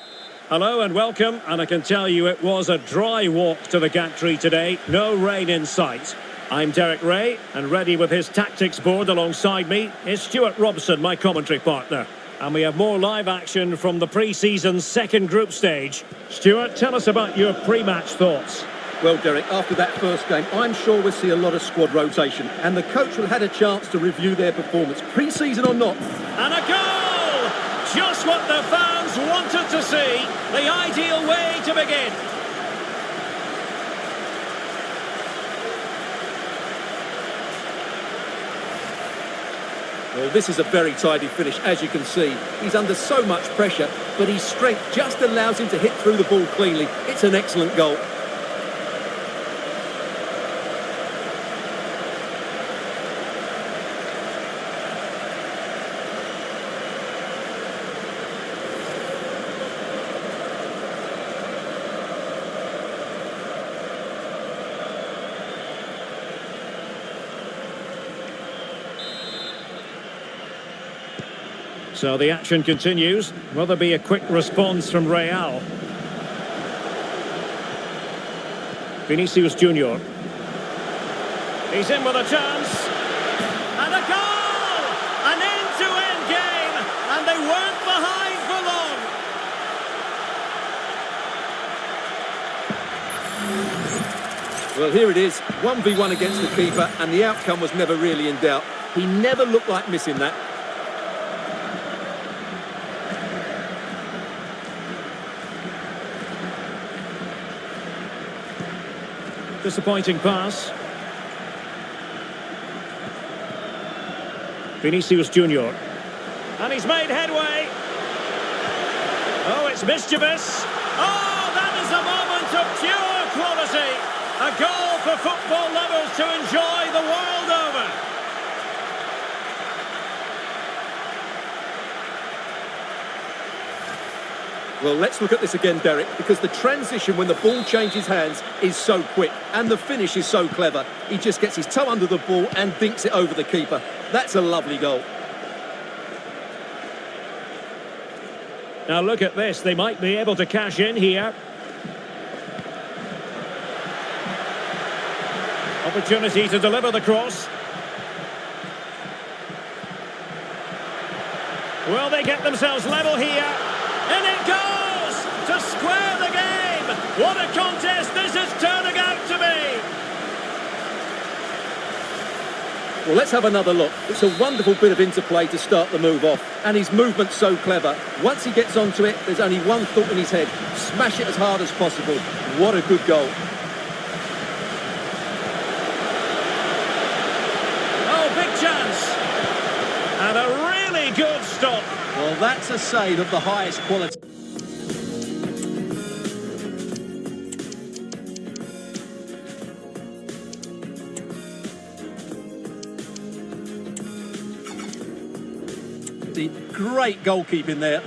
Hello and welcome, and I can tell you it was a dry walk to the gantry today. No rain in sight. I'm Derek Ray, and ready with his tactics board alongside me is Stuart Robson, my commentary partner. And we have more live action from the pre-season second group stage. Stuart, tell us about your pre-match thoughts. Well, Derek, after that first game, I'm sure we'll see a lot of squad rotation, and the coach will have had a chance to review their performance, pre-season or not. And a goal! Just what the fans wanted to see. The ideal way to begin. Well, this is a very tidy finish, as you can see. He's under so much pressure, but his strength just allows him to hit through the ball cleanly. It's an excellent goal. So the action continues. Will there be a quick response from Real? Vinicius Junior. He's in with a chance. And a goal! An end-to-end game. And they weren't behind for long. Well, here it is. 1v1 against the keeper, and the outcome was never really in doubt. He never looked like missing that. Disappointing pass. Vinicius Junior. And he's made headway. Oh, it's mischievous. Oh, that is a moment of pure quality. A goal for football lovers to enjoy the world over. Well, let's look at this again, Derek, because the transition when the ball changes hands is so quick and the finish is so clever. He just gets his toe under the ball and dinks it over the keeper. That's a lovely goal. Now look at this. They might be able to cash in here. Opportunity to deliver the cross. Will they get themselves level here? And it goes to square the game. What a contest this is turning out to be. Well, let's have another look. It's a wonderful bit of interplay to start the move off. And his movement's so clever. Once he gets onto it, there's only one thought in his head. Smash it as hard as possible. What a good goal. Oh, big chance. And a really good stop. Well, that's a save of the highest quality. Great goalkeeping there.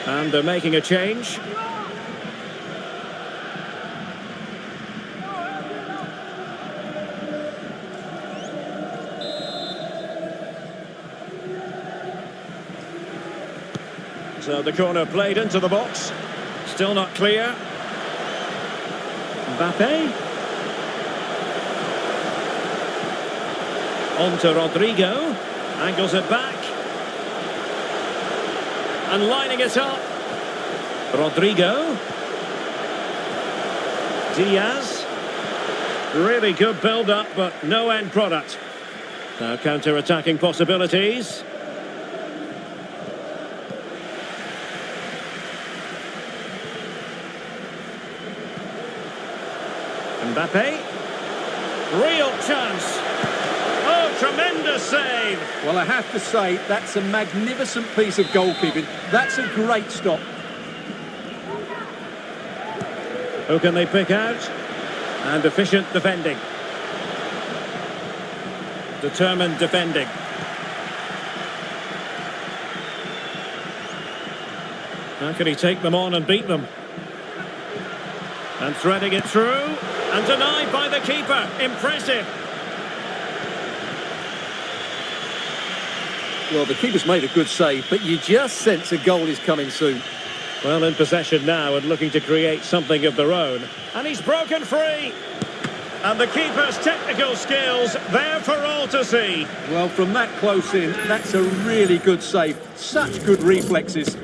And they're making a change. So the corner played into the box. Still not clear. Mbappe. On to Rodrigo. Angles it back. And lining it up. Rodrigo. Diaz. Really good build-up, but no end product. Now counter-attacking possibilities. Mbappe. Real chance. Oh, tremendous save. Well, I have to say, that's a magnificent piece of goalkeeping. That's a great stop. Who can they pick out? And efficient defending. Determined defending. How can he take them on and beat them? And threading it through. And denied by the keeper. Impressive. Well, the keeper's made a good save, but you just sense a goal is coming soon. Well, in possession now and looking to create something of their own. And he's broken free. And the keeper's technical skills there for all to see. Well, from that close in, that's a really good save. Such good reflexes.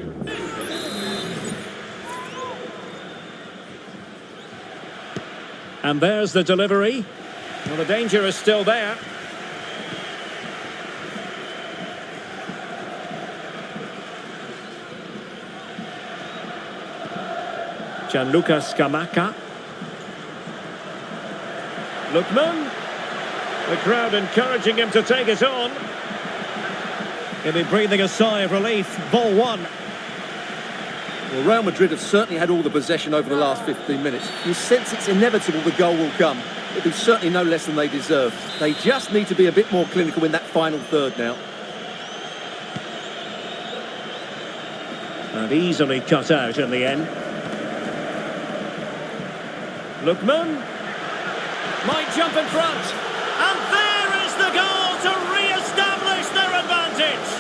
And there's the delivery. Well, the danger is still there. Gianluca Scamacca. Lookman. The crowd encouraging him to take it on. He'll be breathing a sigh of relief. Ball one. Well, Real Madrid have certainly had all the possession over the last 15 minutes. You sense it's inevitable the goal will come. It'll be certainly no less than they deserve. They just need to be a bit more clinical in that final third now. And easily cut out in the end. Lookman might jump in front. And there is the goal to re-establish their advantage.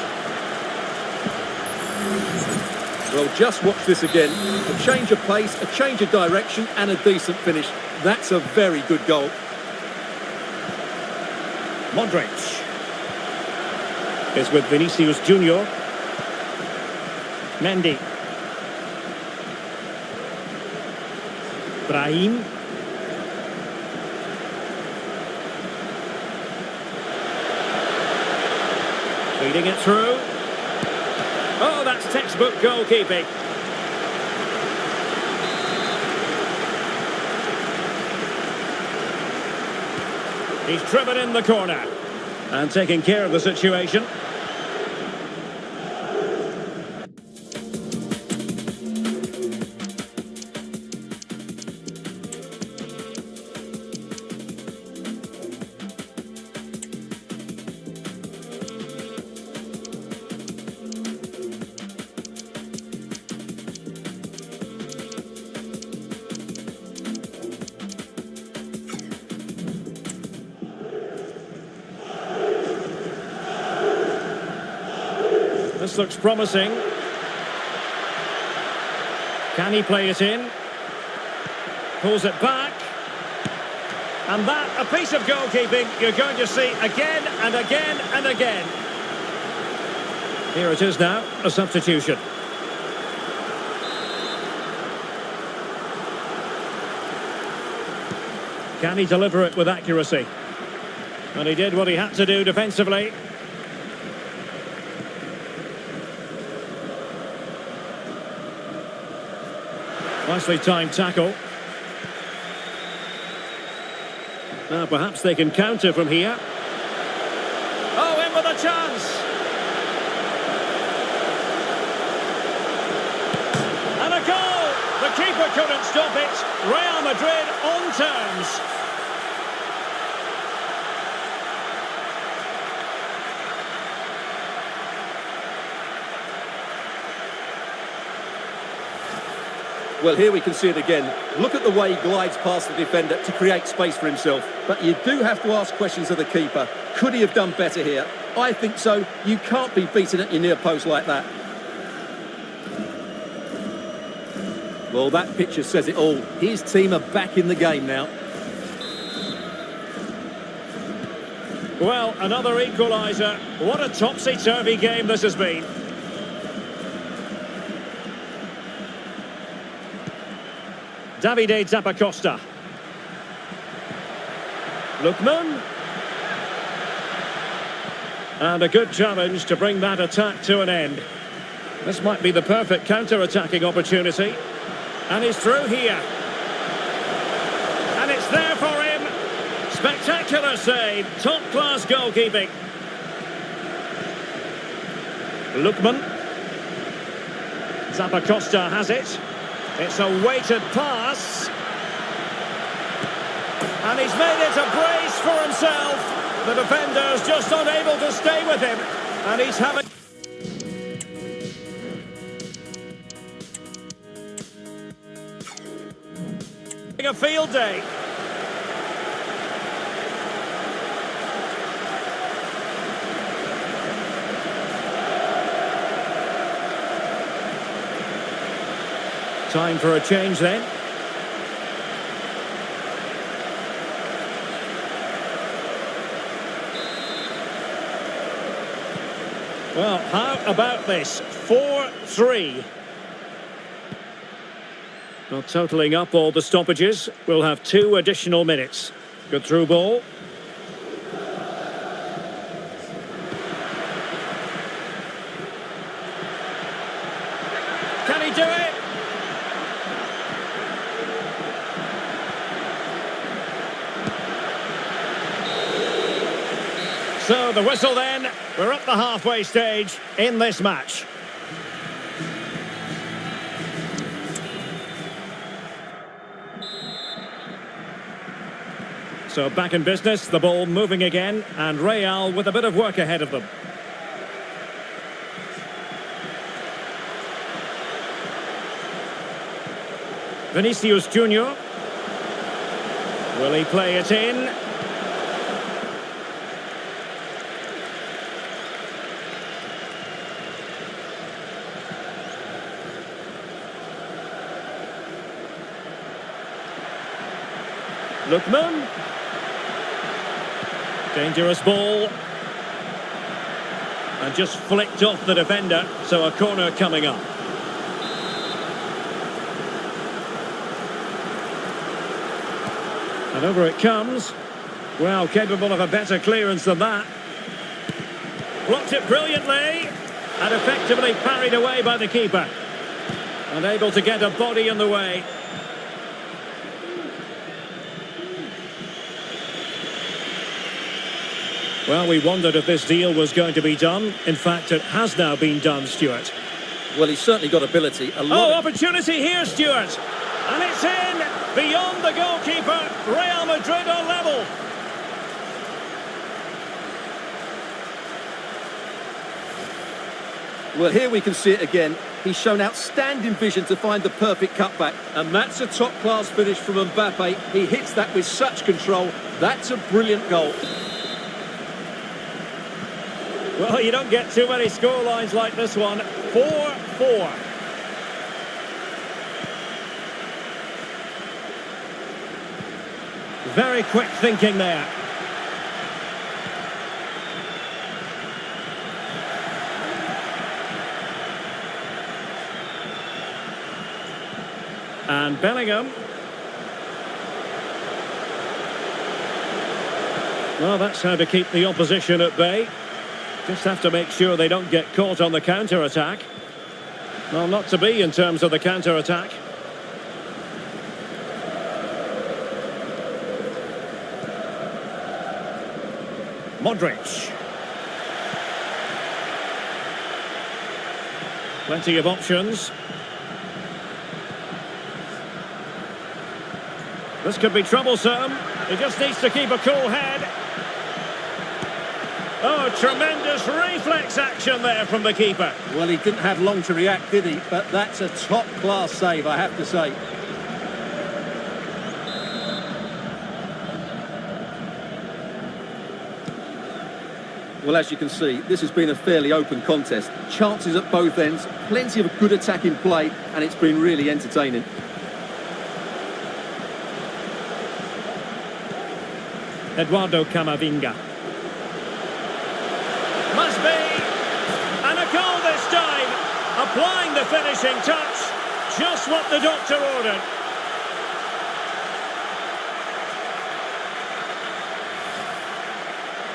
Well, just watch this again. A change of pace, a change of direction, and a decent finish. That's a very good goal. Modric is with Vinicius Junior. Mendy. Brahim. Feeding it through. Oh, that's textbook goalkeeping. He's driven in the corner and taking care of the situation. This looks promising. Can he play it in? Pulls it back. And that, a piece of goalkeeping you're going to see again and again and again. Here it is now, a substitution. Can he deliver it with accuracy? And he did what he had to do defensively. Nicely timed tackle. Now perhaps they can counter from here. Oh, in with a chance! And a goal! The keeper couldn't stop it. Real Madrid on terms. Well, here we can see it again. Look at the way he glides past the defender to create space for himself. But you do have to ask questions of the keeper. Could he have done better here? I think so. You can't be beaten at your near post like that. Well, that picture says it all. His team are back in the game now. Well, another equaliser. What a topsy-turvy game this has been. Davide Zappacosta. Lookman. And a good challenge to bring that attack to an end. This might be the perfect counter-attacking opportunity. And he's through here. And it's there for him. Spectacular save. Top-class goalkeeping. Lookman. Zappacosta has it. It's a weighted pass. And he's made it a brace for himself. The defender's just unable to stay with him. And he's having a field day. Time for a change then. Well, how about this? 4-3. Well, totalling up all the stoppages, we'll have 2 additional minutes. Good through ball. Can he do it? with the whistle then, we're at the halfway stage in this match. So back in business, the ball moving again, and Real with a bit of work ahead of them. Vinicius Junior. Will he play it in? Lookman. Dangerous ball. And just flicked off the defender, so a corner coming up. And over it comes. Well, capable of a better clearance than that. Blocked it brilliantly. And effectively parried away by the keeper. Unable to get a body in the way. Well, we wondered if this deal was going to be done. In fact, it has now been done, Stuart. Well, he's certainly got ability. Opportunity here, Stuart. And it's in. Beyond the goalkeeper. Real Madrid are level. Well, here we can see it again. He's shown outstanding vision to find the perfect cutback. And that's a top-class finish from Mbappe. He hits that with such control. That's a brilliant goal. Well, you don't get too many scorelines like this one. 4-4. Very quick thinking there. And Bellingham. Well, that's how to keep the opposition at bay. Just have to make sure they don't get caught on the counter-attack. Well, not to be in terms of the counter-attack. Modric. Plenty of options. This could be troublesome. He just needs to keep a cool head. Oh, tremendous reflex action there from the keeper. Well, he didn't have long to react, did he? But that's a top-class save, I have to say. Well, as you can see, this has been a fairly open contest. Chances at both ends, plenty of good attacking play, and it's been really entertaining. Eduardo Camavinga. Must be. And a goal this time. Applying the finishing touch. Just what the doctor ordered.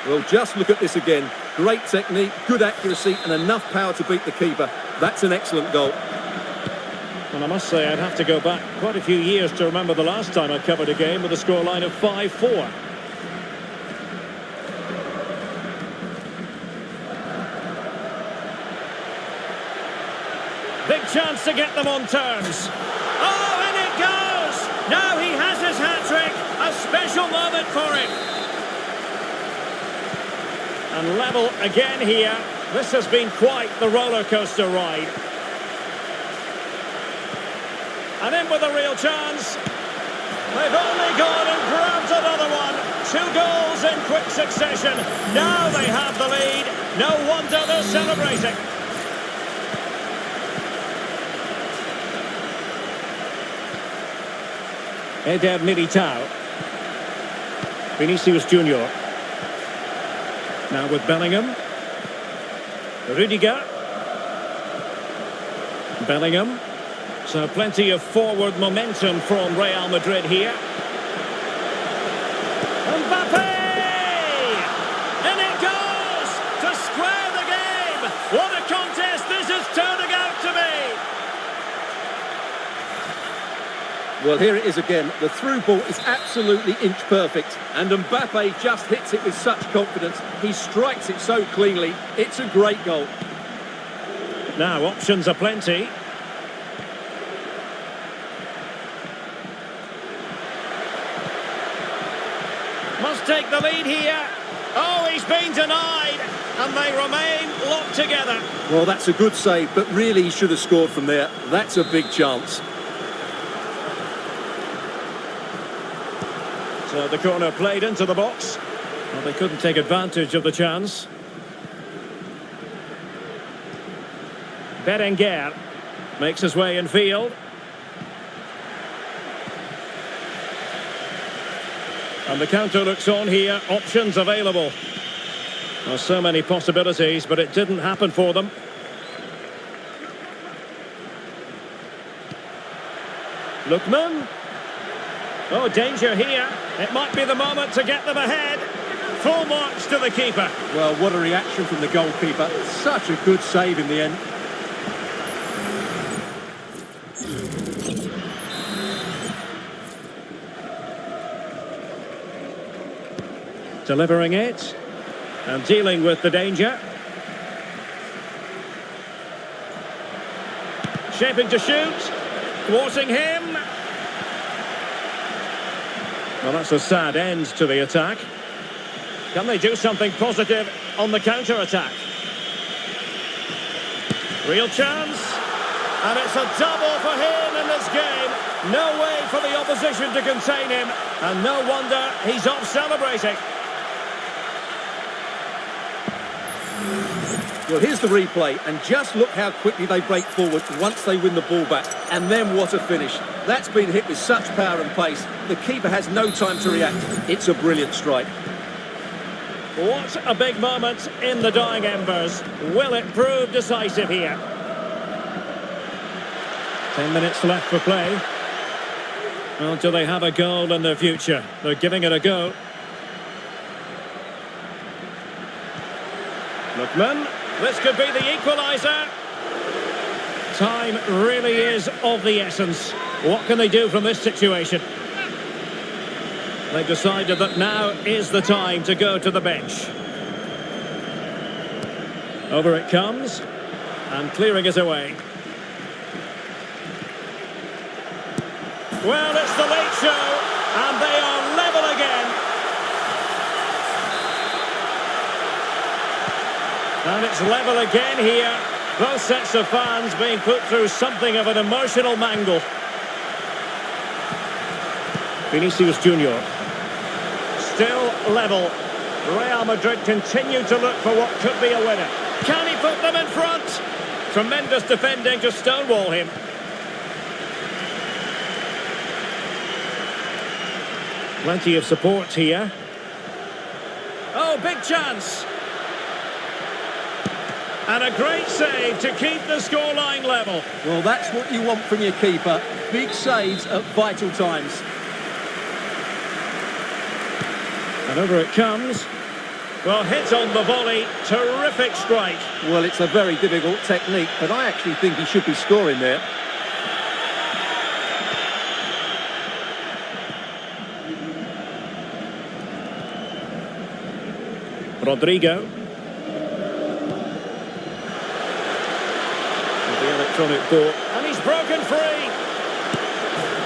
Well, just look at this again. Great technique, good accuracy, and enough power to beat the keeper. That's an excellent goal. And I must say, I'd have to go back quite a few years to remember the last time I covered a game with a scoreline of 5-4. Big chance to get them on terms. Oh, and it goes! Now he has his hat-trick. A special moment for him. And level again here. This has been quite the roller coaster ride. And in with a real chance. They've only gone and grabbed another one. 2 goals in quick succession. Now they have the lead. No wonder they're celebrating. Eder Militao. Vinicius Junior. Now with Bellingham. Rudiger. Bellingham. So plenty of forward momentum from Real Madrid here. Mbappe! And it goes to square the game. What a contest this is turning out to be. Well, here it is again. The through ball is absolutely inch perfect. And Mbappe just hits it with such confidence. He strikes it so cleanly. It's a great goal. Now, options are plenty. Must take the lead here. Oh, he's been denied. And they remain locked together. Well, that's a good save, but really he should have scored from there. That's a big chance. So the corner played into the box. Well, they couldn't take advantage of the chance. Berenguer makes his way in field. And the counter looks on here. Options available. Well, so many possibilities, but it didn't happen for them. Lookman. Oh, danger here. It might be the moment to get them ahead. Full marks to the keeper. Well, what a reaction from the goalkeeper. Such a good save in the end. Delivering it. And dealing with the danger. Shaping to shoot. Thwarting him. Well, that's a sad end to the attack. Can they do something positive on the counter-attack? Real chance. And it's a double for him in this game. No way for the opposition to contain him. And no wonder he's off celebrating. Well, here's the replay, and just look how quickly they break forward once they win the ball back. And then what a finish. That's been hit with such power and pace. The keeper has no time to react. It's a brilliant strike. What a big moment in the dying embers. Will it prove decisive here? 10 minutes left for play. Well, do they have a goal in their future? They're giving it a go. Lookman. This could be the equaliser. Time really is of the essence. What can they do from this situation? They've decided that now is the time to go to the bench. Over it comes. And clearing it away. Well, it's the late show. And they are level again. And it's level again here. Both sets of fans being put through something of an emotional mangle. Vinicius Junior. Still level. Real Madrid continue to look for what could be a winner. Can he put them in front? Tremendous defending to stonewall him. Plenty of support here. Oh, big chance. And a great save to keep the scoreline level. Well, that's what you want from your keeper. Big saves at vital times. And over it comes. Well, hit on the volley. Terrific strike. Well, it's a very difficult technique, but I actually think he should be scoring there. Rodrigo. The electronic ball. And he's broken free.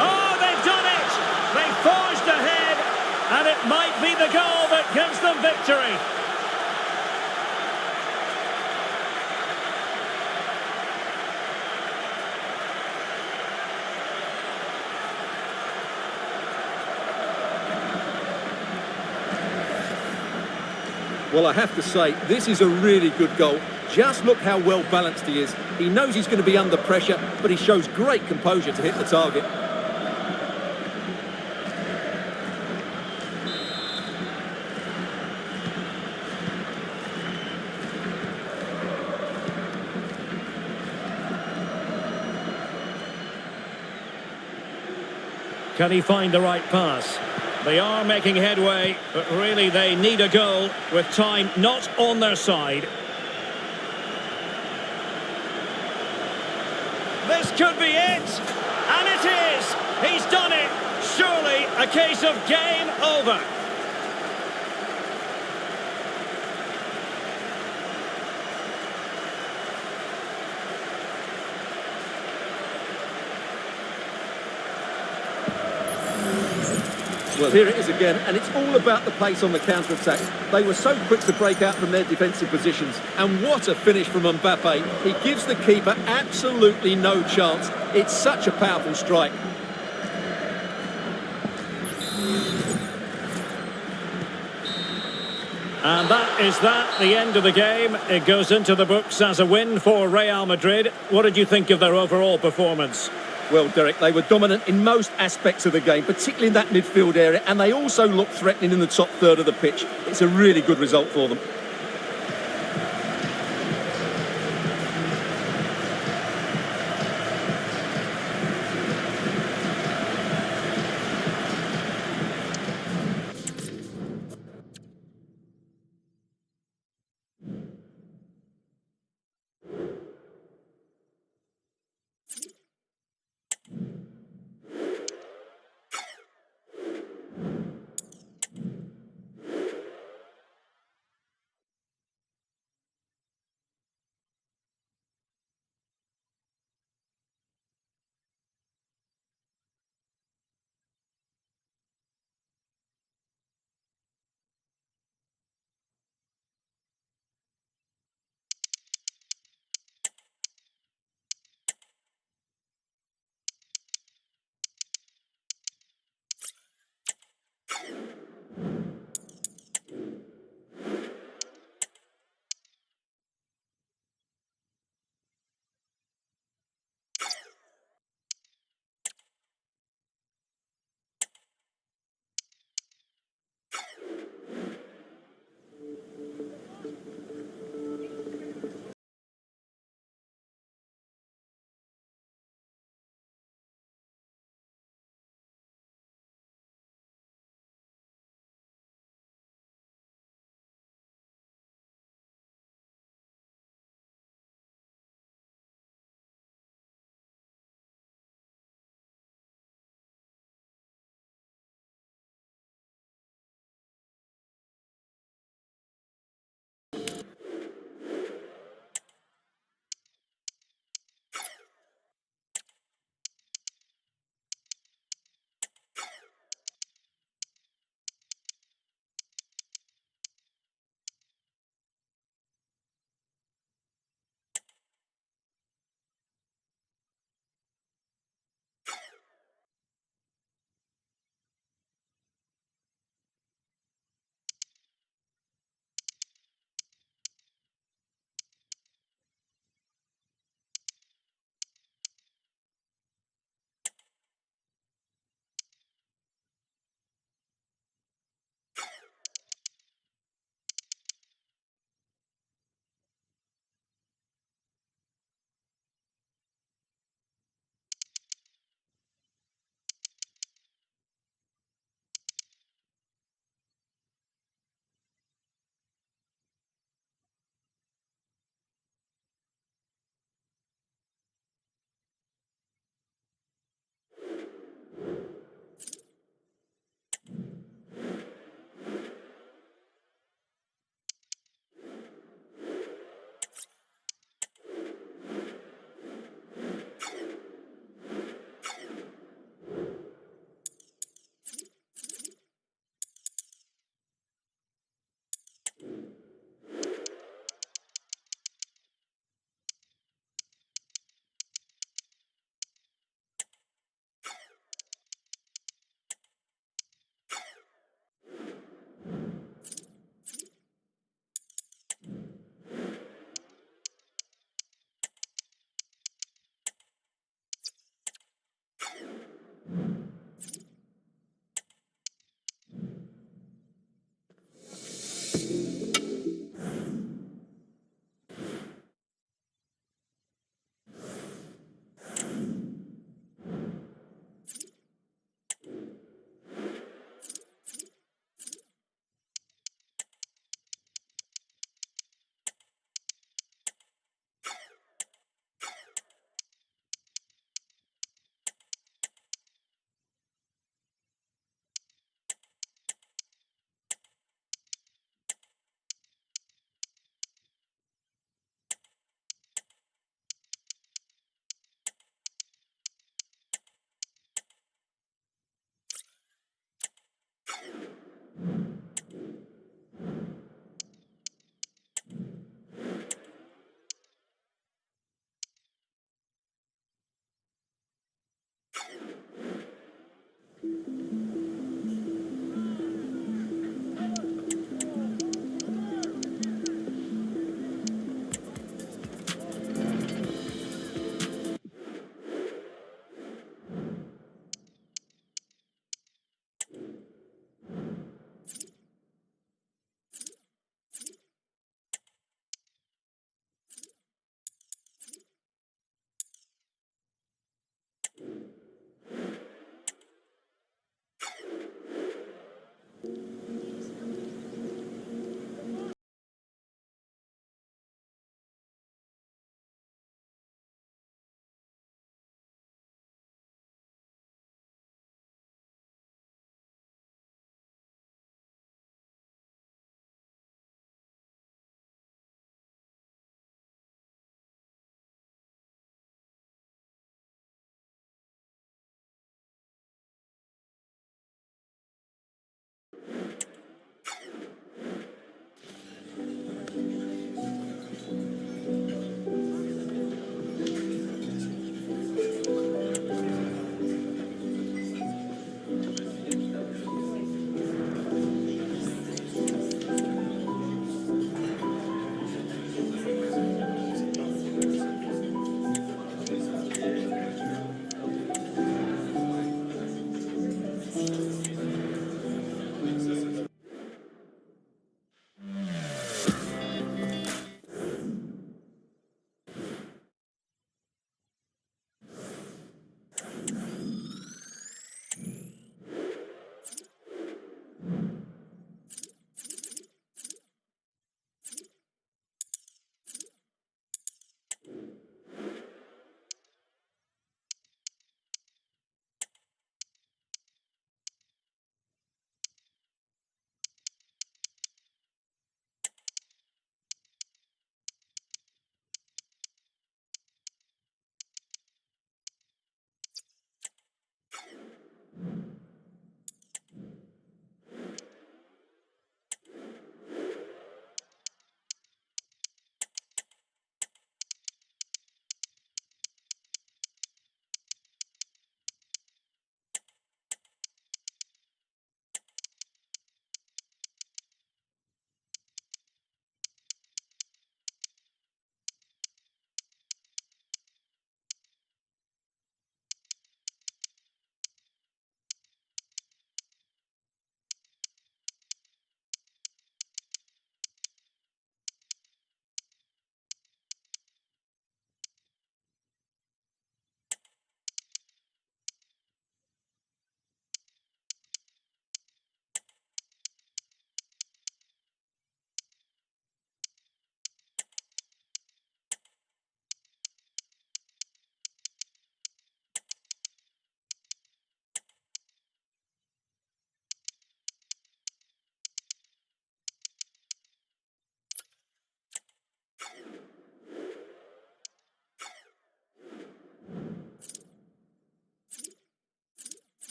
Oh, they've done it! They forged ahead. And it might be the goal that gives them victory. Well, I have to say, this is a really good goal. Just look how well balanced he is. He knows he's going to be under pressure, but he shows great composure to hit the target. Can he find the right pass? They are making headway, but really they need a goal with time not on their side. This could be it, and it is. He's done it! Surely a case of game over. Well, here it is again, and it's all about the pace on the counter-attack. They were so quick to break out from their defensive positions, and what a finish from Mbappe. He gives the keeper absolutely no chance. It's such a powerful strike. And that is the end of the game. It goes into the books as a win for Real Madrid. What did you think of their overall performance? Well, Derek, they were dominant in most aspects of the game, particularly in that midfield area, and they also looked threatening in the top third of the pitch. It's a really good result for them.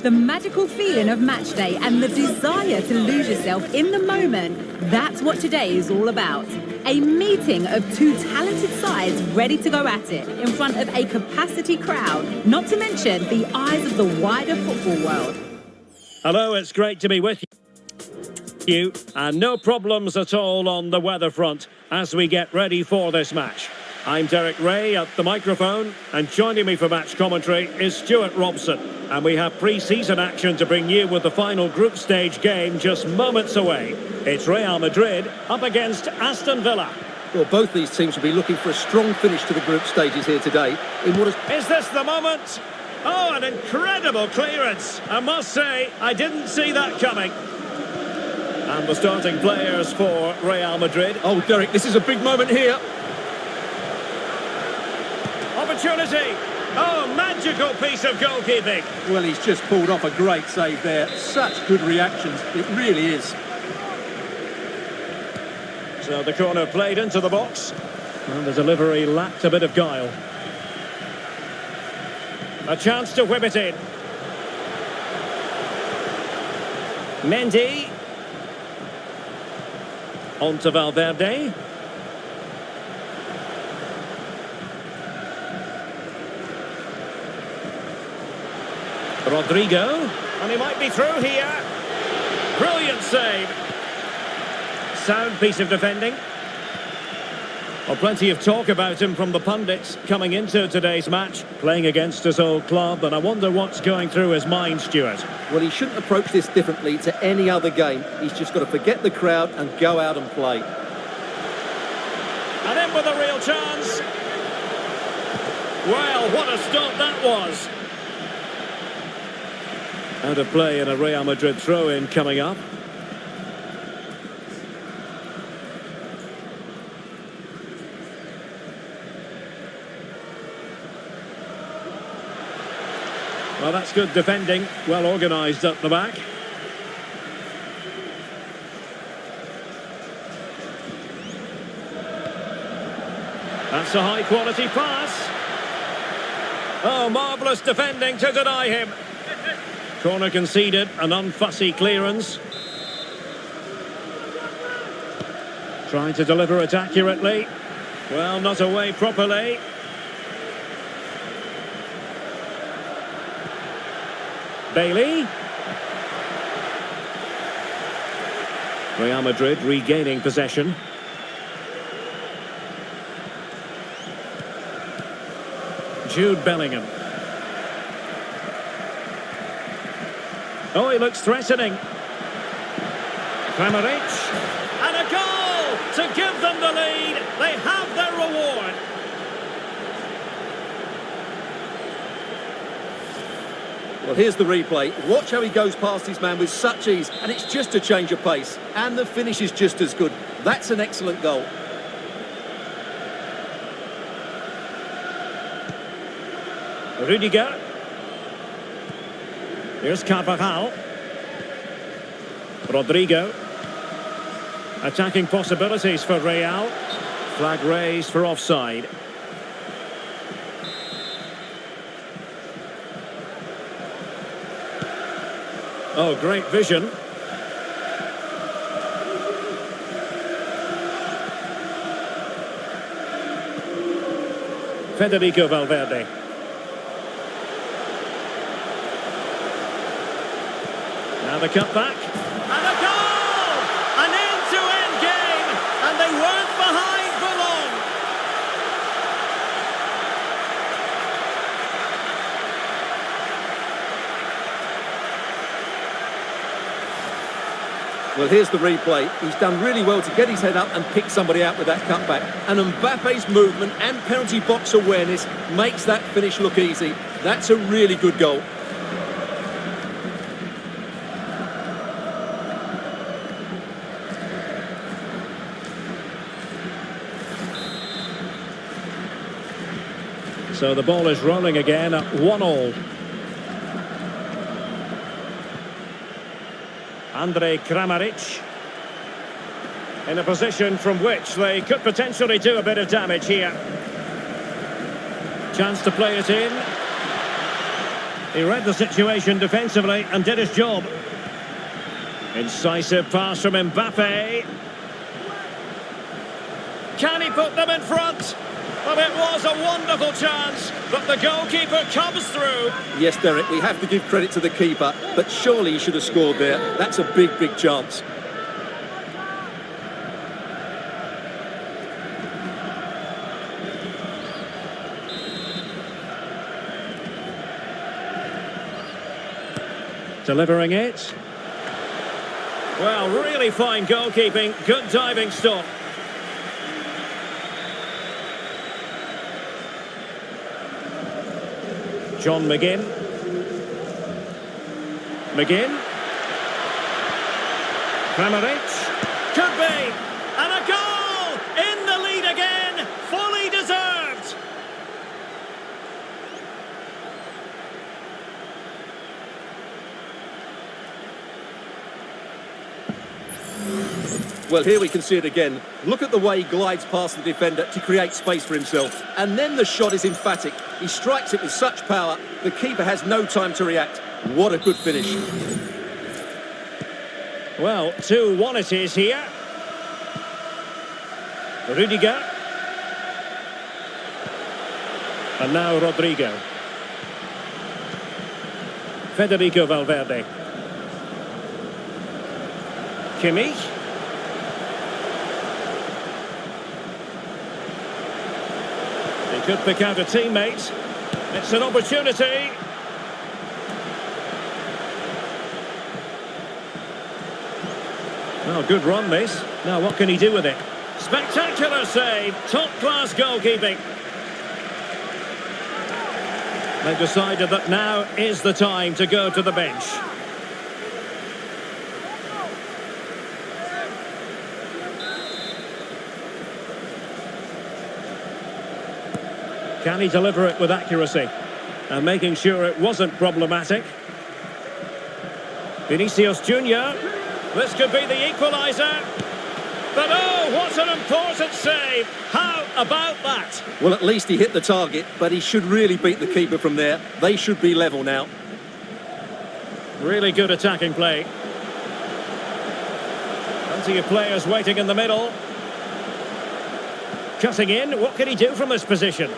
The magical feeling of match day and the desire to lose yourself in the moment, that's what today is all about. A meeting of two talented sides ready to go at it in front of a capacity crowd, not to mention the eyes of the wider football world. Hello, it's great to be with you. And no problems at all on the weather front as we get ready for this match. I'm Derek Ray at the microphone, and joining me for match commentary is Stuart Robson. And we have pre-season action to bring you with the final group stage game just moments away. It's Real Madrid up against Aston Villa. Well, both these teams will be looking for a strong finish to the group stages here today. In what Is this the moment? Oh, an incredible clearance. I must say, I didn't see that coming. And the starting players for Real Madrid. Oh, Derek, this is a big moment here. Opportunity. Oh, magical piece of goalkeeping. Well, he's just pulled off a great save there. Such good reactions. It really is. So the corner played into the box. And the delivery lacked a bit of guile. A chance to whip it in. Mendy. On to Valverde. Rodrigo, and he might be through here. Brilliant save. Sound piece of defending. Well, plenty of talk about him from the pundits coming into today's match, playing against his old club, and I wonder what's going through his mind, Stuart. Well, he shouldn't approach this differently to any other game. He's just got to forget the crowd and go out and play. And in with a real chance. Well, what a stop that was. Out of play and a Real Madrid throw-in coming up. Well, that's good defending, well organised at the back. That's a high-quality pass. Oh, marvellous defending to deny him. Corner conceded, an unfussy clearance. Trying to deliver it accurately. Well, not away properly. Bailey. Real Madrid regaining possession. Jude Bellingham. Oh, he looks threatening. Kramaric. And a goal to give them the lead. They have their reward. Well, here's the replay. Watch how he goes past his man with such ease, and it's just a change of pace. And the finish is just as good. That's an excellent goal. Rudiger. Here's Carvajal. Rodrigo. Attacking possibilities for Real. Flag raised for offside. Oh, great vision. Federico Valverde. Now the cutback. And a goal! An end-to-end game! And they weren't behind for long. Well, here's the replay. He's done really well to get his head up and pick somebody out with that cutback. And Mbappe's movement and penalty box awareness makes that finish look easy. That's a really good goal. So the ball is rolling again at 1-1. Andre Kramaric in a position from which they could potentially do a bit of damage here. Chance to play it in. He read the situation defensively and did his job. Incisive pass from Mbappe. Can he put them in front? Well, it was a wonderful chance, but the goalkeeper comes through. Yes, Derek, we have to give credit to the keeper, but surely he should have scored there. That's a big, big chance. Delivering it. Well, really fine goalkeeping, good diving stop. John McGinn. McGinn. Kramaric. Could be. And a goal! In the lead again. Fully deserved. Well, here we can see it again. Look at the way he glides past the defender to create space for himself. And then the shot is emphatic. He strikes it with such power, the keeper has no time to react. What a good finish. Well, 2-1 it is here. Rudiger. And now Rodrigo. Federico Valverde. Kimmich. He could pick out a teammate. It's an opportunity. Oh, good run this. Now what can he do with it? Spectacular save. Top-class goalkeeping. They've decided that now is the time to go to the bench. Can he deliver it with accuracy? And making sure it wasn't problematic. Vinicius Junior. This could be the equaliser. But oh, what an important save. How about that? Well, at least he hit the target, but he should really beat the keeper from there. They should be level now. Really good attacking play. Plenty of players waiting in the middle. Cutting in. What can he do from this position?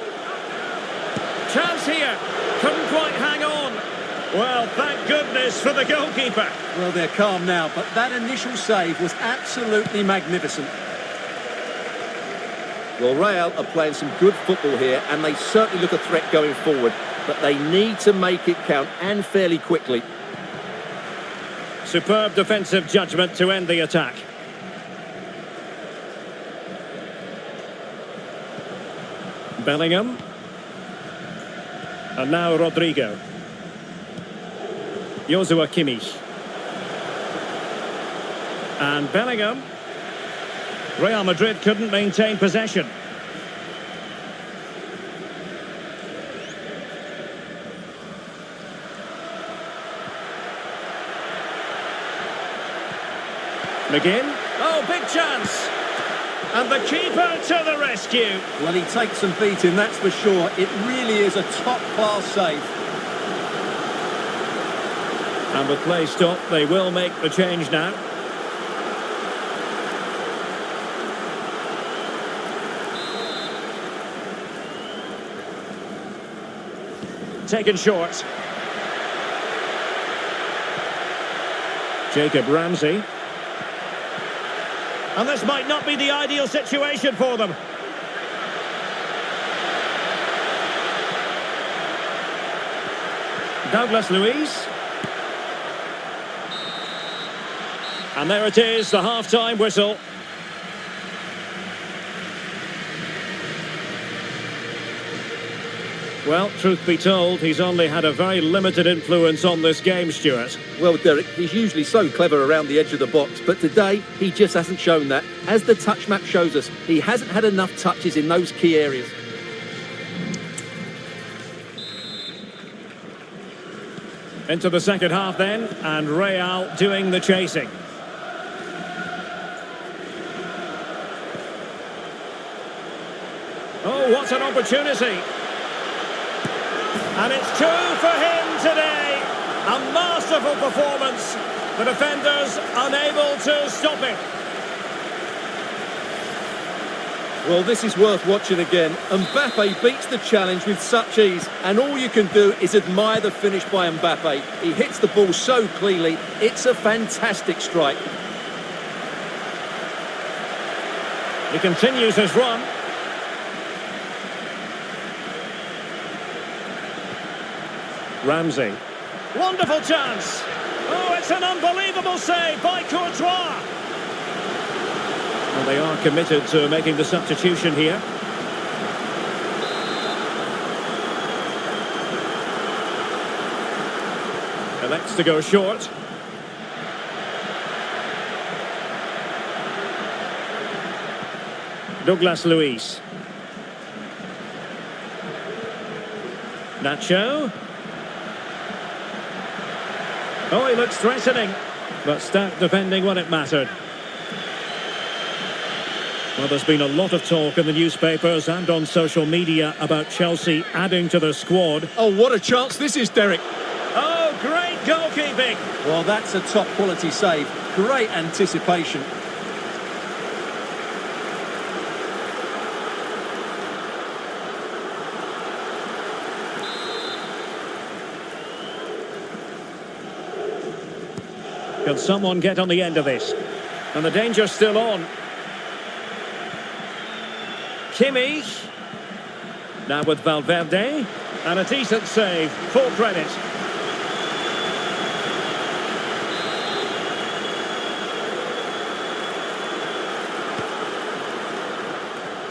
Chance here. Couldn't quite hang on. Well, thank goodness for the goalkeeper. Well, they're calm now, but that initial save was absolutely magnificent. Well, Real are playing some good football here, and they certainly look a threat going forward, but they need to make it count, and fairly quickly. Superb defensive judgment to end the attack. Bellingham. And now Rodrigo. Joshua Kimmich. And Bellingham. Real Madrid couldn't maintain possession. McGinn. Oh, big chance. And the keeper to the rescue. Well, he takes some beating, that's for sure. It really is a top-class save. And with play stopped, they will make the change now. Taken short. Jacob Ramsey. And this might not be the ideal situation for them. Douglas Luiz. And there it is, the half-time whistle. Well, truth be told, he's only had a very limited influence on this game, Stuart. Well, Derek, he's usually so clever around the edge of the box, but today he just hasn't shown that. As the touch map shows us, he hasn't had enough touches in those key areas. Into the second half then, and Real doing the chasing. Oh, what an opportunity. And it's two for him today. A masterful performance. The defenders unable to stop it. Well, this is worth watching again. Mbappe beats the challenge with such ease, and all you can do is admire the finish by Mbappe. He hits the ball so cleanly. It's a fantastic strike. He continues his run. Ramsey. Wonderful chance. Oh, it's an unbelievable save by Courtois. Well, they are committed to making the substitution here. Elects to go short. Douglas Luiz. Nacho. Oh, he looks threatening, but stout defending when it mattered. Well, there's been a lot of talk in the newspapers and on social media about Chelsea adding to the squad. Oh, what a chance this is, Derek. Oh, great goalkeeping. Well, that's a top quality save. Great anticipation. Can someone get on the end of this? And the danger's still on. Kimmich. Now with Valverde. And a decent save. Full credit.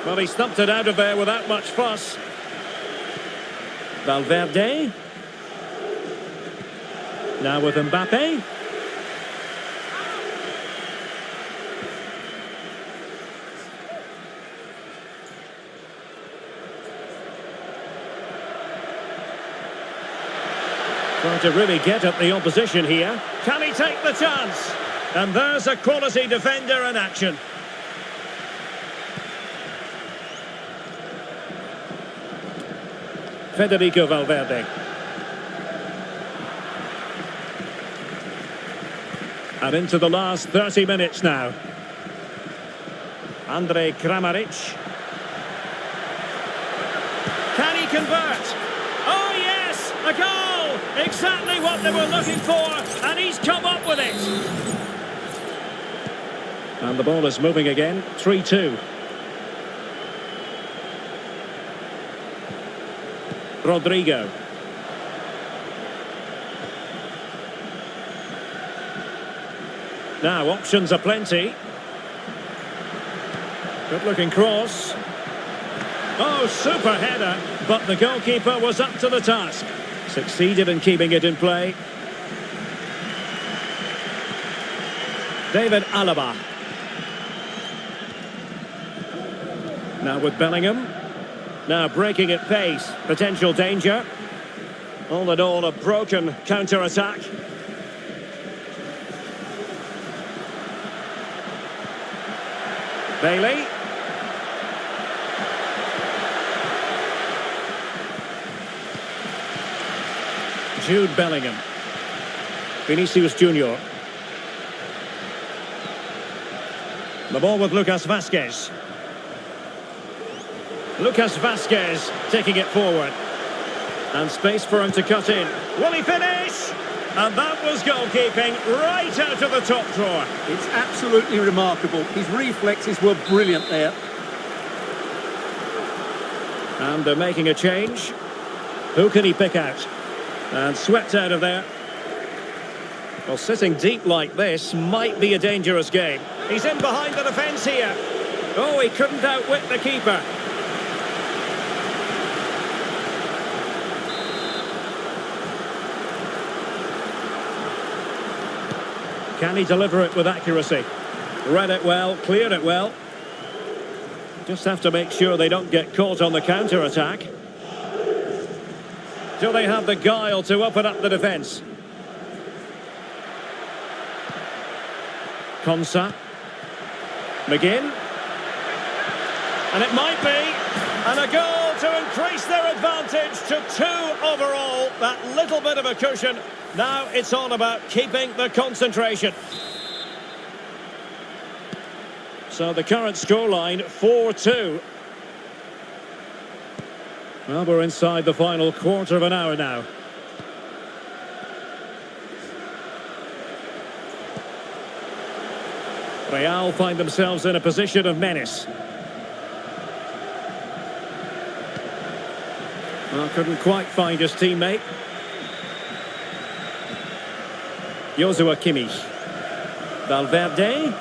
Well, he stumped it out of there without much fuss. Valverde. Now with Mbappe. Trying to really get at the opposition here. Can he take the chance? And there's a quality defender in action. Federico Valverde. And into the last 30 minutes now. Andrej Kramaric. Can he convert? Oh yes, a goal! Exactly what they were looking for, and he's come up with it. And the ball is moving again, 3-2. Rodrigo. Now, options are plenty. Good-looking cross. Oh, super header, but the goalkeeper was up to the task. Succeeded in keeping it in play. David Alaba. Now with Bellingham. Now breaking at pace. Potential danger. All in all, a broken counter-attack. Bailey. Jude Bellingham. Vinicius Junior. The ball with Lucas Vazquez. Lucas Vazquez taking it forward. And space for him to cut in. Will he finish? And that was goalkeeping right out of the top drawer. It's absolutely remarkable. His reflexes were brilliant there. And they're making a change. Who can he pick out? And swept out of there. Well, sitting deep like this might be a dangerous game. He's in behind the defence here. Oh, he couldn't outwit the keeper. Can he deliver it with accuracy? Read it well, cleared it well. Just have to make sure they don't get caught on the counter-attack. Do they have the guile to open up the defence? Konsa. McGinn. And it might be. And a goal to increase their advantage to 2 overall. That little bit of a cushion. Now it's all about keeping the concentration. So the current scoreline, 4-2. Well, we're inside the final quarter of an hour now. Real find themselves in a position of menace. Well, couldn't quite find his teammate. Joshua Kimmich. Valverde.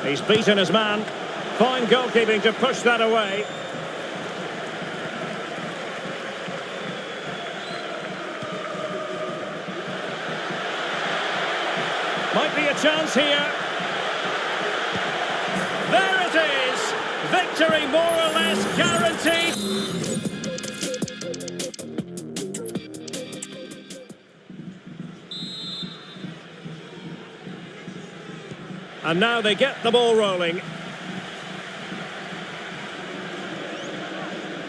He's beaten his man. Fine goalkeeping to push that away. Might be a chance here. There it is! Victory more or less guaranteed. And now they get the ball rolling.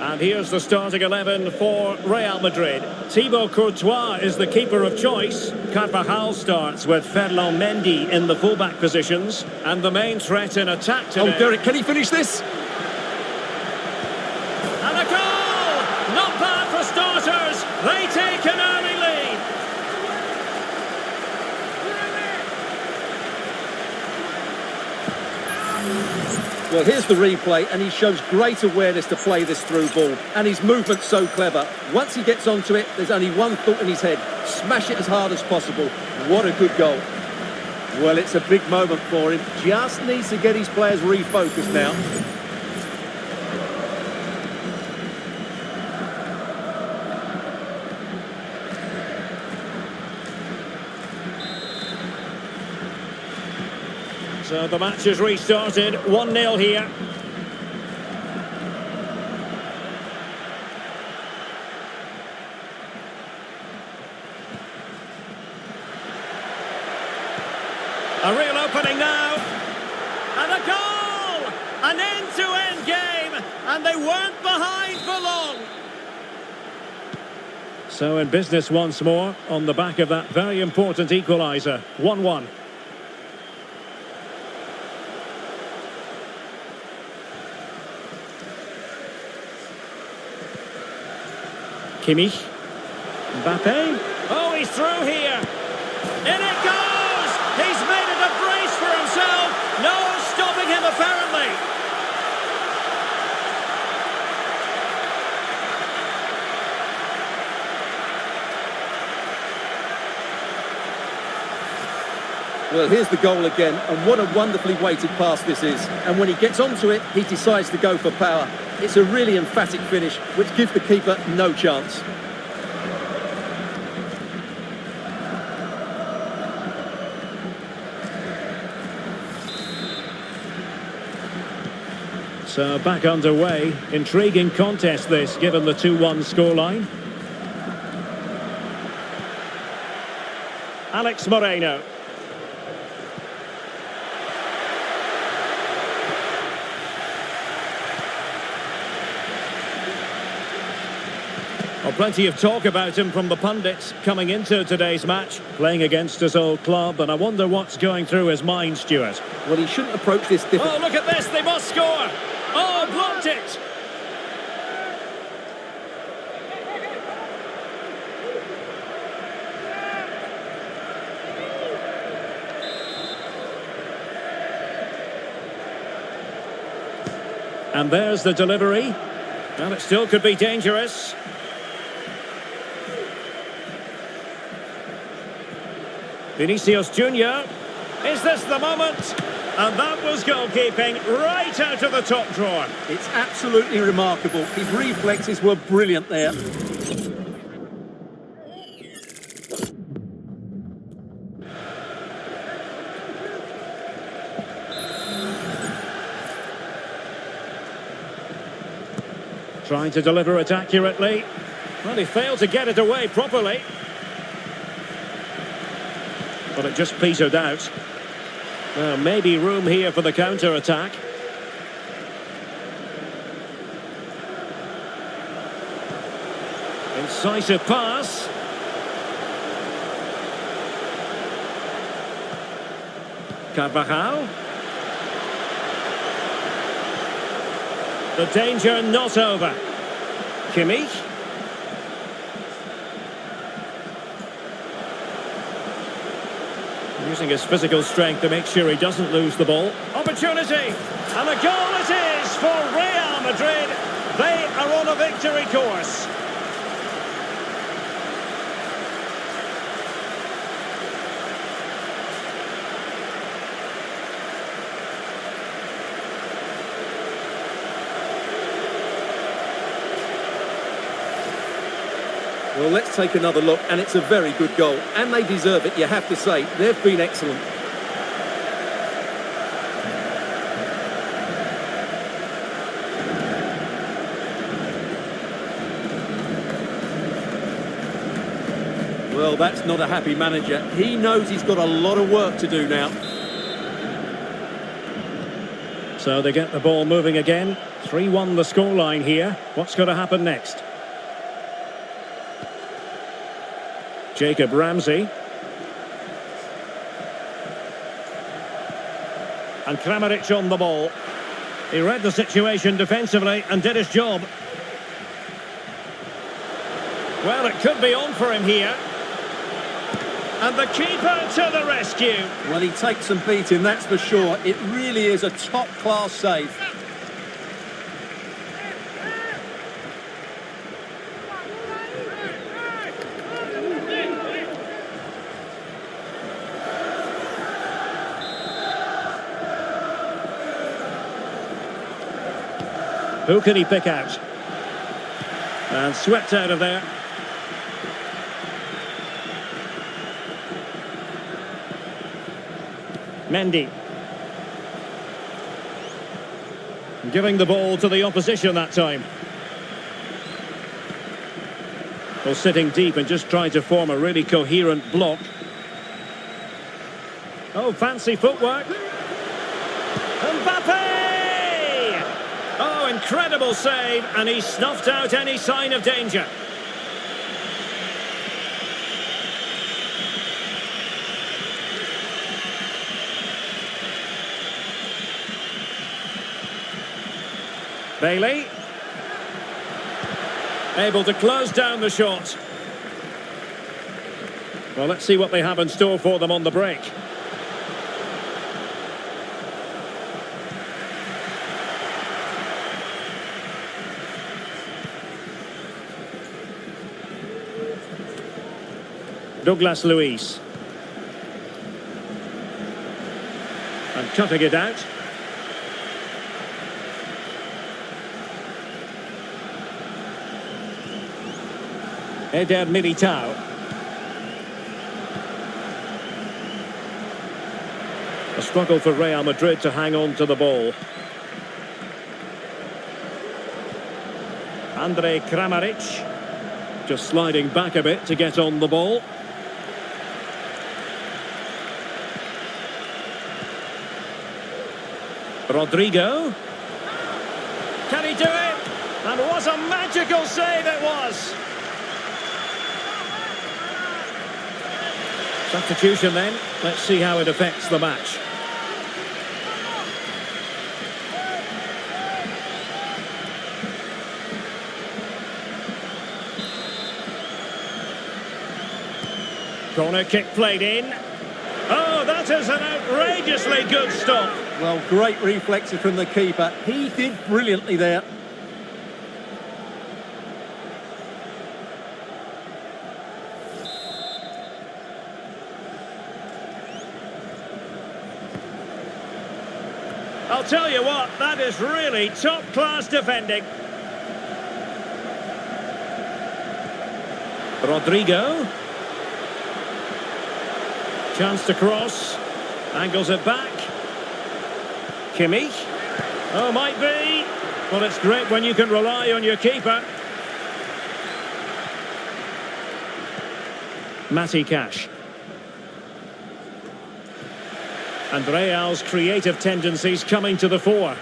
And here's the starting 11 for Real Madrid. Thibaut Courtois is the keeper of choice. Carvajal starts with Ferland Mendy in the fullback positions. And the main threat in attack today. Oh, Derek, can he finish this? And a goal! Not bad for starters. They take an early lead. Well, here's the replay, and he shows great awareness to play this through ball. And his movement's so clever. Once he gets onto it, there's only one thought in his head. Smash it as hard as possible. What a good goal. Well, it's a big moment for him. Just needs to get his players refocused now. So the match is restarted, 1-0 here. A real opening now. And a goal! An end-to-end game, and they weren't behind for long. So in business once more, on the back of that very important equaliser, 1-1. Kimmich. Mbappe. Oh, he's through here. In it goes! He's made it a brace for himself. No stopping him, apparently. Well, here's the goal again, and what a wonderfully weighted pass this is. And when he gets onto it, he decides to go for power. It's a really emphatic finish, which gives the keeper no chance. So back underway. Intriguing contest this, given the 2-1 scoreline. Alex Moreno. Well, plenty of talk about him from the pundits coming into today's match, playing against his old club, and I wonder what's going through his mind, Stuart. Well, he shouldn't approach this differently. Oh, look at this, they must score! Oh, blocked it! And there's the delivery. Well, it still could be dangerous. Vinicius Junior. Is this the moment? And that was goalkeeping right out of the top drawer. It's absolutely remarkable. His reflexes were brilliant there. Trying to deliver it accurately. Well, he failed to get it away properly. But it just petered out. Well, maybe room here for the counter-attack. Decisive pass. Carvajal. The danger not over. Kimmich. Using his physical strength to make sure he doesn't lose the ball. Opportunity! And a goal it is for Real Madrid. They are on a victory course. Well, let's take another look, and it's a very good goal. And they deserve it, you have to say. They've been excellent. Well, that's not a happy manager. He knows he's got a lot of work to do now. So they get the ball moving again. 3-1 the scoreline here. What's going to happen next? Jacob Ramsey. And Kramaric on the ball. He read the situation defensively and did his job. Well, it could be on for him here. And the keeper to the rescue. Well, he takes some beating, that's for sure. It really is a top-class save. Who can he pick out? And swept out of there. Mendy. Giving the ball to the opposition that time. Well, sitting deep and just trying to form a really coherent block. Oh, fancy footwork. Mbappe! Oh, incredible save, and he snuffed out any sign of danger. Bailey. Able to close down the shot. Well, let's see what they have in store for them on the break. Douglas Luiz. And cutting it out. Eder Militao. A struggle for Real Madrid to hang on to the ball. Andrej Kramaric. Just sliding back a bit to get on the ball. Rodrigo. Can he do it? And what a magical save it was! Substitution then. Let's see how it affects the match. Corner kick played in. Oh, that is an outrageously good stop. Well, great reflexes from the keeper. He did brilliantly there. I'll tell you what, that is really top-class defending. Rodrigo. Chance to cross. Angles it back. Kimmich. Oh, might be. Well, it's great when you can rely on your keeper. Matty Cash. And Real's creative tendencies coming to the fore.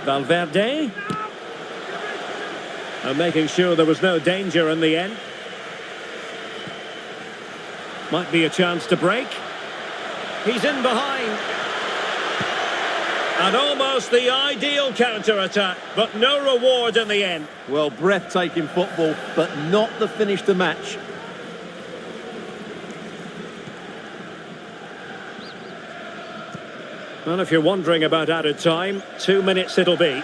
Valverde. And making sure there was no danger in the end. Might be a chance to break. He's in behind. And almost the ideal counter-attack, but no reward in the end. Well, breathtaking football, but not the finish to match. Well, if you're wondering about added time, 2 minutes it'll be.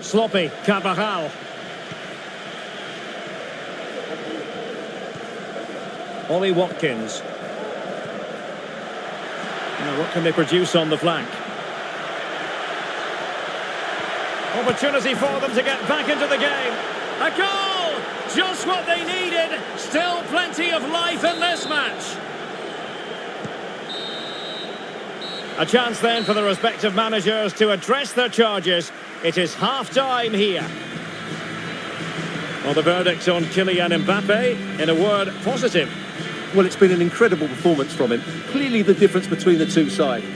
Sloppy, Carvajal. Ollie Watkins. Now, what can they produce on the flank? Opportunity for them to get back into the game. A goal! Just what they needed. Still plenty of life in this match. A chance then for the respective managers to address their charges. It is half-time here. Well, the verdict on Kylian Mbappe, in a word, positive. Well, it's been an incredible performance from him. Clearly the difference between the two sides.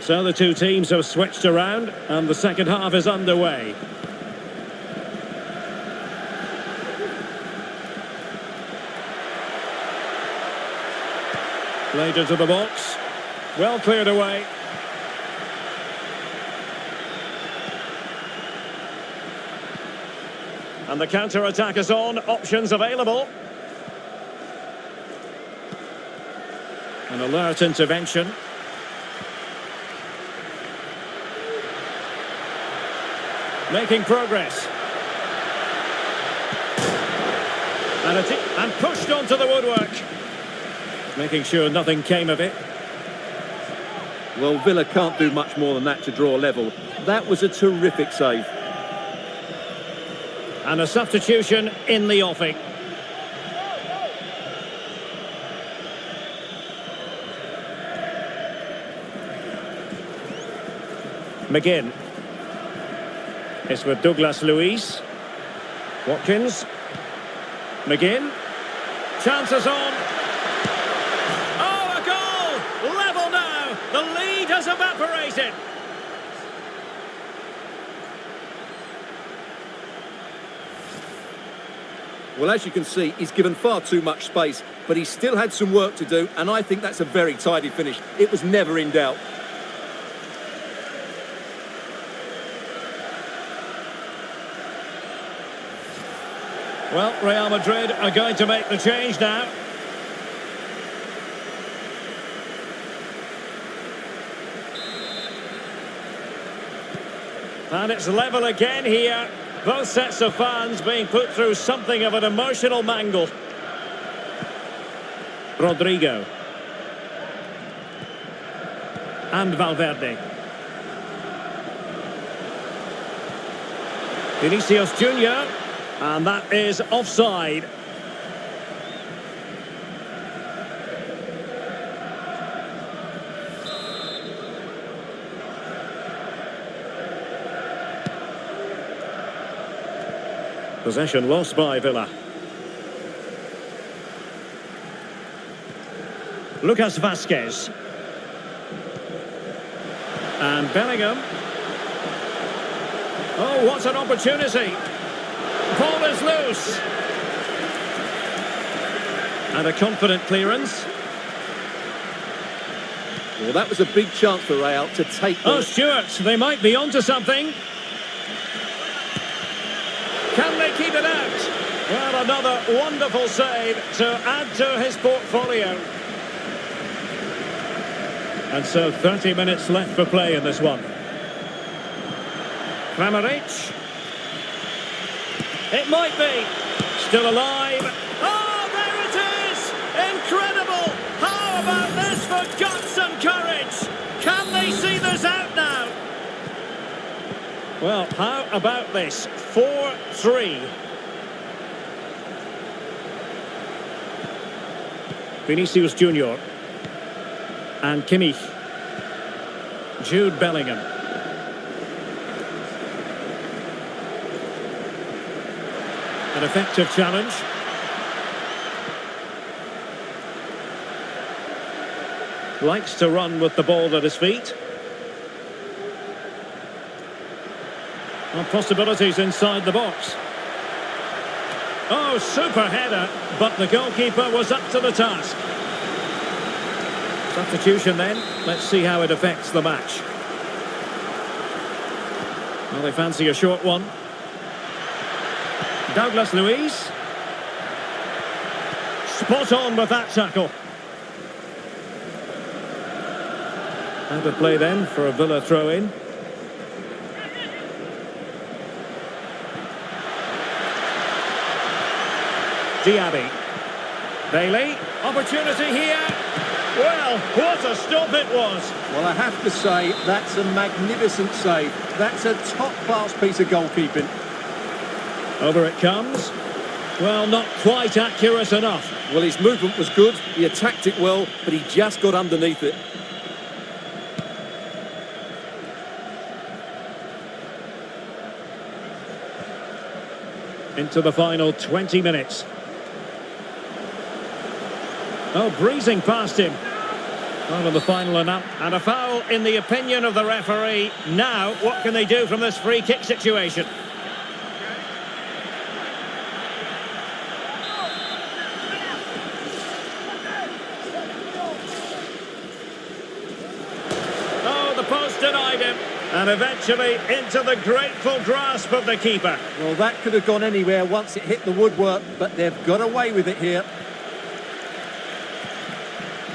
So the two teams have switched around and the second half is underway. Played into the box. Well cleared away. And the counter-attack is on. Options available. An alert intervention. Making progress. And pushed onto the woodwork. Making sure nothing came of it. Well, Villa can't do much more than that to draw level. That was a terrific save. And a substitution in the offing. McGinn. It's with Douglas Luiz. Watkins. McGinn. Chances on. Oh, a goal! Level now. The lead has evaporated. Well, as you can see, he's given far too much space, but he still had some work to do, and I think that's a very tidy finish. It was never in doubt. Well, Real Madrid are going to make the change now. And it's level again here. Both sets of fans being put through something of an emotional mangle. Rodrigo. And Valverde. Vinicius Junior. And that is offside. Possession lost by Villa. Lucas Vasquez. And Bellingham. Oh, what an opportunity. Ball is loose. And a confident clearance. Well, that was a big chance for Real to take the... Oh, Stewart, they might be onto something. Can they keep it out? Well, another wonderful save to add to his portfolio. And so 30 minutes left for play in this one. Kramaric. It might be. Still alive. Oh, there it is! Incredible! How about this for guts and courage? Can they see this out now? Well, how about this? 4-3. Vinicius Junior. And Kimmich. Jude Bellingham. An effective challenge. Likes to run with the ball at his feet. And possibilities inside the box. Oh, super header, but the goalkeeper was up to the task. Substitution then. Let's see how it affects the match. Well, they fancy a short one. Douglas Luiz. Spot on with that tackle. Out of play then for a Villa throw-in. Diaby. Bailey. Opportunity here. Well, what a stop it was. Well, I have to say, that's a magnificent save. That's a top-class piece of goalkeeping. Over it comes. Well, not quite accurate enough. Well, his movement was good, he attacked it well, but he just got underneath it. Into the final 20 minutes. Oh, breezing past him. Well, in the final and a foul in the opinion of the referee. Now, what can they do from this free kick situation? Oh, the post denied him. And eventually into the grateful grasp of the keeper. Well, that could have gone anywhere once it hit the woodwork, but they've got away with it here.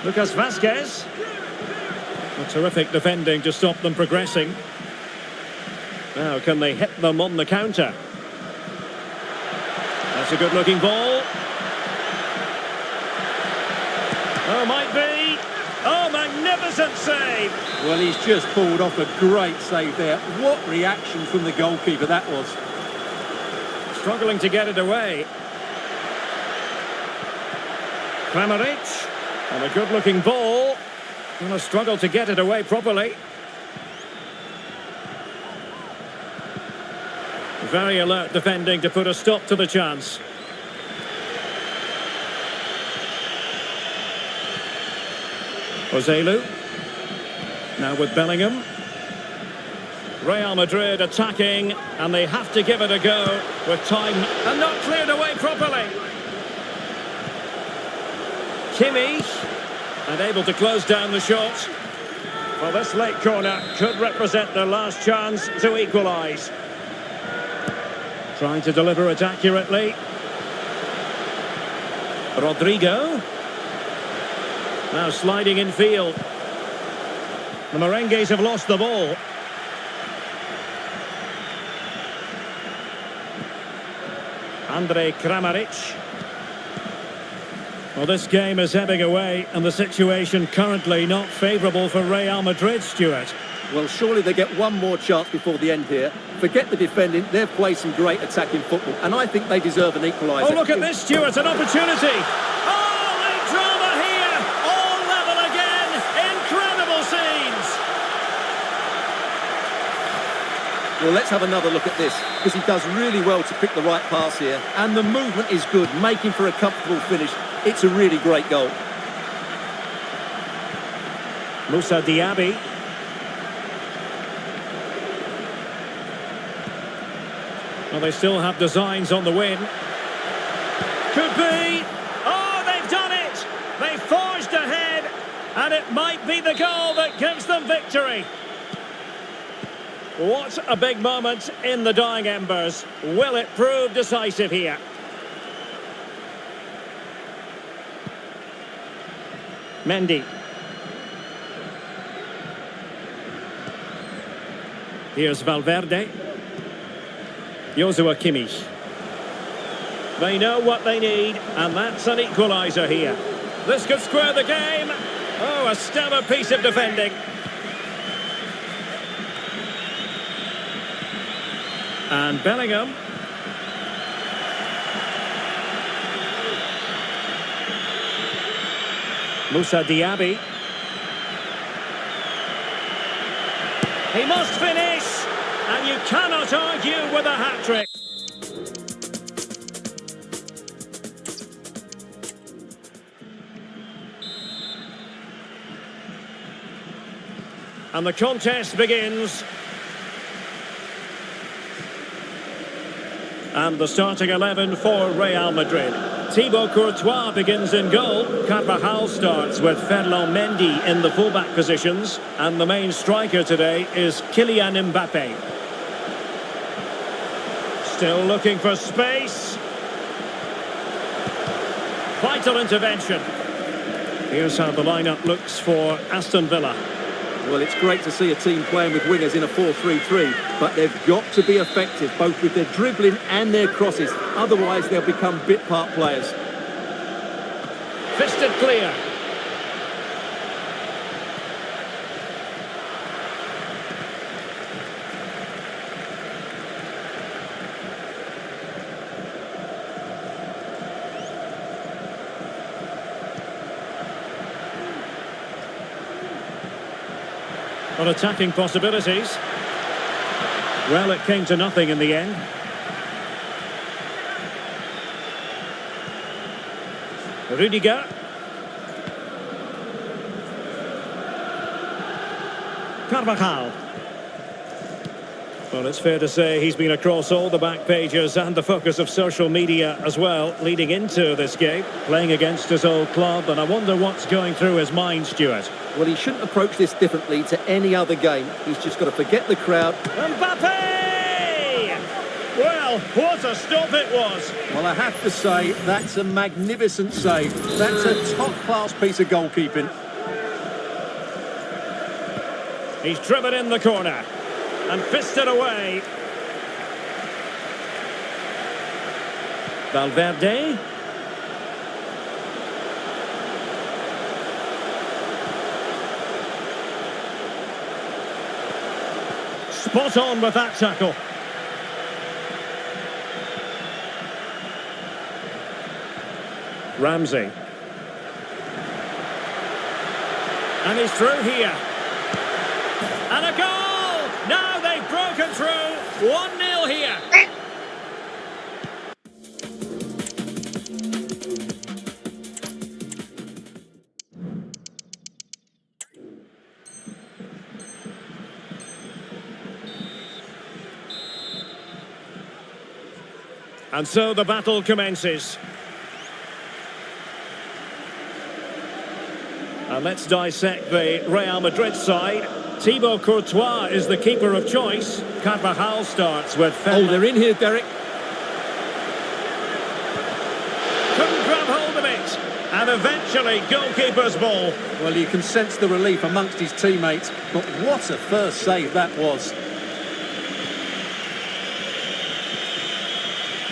Lucas Vazquez. A terrific defending to stop them progressing. Now, can they hit them on the counter? That's a good-looking ball. Oh, might be. Oh, magnificent save. Well, he's just pulled off a great save there. What reaction from the goalkeeper that was. Struggling to get it away. Kramaric. And a good-looking ball. And a struggle to get it away properly. Very alert defending to put a stop to the chance. Joselu. Now with Bellingham. Real Madrid attacking, and they have to give it a go with time. And not cleared away properly. Kimmich, and able to close down the shot. Well, this late corner could represent their last chance to equalise. Trying to deliver it accurately. Rodrigo. Now sliding in field. The Merengues have lost the ball. Andrej Kramaric. Well, this game is ebbing away, and the situation currently not favourable for Real Madrid, Stuart. Well, surely they get one more chance before the end here. Forget the defending, they've played some great attacking football, and I think they deserve an equaliser. Oh, look at this, Stuart, an opportunity! Oh, late drama here! All level again! Incredible scenes! Well, let's have another look at this, because he does really well to pick the right pass here, and the movement is good, making for a comfortable finish. It's a really great goal. Moussa Diaby. Well, they still have designs on the win. Could be. Oh, they've done it. They forged ahead, and it might be the goal that gives them victory. What a big moment in the dying embers. Will it prove decisive here? Mendy. Here's Valverde. Joshua Kimmich. They know what they need, and that's an equaliser here. This could square the game. Oh, a stellar piece of defending. And Bellingham. Moussa Diaby. He must finish, and you cannot argue with a hat-trick. And the contest begins. And the starting 11 for Real Madrid. Thibaut Courtois begins in goal. Carvajal starts with Ferland Mendy in the fullback positions. And the main striker today is Kylian Mbappe. Still looking for space. Vital intervention. Here's how the lineup looks for Aston Villa. Well, it's great to see a team playing with wingers in a 4-3-3, but they've got to be effective, both with their dribbling and their crosses. Otherwise, they'll become bit-part players. Fisted clear. On attacking possibilities. Well, it came to nothing in the end. Rudiger. Carvajal. Well, it's fair to say he's been across all the back pages and the focus of social media as well, leading into this game, playing against his old club, and I wonder what's going through his mind, Stuart. Well, he shouldn't approach this differently to any other game. He's just got to forget the crowd. Mbappe! Well, what a stop it was. Well, I have to say, that's a magnificent save. That's a top-class piece of goalkeeping. He's driven in the corner and fisted away. Valverde. Spot on with that tackle. Ramsey. And he's through here. And a goal! Now they've broken through. 1-0 here. And so the battle commences. And let's dissect the Real Madrid side. Thibaut Courtois is the keeper of choice. Carvajal starts with Oh, they're in here, Derek. Couldn't grab hold of it. And eventually, goalkeeper's ball. Well, you can sense the relief amongst his teammates. But what a first save that was.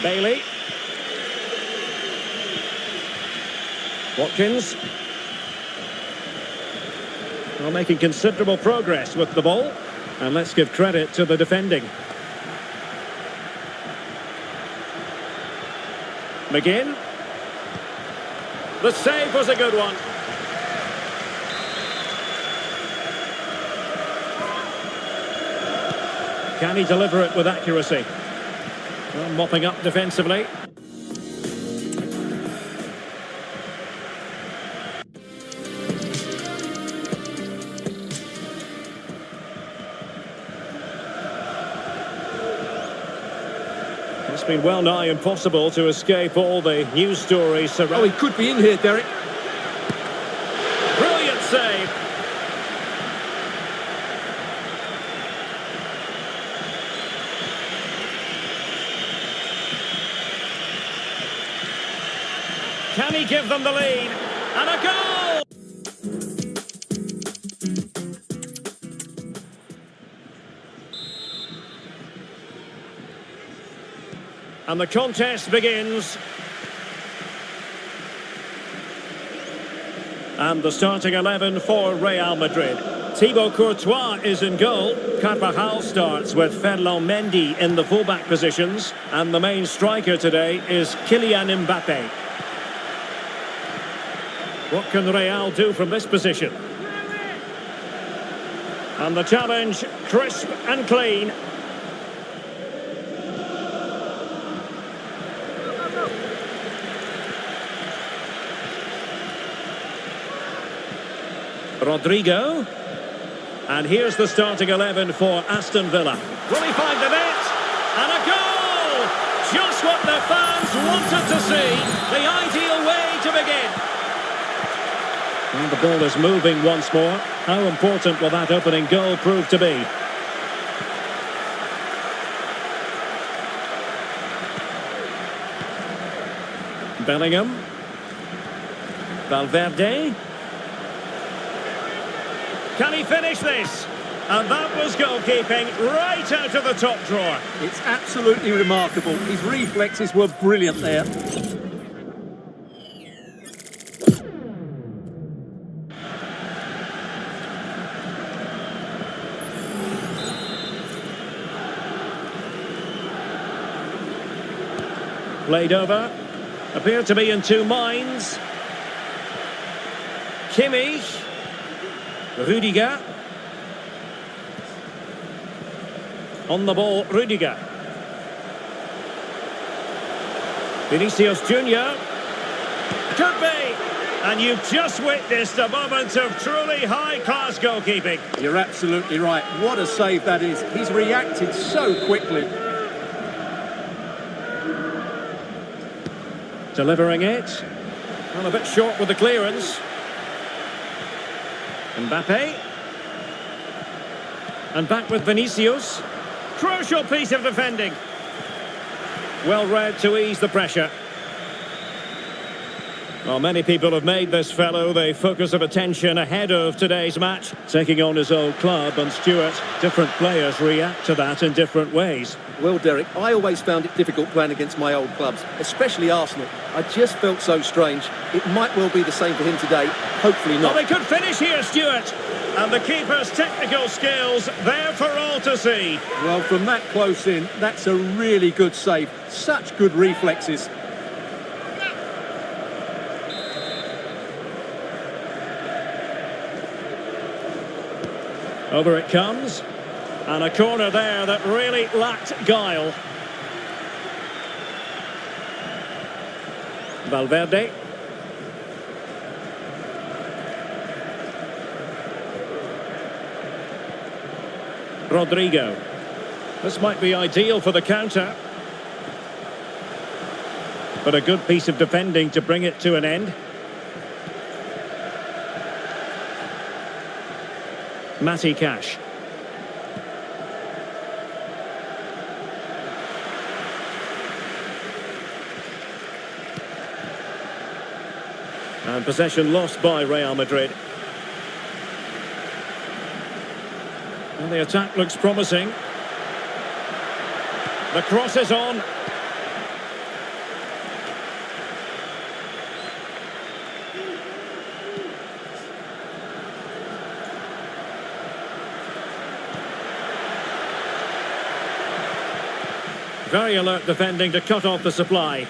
Bailey. Watkins. Well, making considerable progress with the ball. And let's give credit to the defending. McGinn. The save was a good one. Can he deliver it with accuracy? Well, mopping up defensively. It's been well nigh impossible to escape all the news stories surrounding. Oh, he could be in here, Derek. Brilliant save. Can he give them the lead? And a goal! And the contest begins. And the starting 11 for Real Madrid. Thibaut Courtois is in goal. Carvajal starts with Ferland Mendy in the fullback positions. And the main striker today is Kylian Mbappe. What can Real do from this position? And the challenge, crisp and clean. Rodrigo. And here's the starting 11 for Aston Villa. Will he find the net? And a goal! Just what the fans wanted to see. The ideal way to begin. And the ball is moving once more. How important will that opening goal prove to be? Bellingham. Valverde. Can he finish this? And that was goalkeeping right out of the top drawer. It's absolutely remarkable. His reflexes were brilliant there. Played over. Appeared to be in two minds. Kimmich. Rudiger. On the ball, Rudiger. Vinicius Junior. Could be. And you've just witnessed a moment of truly high-class goalkeeping. You're absolutely right. What a save that is. He's reacted so quickly. Delivering it. Well, a bit short with the clearance. Mbappe. And back with Vinicius. Crucial piece of defending. Well read to ease the pressure. Well, many people have made this fellow the focus of attention ahead of today's match, taking on his old club. And Stuart, different players react to that in different ways. Well, Derek, I always found it difficult playing against my old clubs, especially Arsenal. I just felt so strange. It might well be the same for him today. Hopefully not. Well, they could finish here, Stuart. And the keeper's technical skills there for all to see. Well, from that close in, that's a really good save. Such good reflexes. Over it comes. And a corner there that really lacked guile. Valverde. Rodrigo. This might be ideal for the counter. But a good piece of defending to bring it to an end. Matty Cash. And possession lost by Real Madrid. And the attack looks promising. The cross is on. Very alert defending to cut off the supply.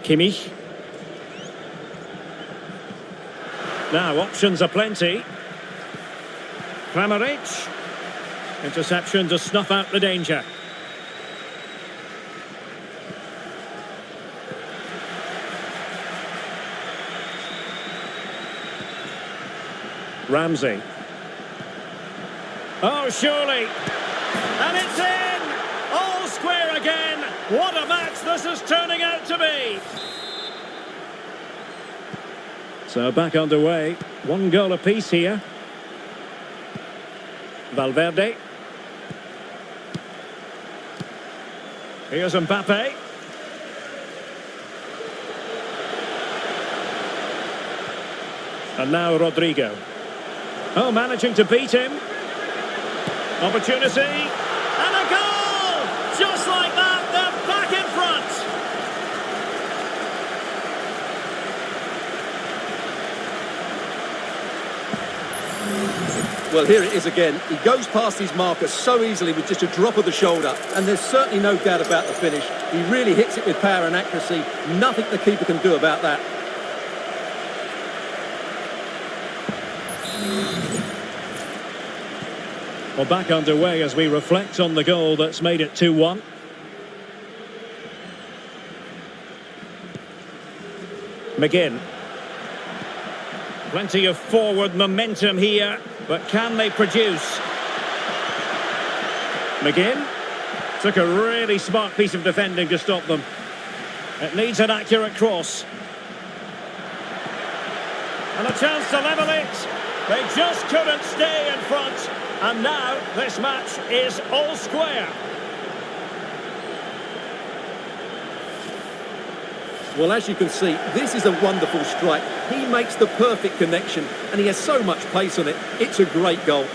Kimmich. Now, options are plenty. Kramaric. Interception to snuff out the danger. Ramsey. Oh, surely. And it's in! All square again. What a match this is turning out to be. So back underway. One goal apiece here. Valverde. Here's Mbappe. And now Rodrigo. Oh, managing to beat him. Opportunity. And a goal! Just like that, they're back in front. Well, here it is again. He goes past his marker so easily with just a drop of the shoulder. And there's certainly no doubt about the finish. He really hits it with power and accuracy. Nothing the keeper can do about that. Well, back underway as we reflect on the goal that's made it 2-1. McGinn. Plenty of forward momentum here, but can they produce? McGinn took a really smart piece of defending to stop them. It needs an accurate cross. And a chance to level it. They just couldn't stay in front. And now this match is all square. Well, as you can see, this is a wonderful strike. He makes the perfect connection, and he has so much pace on it. It's a great goal.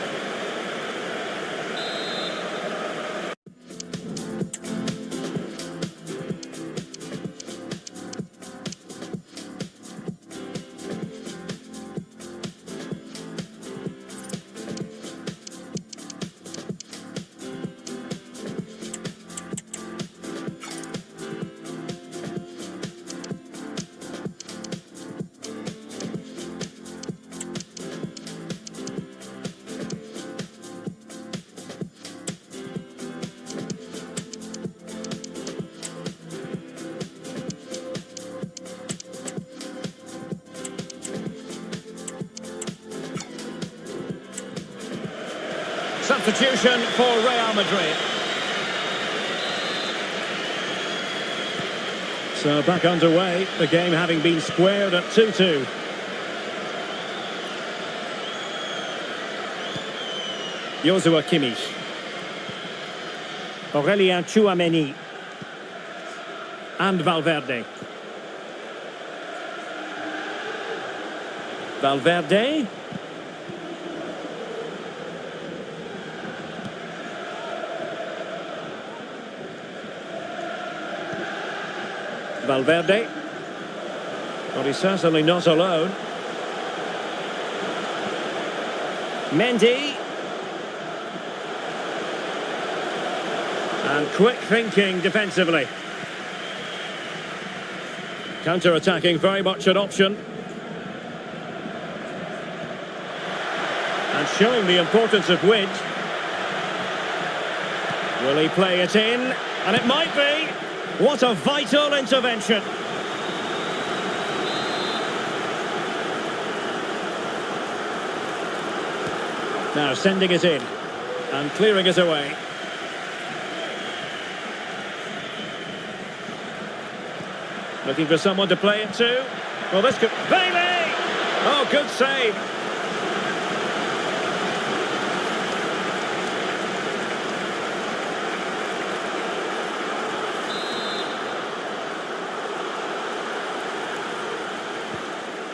Substitution for Real Madrid. So back underway, the game having been squared at 2-2. Joshua Kimmich. Aurelien Tchouameni. And Valverde. Valverde. Valverde. But he's certainly not alone. Mendy. And quick thinking defensively. Counter-attacking, very much an option. And showing the importance of width. Will he play it in? And it might be. What a vital intervention. Now sending it in and clearing it away. Looking for someone to play it to. Well, this could... Bailey! Oh, good save.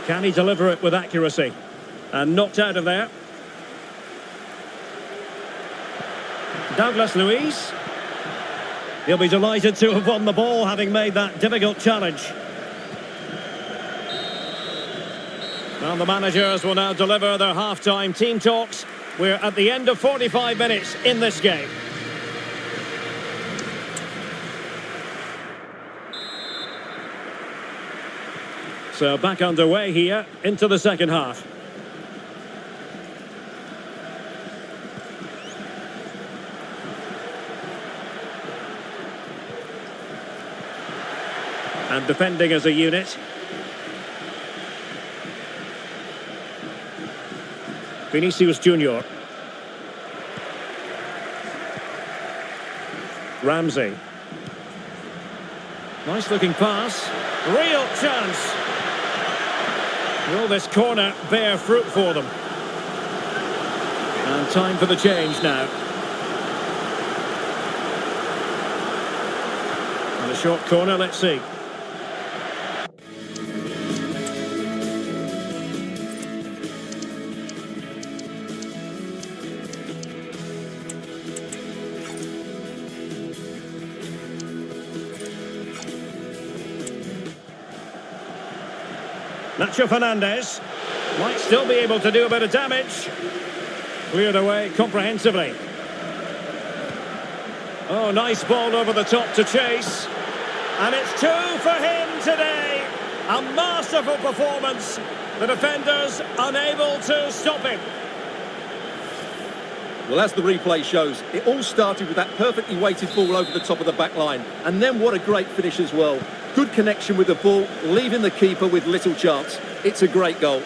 Can he deliver it with accuracy? And knocked out of there. Douglas Luiz. He'll be delighted to have won the ball, having made that difficult challenge. And the managers will now deliver their half-time team talks. We're at the end of 45 minutes in this game. So back underway here into the second half. And defending as a unit. Vinicius Junior. Ramsey. Nice looking pass. Real chance. Will this corner bear fruit for them? And time for the change now. And a short corner, let's see. Nacho Fernandez might still be able to do a bit of damage. Cleared away comprehensively. Oh, nice ball over the top to chase. And it's 2 for him today. A masterful performance. The defenders unable to stop him. Well, as the replay shows, it all started with that perfectly weighted ball over the top of the back line. And then what a great finish as well. Good connection with the ball, leaving the keeper with little chance. It's a great goal.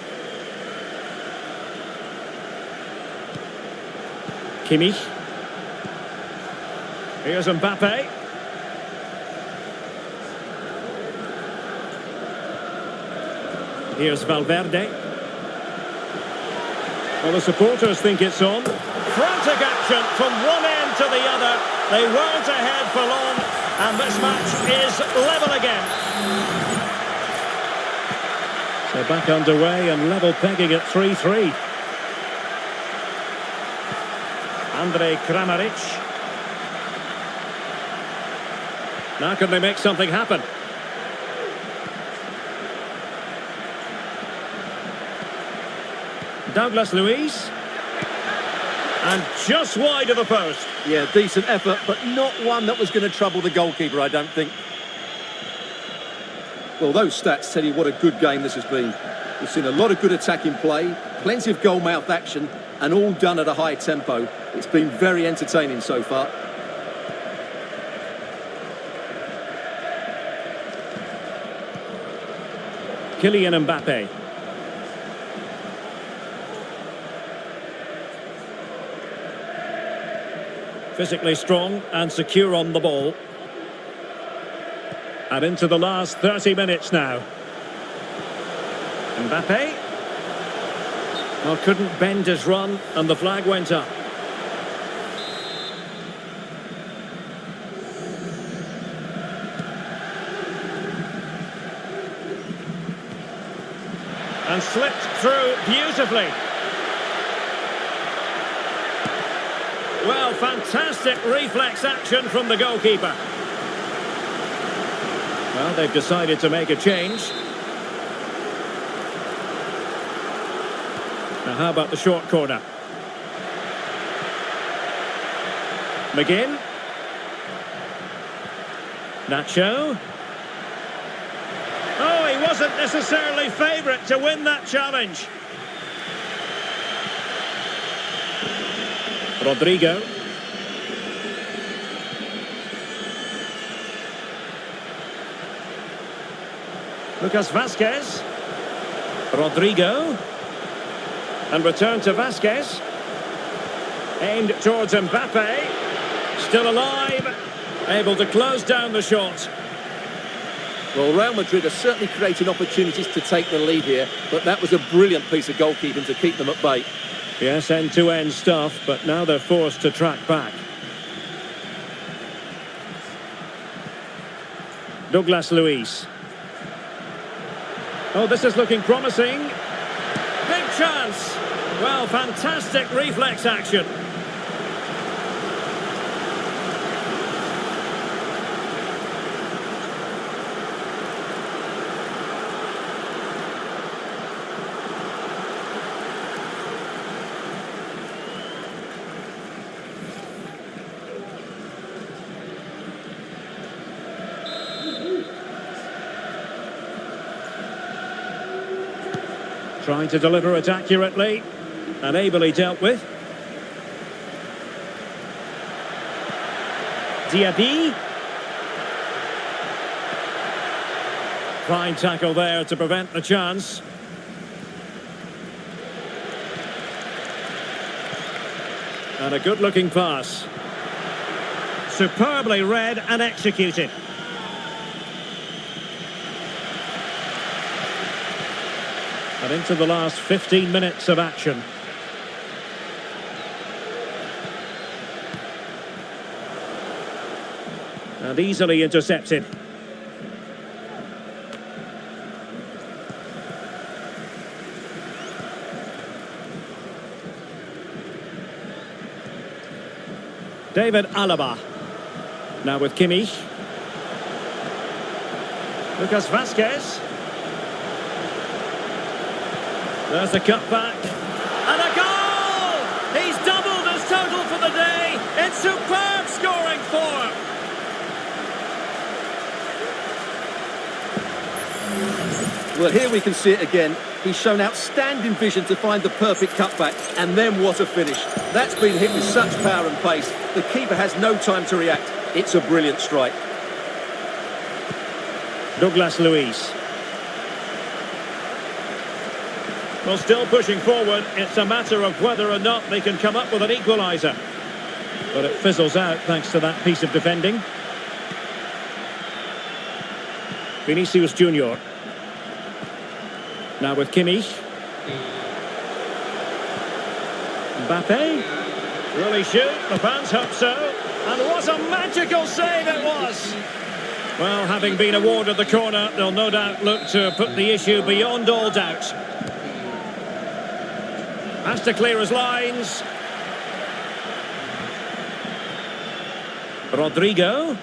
Kimmich. Here's Mbappe. Here's Valverde. Well, the supporters think it's on. Frantic action from one end to the other. They weren't ahead for long, and this match is level again. So back underway and level pegging at 3-3. Andrej Kramaric. Now can they make something happen? Douglas Luiz. And just wide of the post. Yeah, decent effort, but not one that was going to trouble the goalkeeper, I don't think. Well, those stats tell you what a good game this has been. We've seen a lot of good attacking play, plenty of goal-mouth action, and all done at a high tempo. It's been very entertaining so far. Kylian Mbappe. Physically strong and secure on the ball. And into the last 30 minutes now. Mbappe. Well, couldn't bend his run and the flag went up. And slipped through beautifully. Well, fantastic reflex action from the goalkeeper. Well, they've decided to make a change. Now, how about the short corner? McGinn. Nacho. Oh, he wasn't necessarily favourite to win that challenge. Rodrigo. Lucas Vazquez. Rodrigo. And return to Vazquez. Aimed towards Mbappe. Still alive. Able to close down the shot. Well, Real Madrid are certainly creating opportunities to take the lead here, but that was a brilliant piece of goalkeeping to keep them at bay. Yes, end-to-end stuff, but now they're forced to track back. Douglas Luiz. Oh, this is looking promising. Big chance. Well, fantastic reflex action. Trying to deliver it accurately and ably dealt with. Diaby. Fine tackle there to prevent the chance. And a good-looking pass. Superbly read and executed. And into the last 15 minutes of action. And easily intercepted. David Alaba. Now with Kimmich. Lucas Vazquez. There's the cutback. And a goal! He's doubled his total for the day. It's superb scoring form. Well, here we can see it again. He's shown outstanding vision to find the perfect cutback, and then what a finish. That's been hit with such power and pace. The keeper has no time to react. It's a brilliant strike. Douglas Luiz. Well, still pushing forward. It's a matter of whether or not they can come up with an equaliser. But it fizzles out thanks to that piece of defending. Vinicius Junior. Now with Kimmich. Mbappe. Will he shoot? The fans hope so. And what a magical save it was! Well, having been awarded the corner, they'll no doubt look to put the issue beyond all doubt. Has to clear his lines. Rodrigo.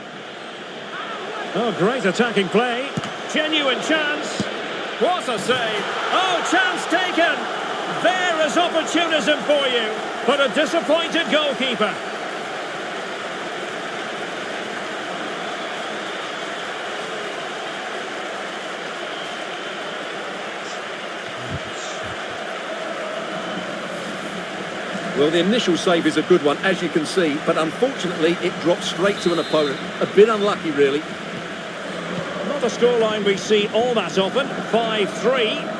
Oh, great attacking play. Genuine chance. What a save. Oh, chance taken. There is opportunism for you. But a disappointed goalkeeper. Well, the initial save is a good one, as you can see, but unfortunately it dropped straight to an opponent. A bit unlucky, really. Not a scoreline we see all that often. 5-3.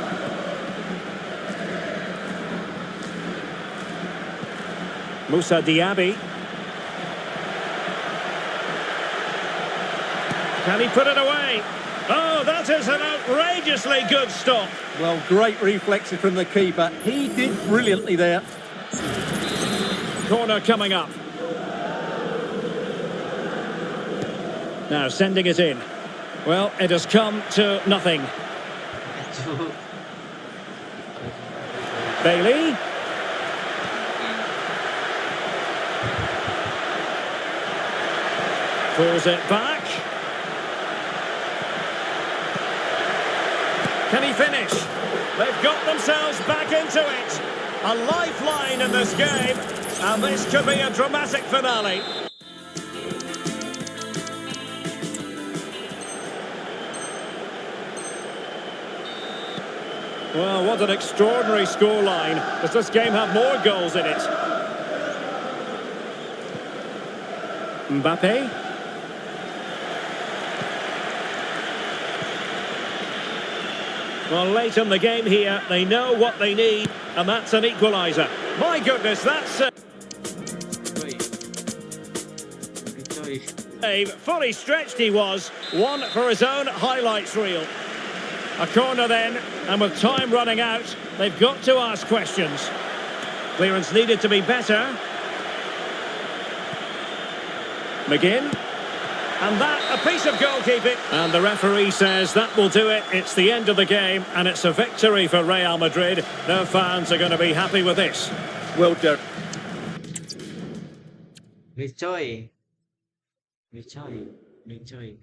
Moussa Diaby. Can he put it away? Oh, that is an outrageously good stop. Well, great reflexes from the keeper. He did brilliantly there. Corner coming up. Now sending it in. Well, it has come to nothing. Bailey. Pulls it back. Can he finish? They've got themselves back into it. A lifeline in this game, and this could be a dramatic finale. Well, what an extraordinary scoreline. Does this game have more goals in it? Mbappe. Well, late in the game here, they know what they need, and that's an equaliser. My goodness, that's fully stretched he was. One for his own highlights reel. A corner then, and with time running out, they've got to ask questions. Clearance needed to be better. McGinn. And that, a piece of goalkeeping. And the referee says that will do it. It's the end of the game, and it's a victory for Real Madrid. Their fans are going to be happy with this. Well done. Victory. Victory. Victory.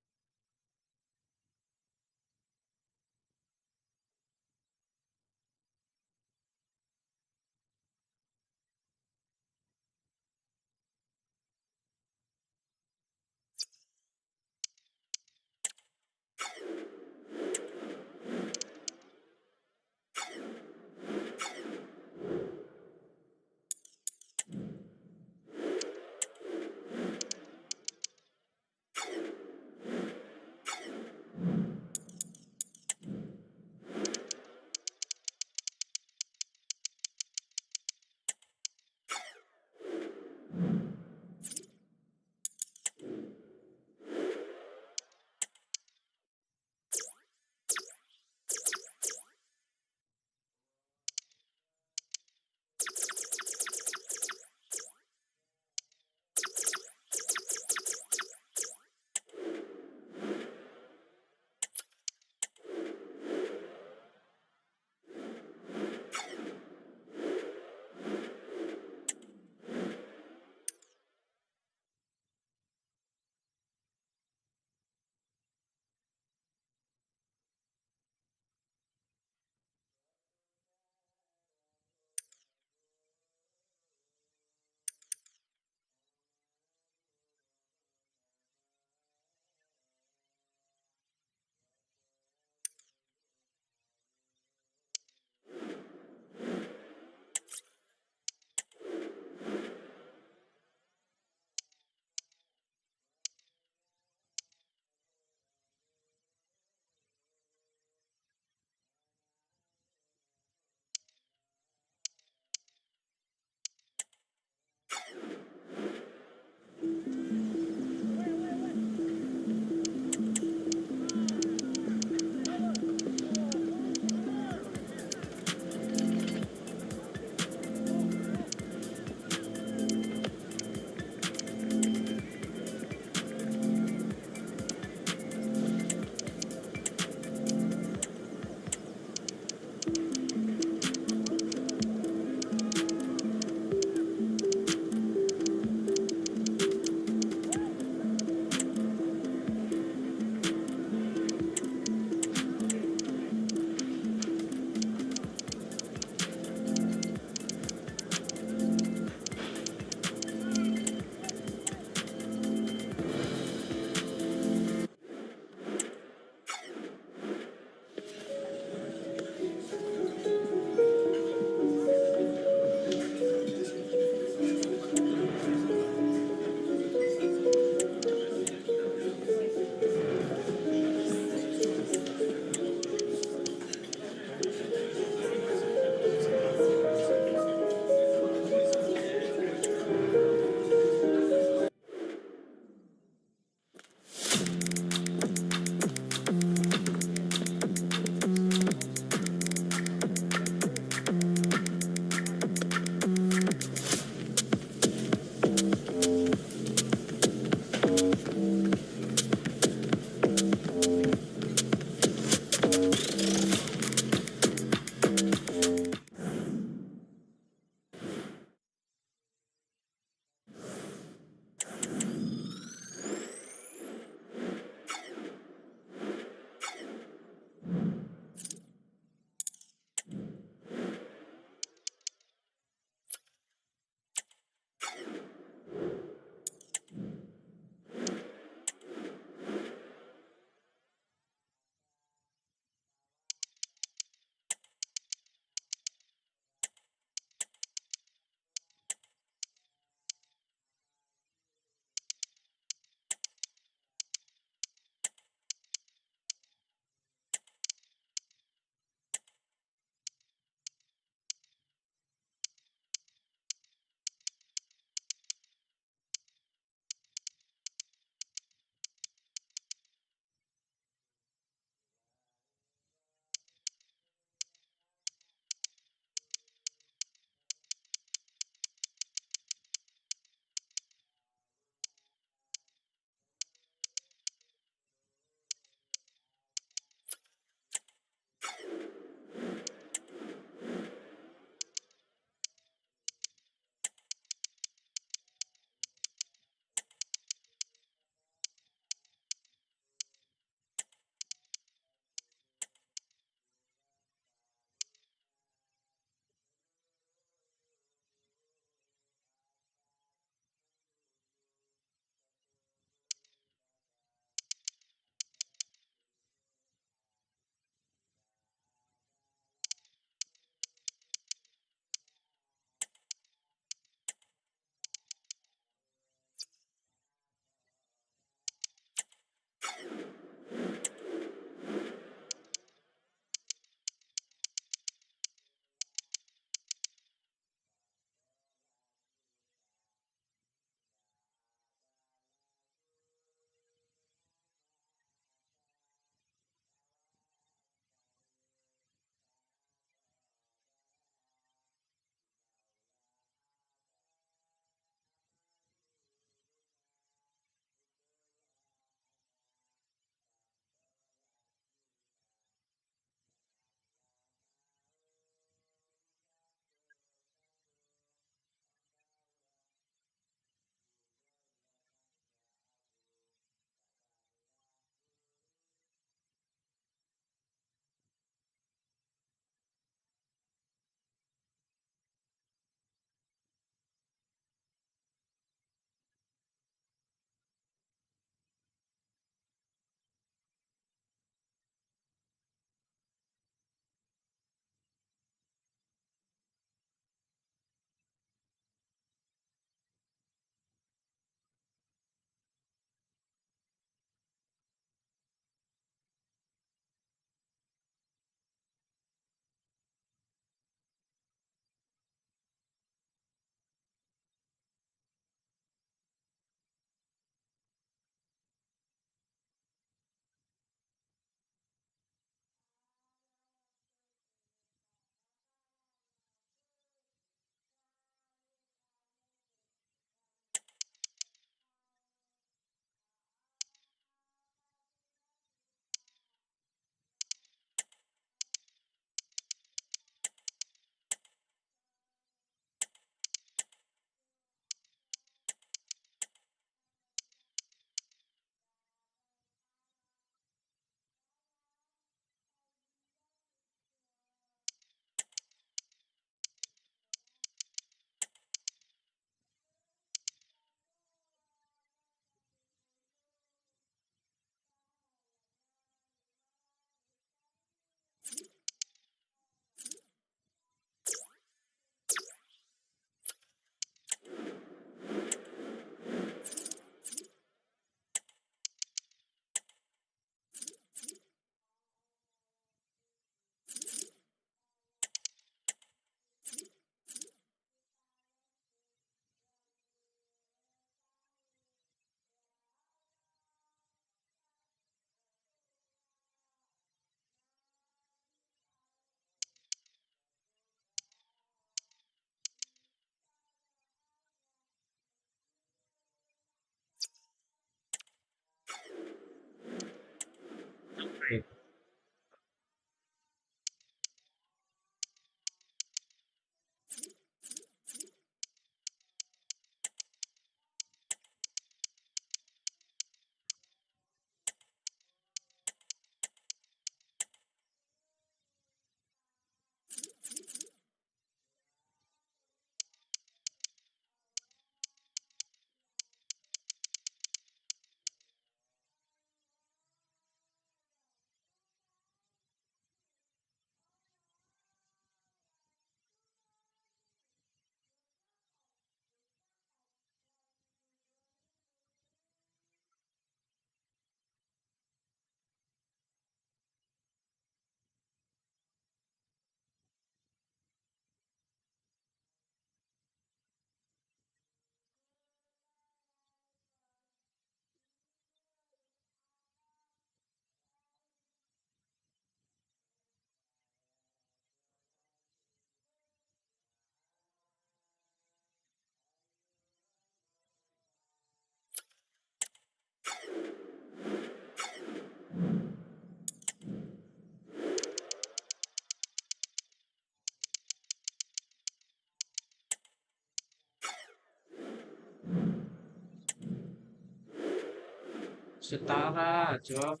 Setara, Cok.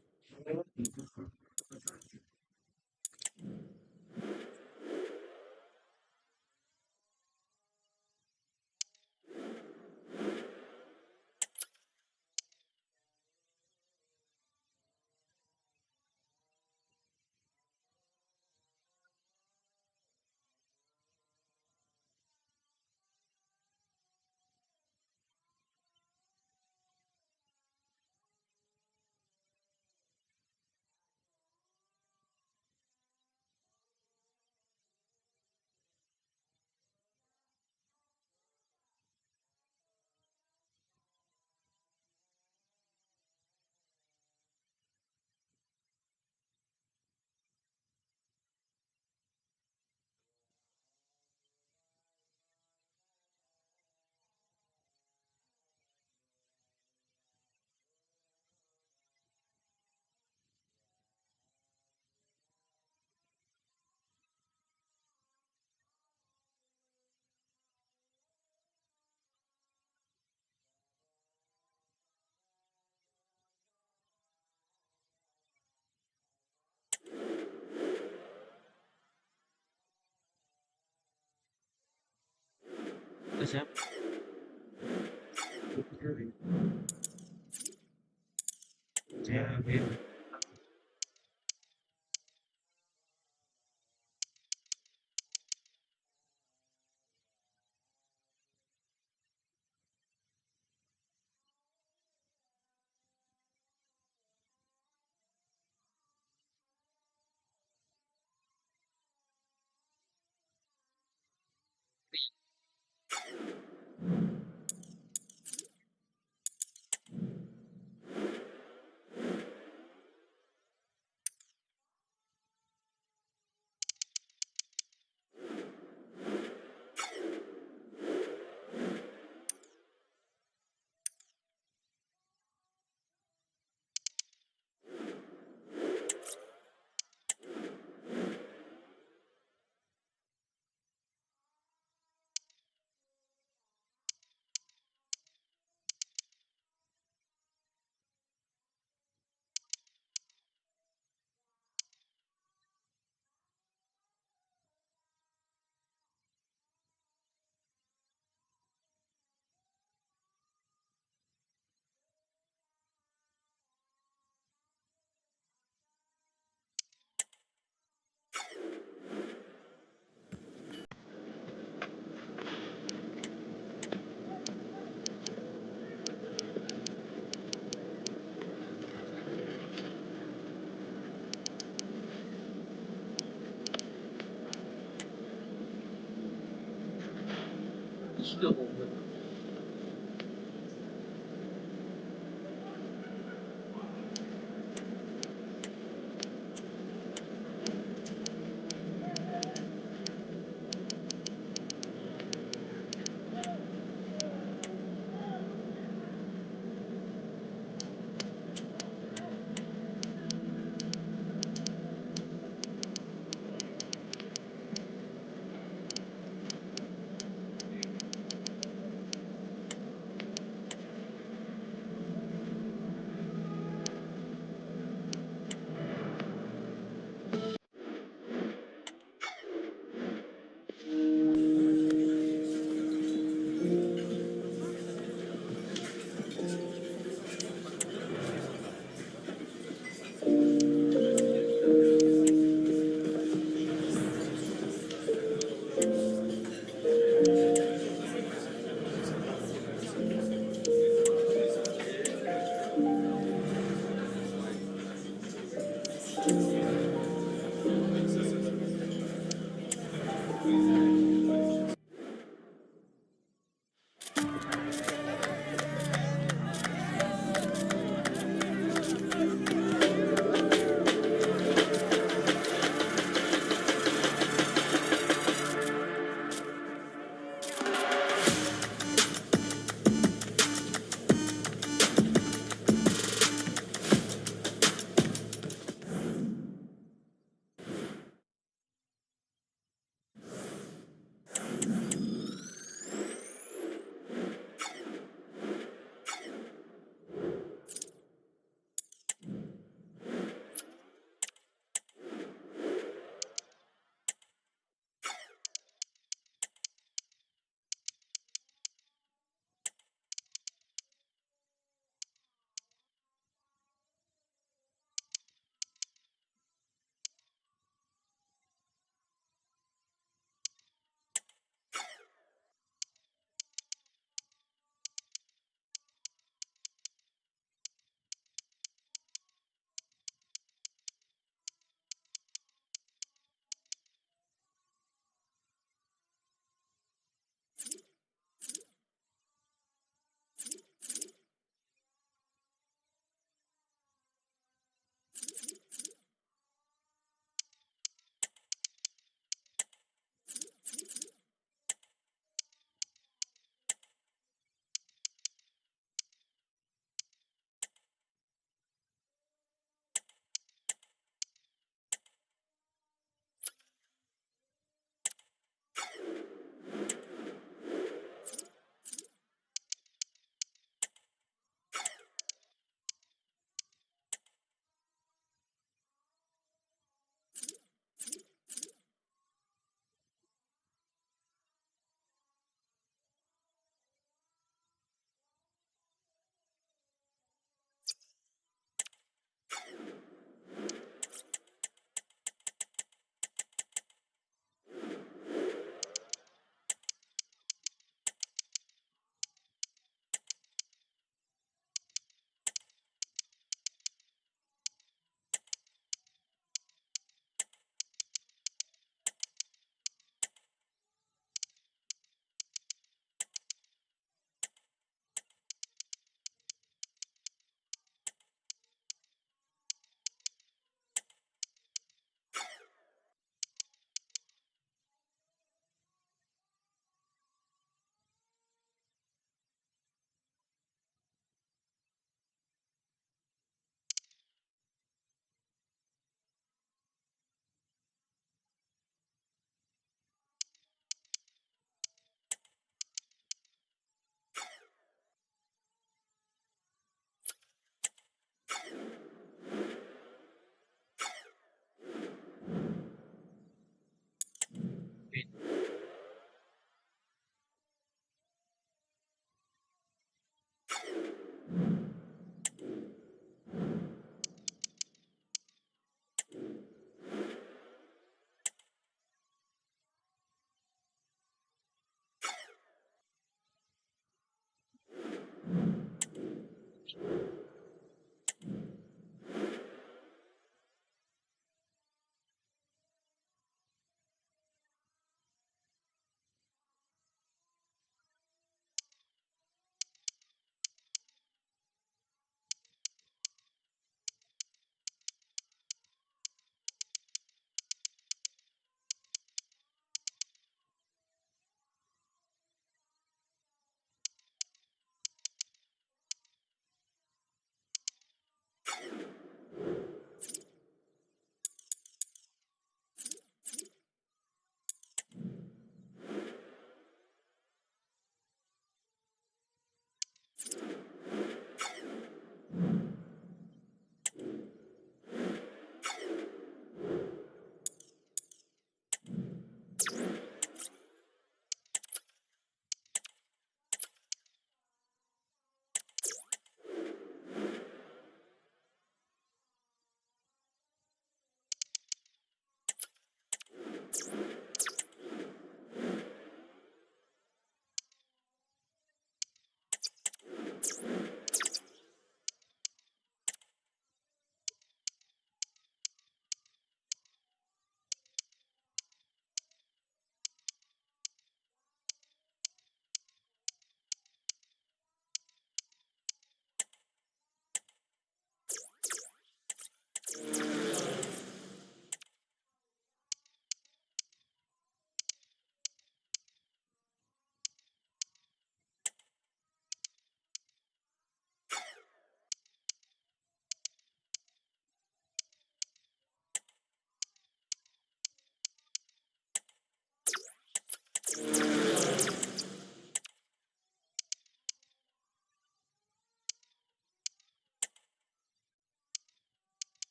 Udah siap. Siap.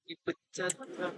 Dipecat, Bang.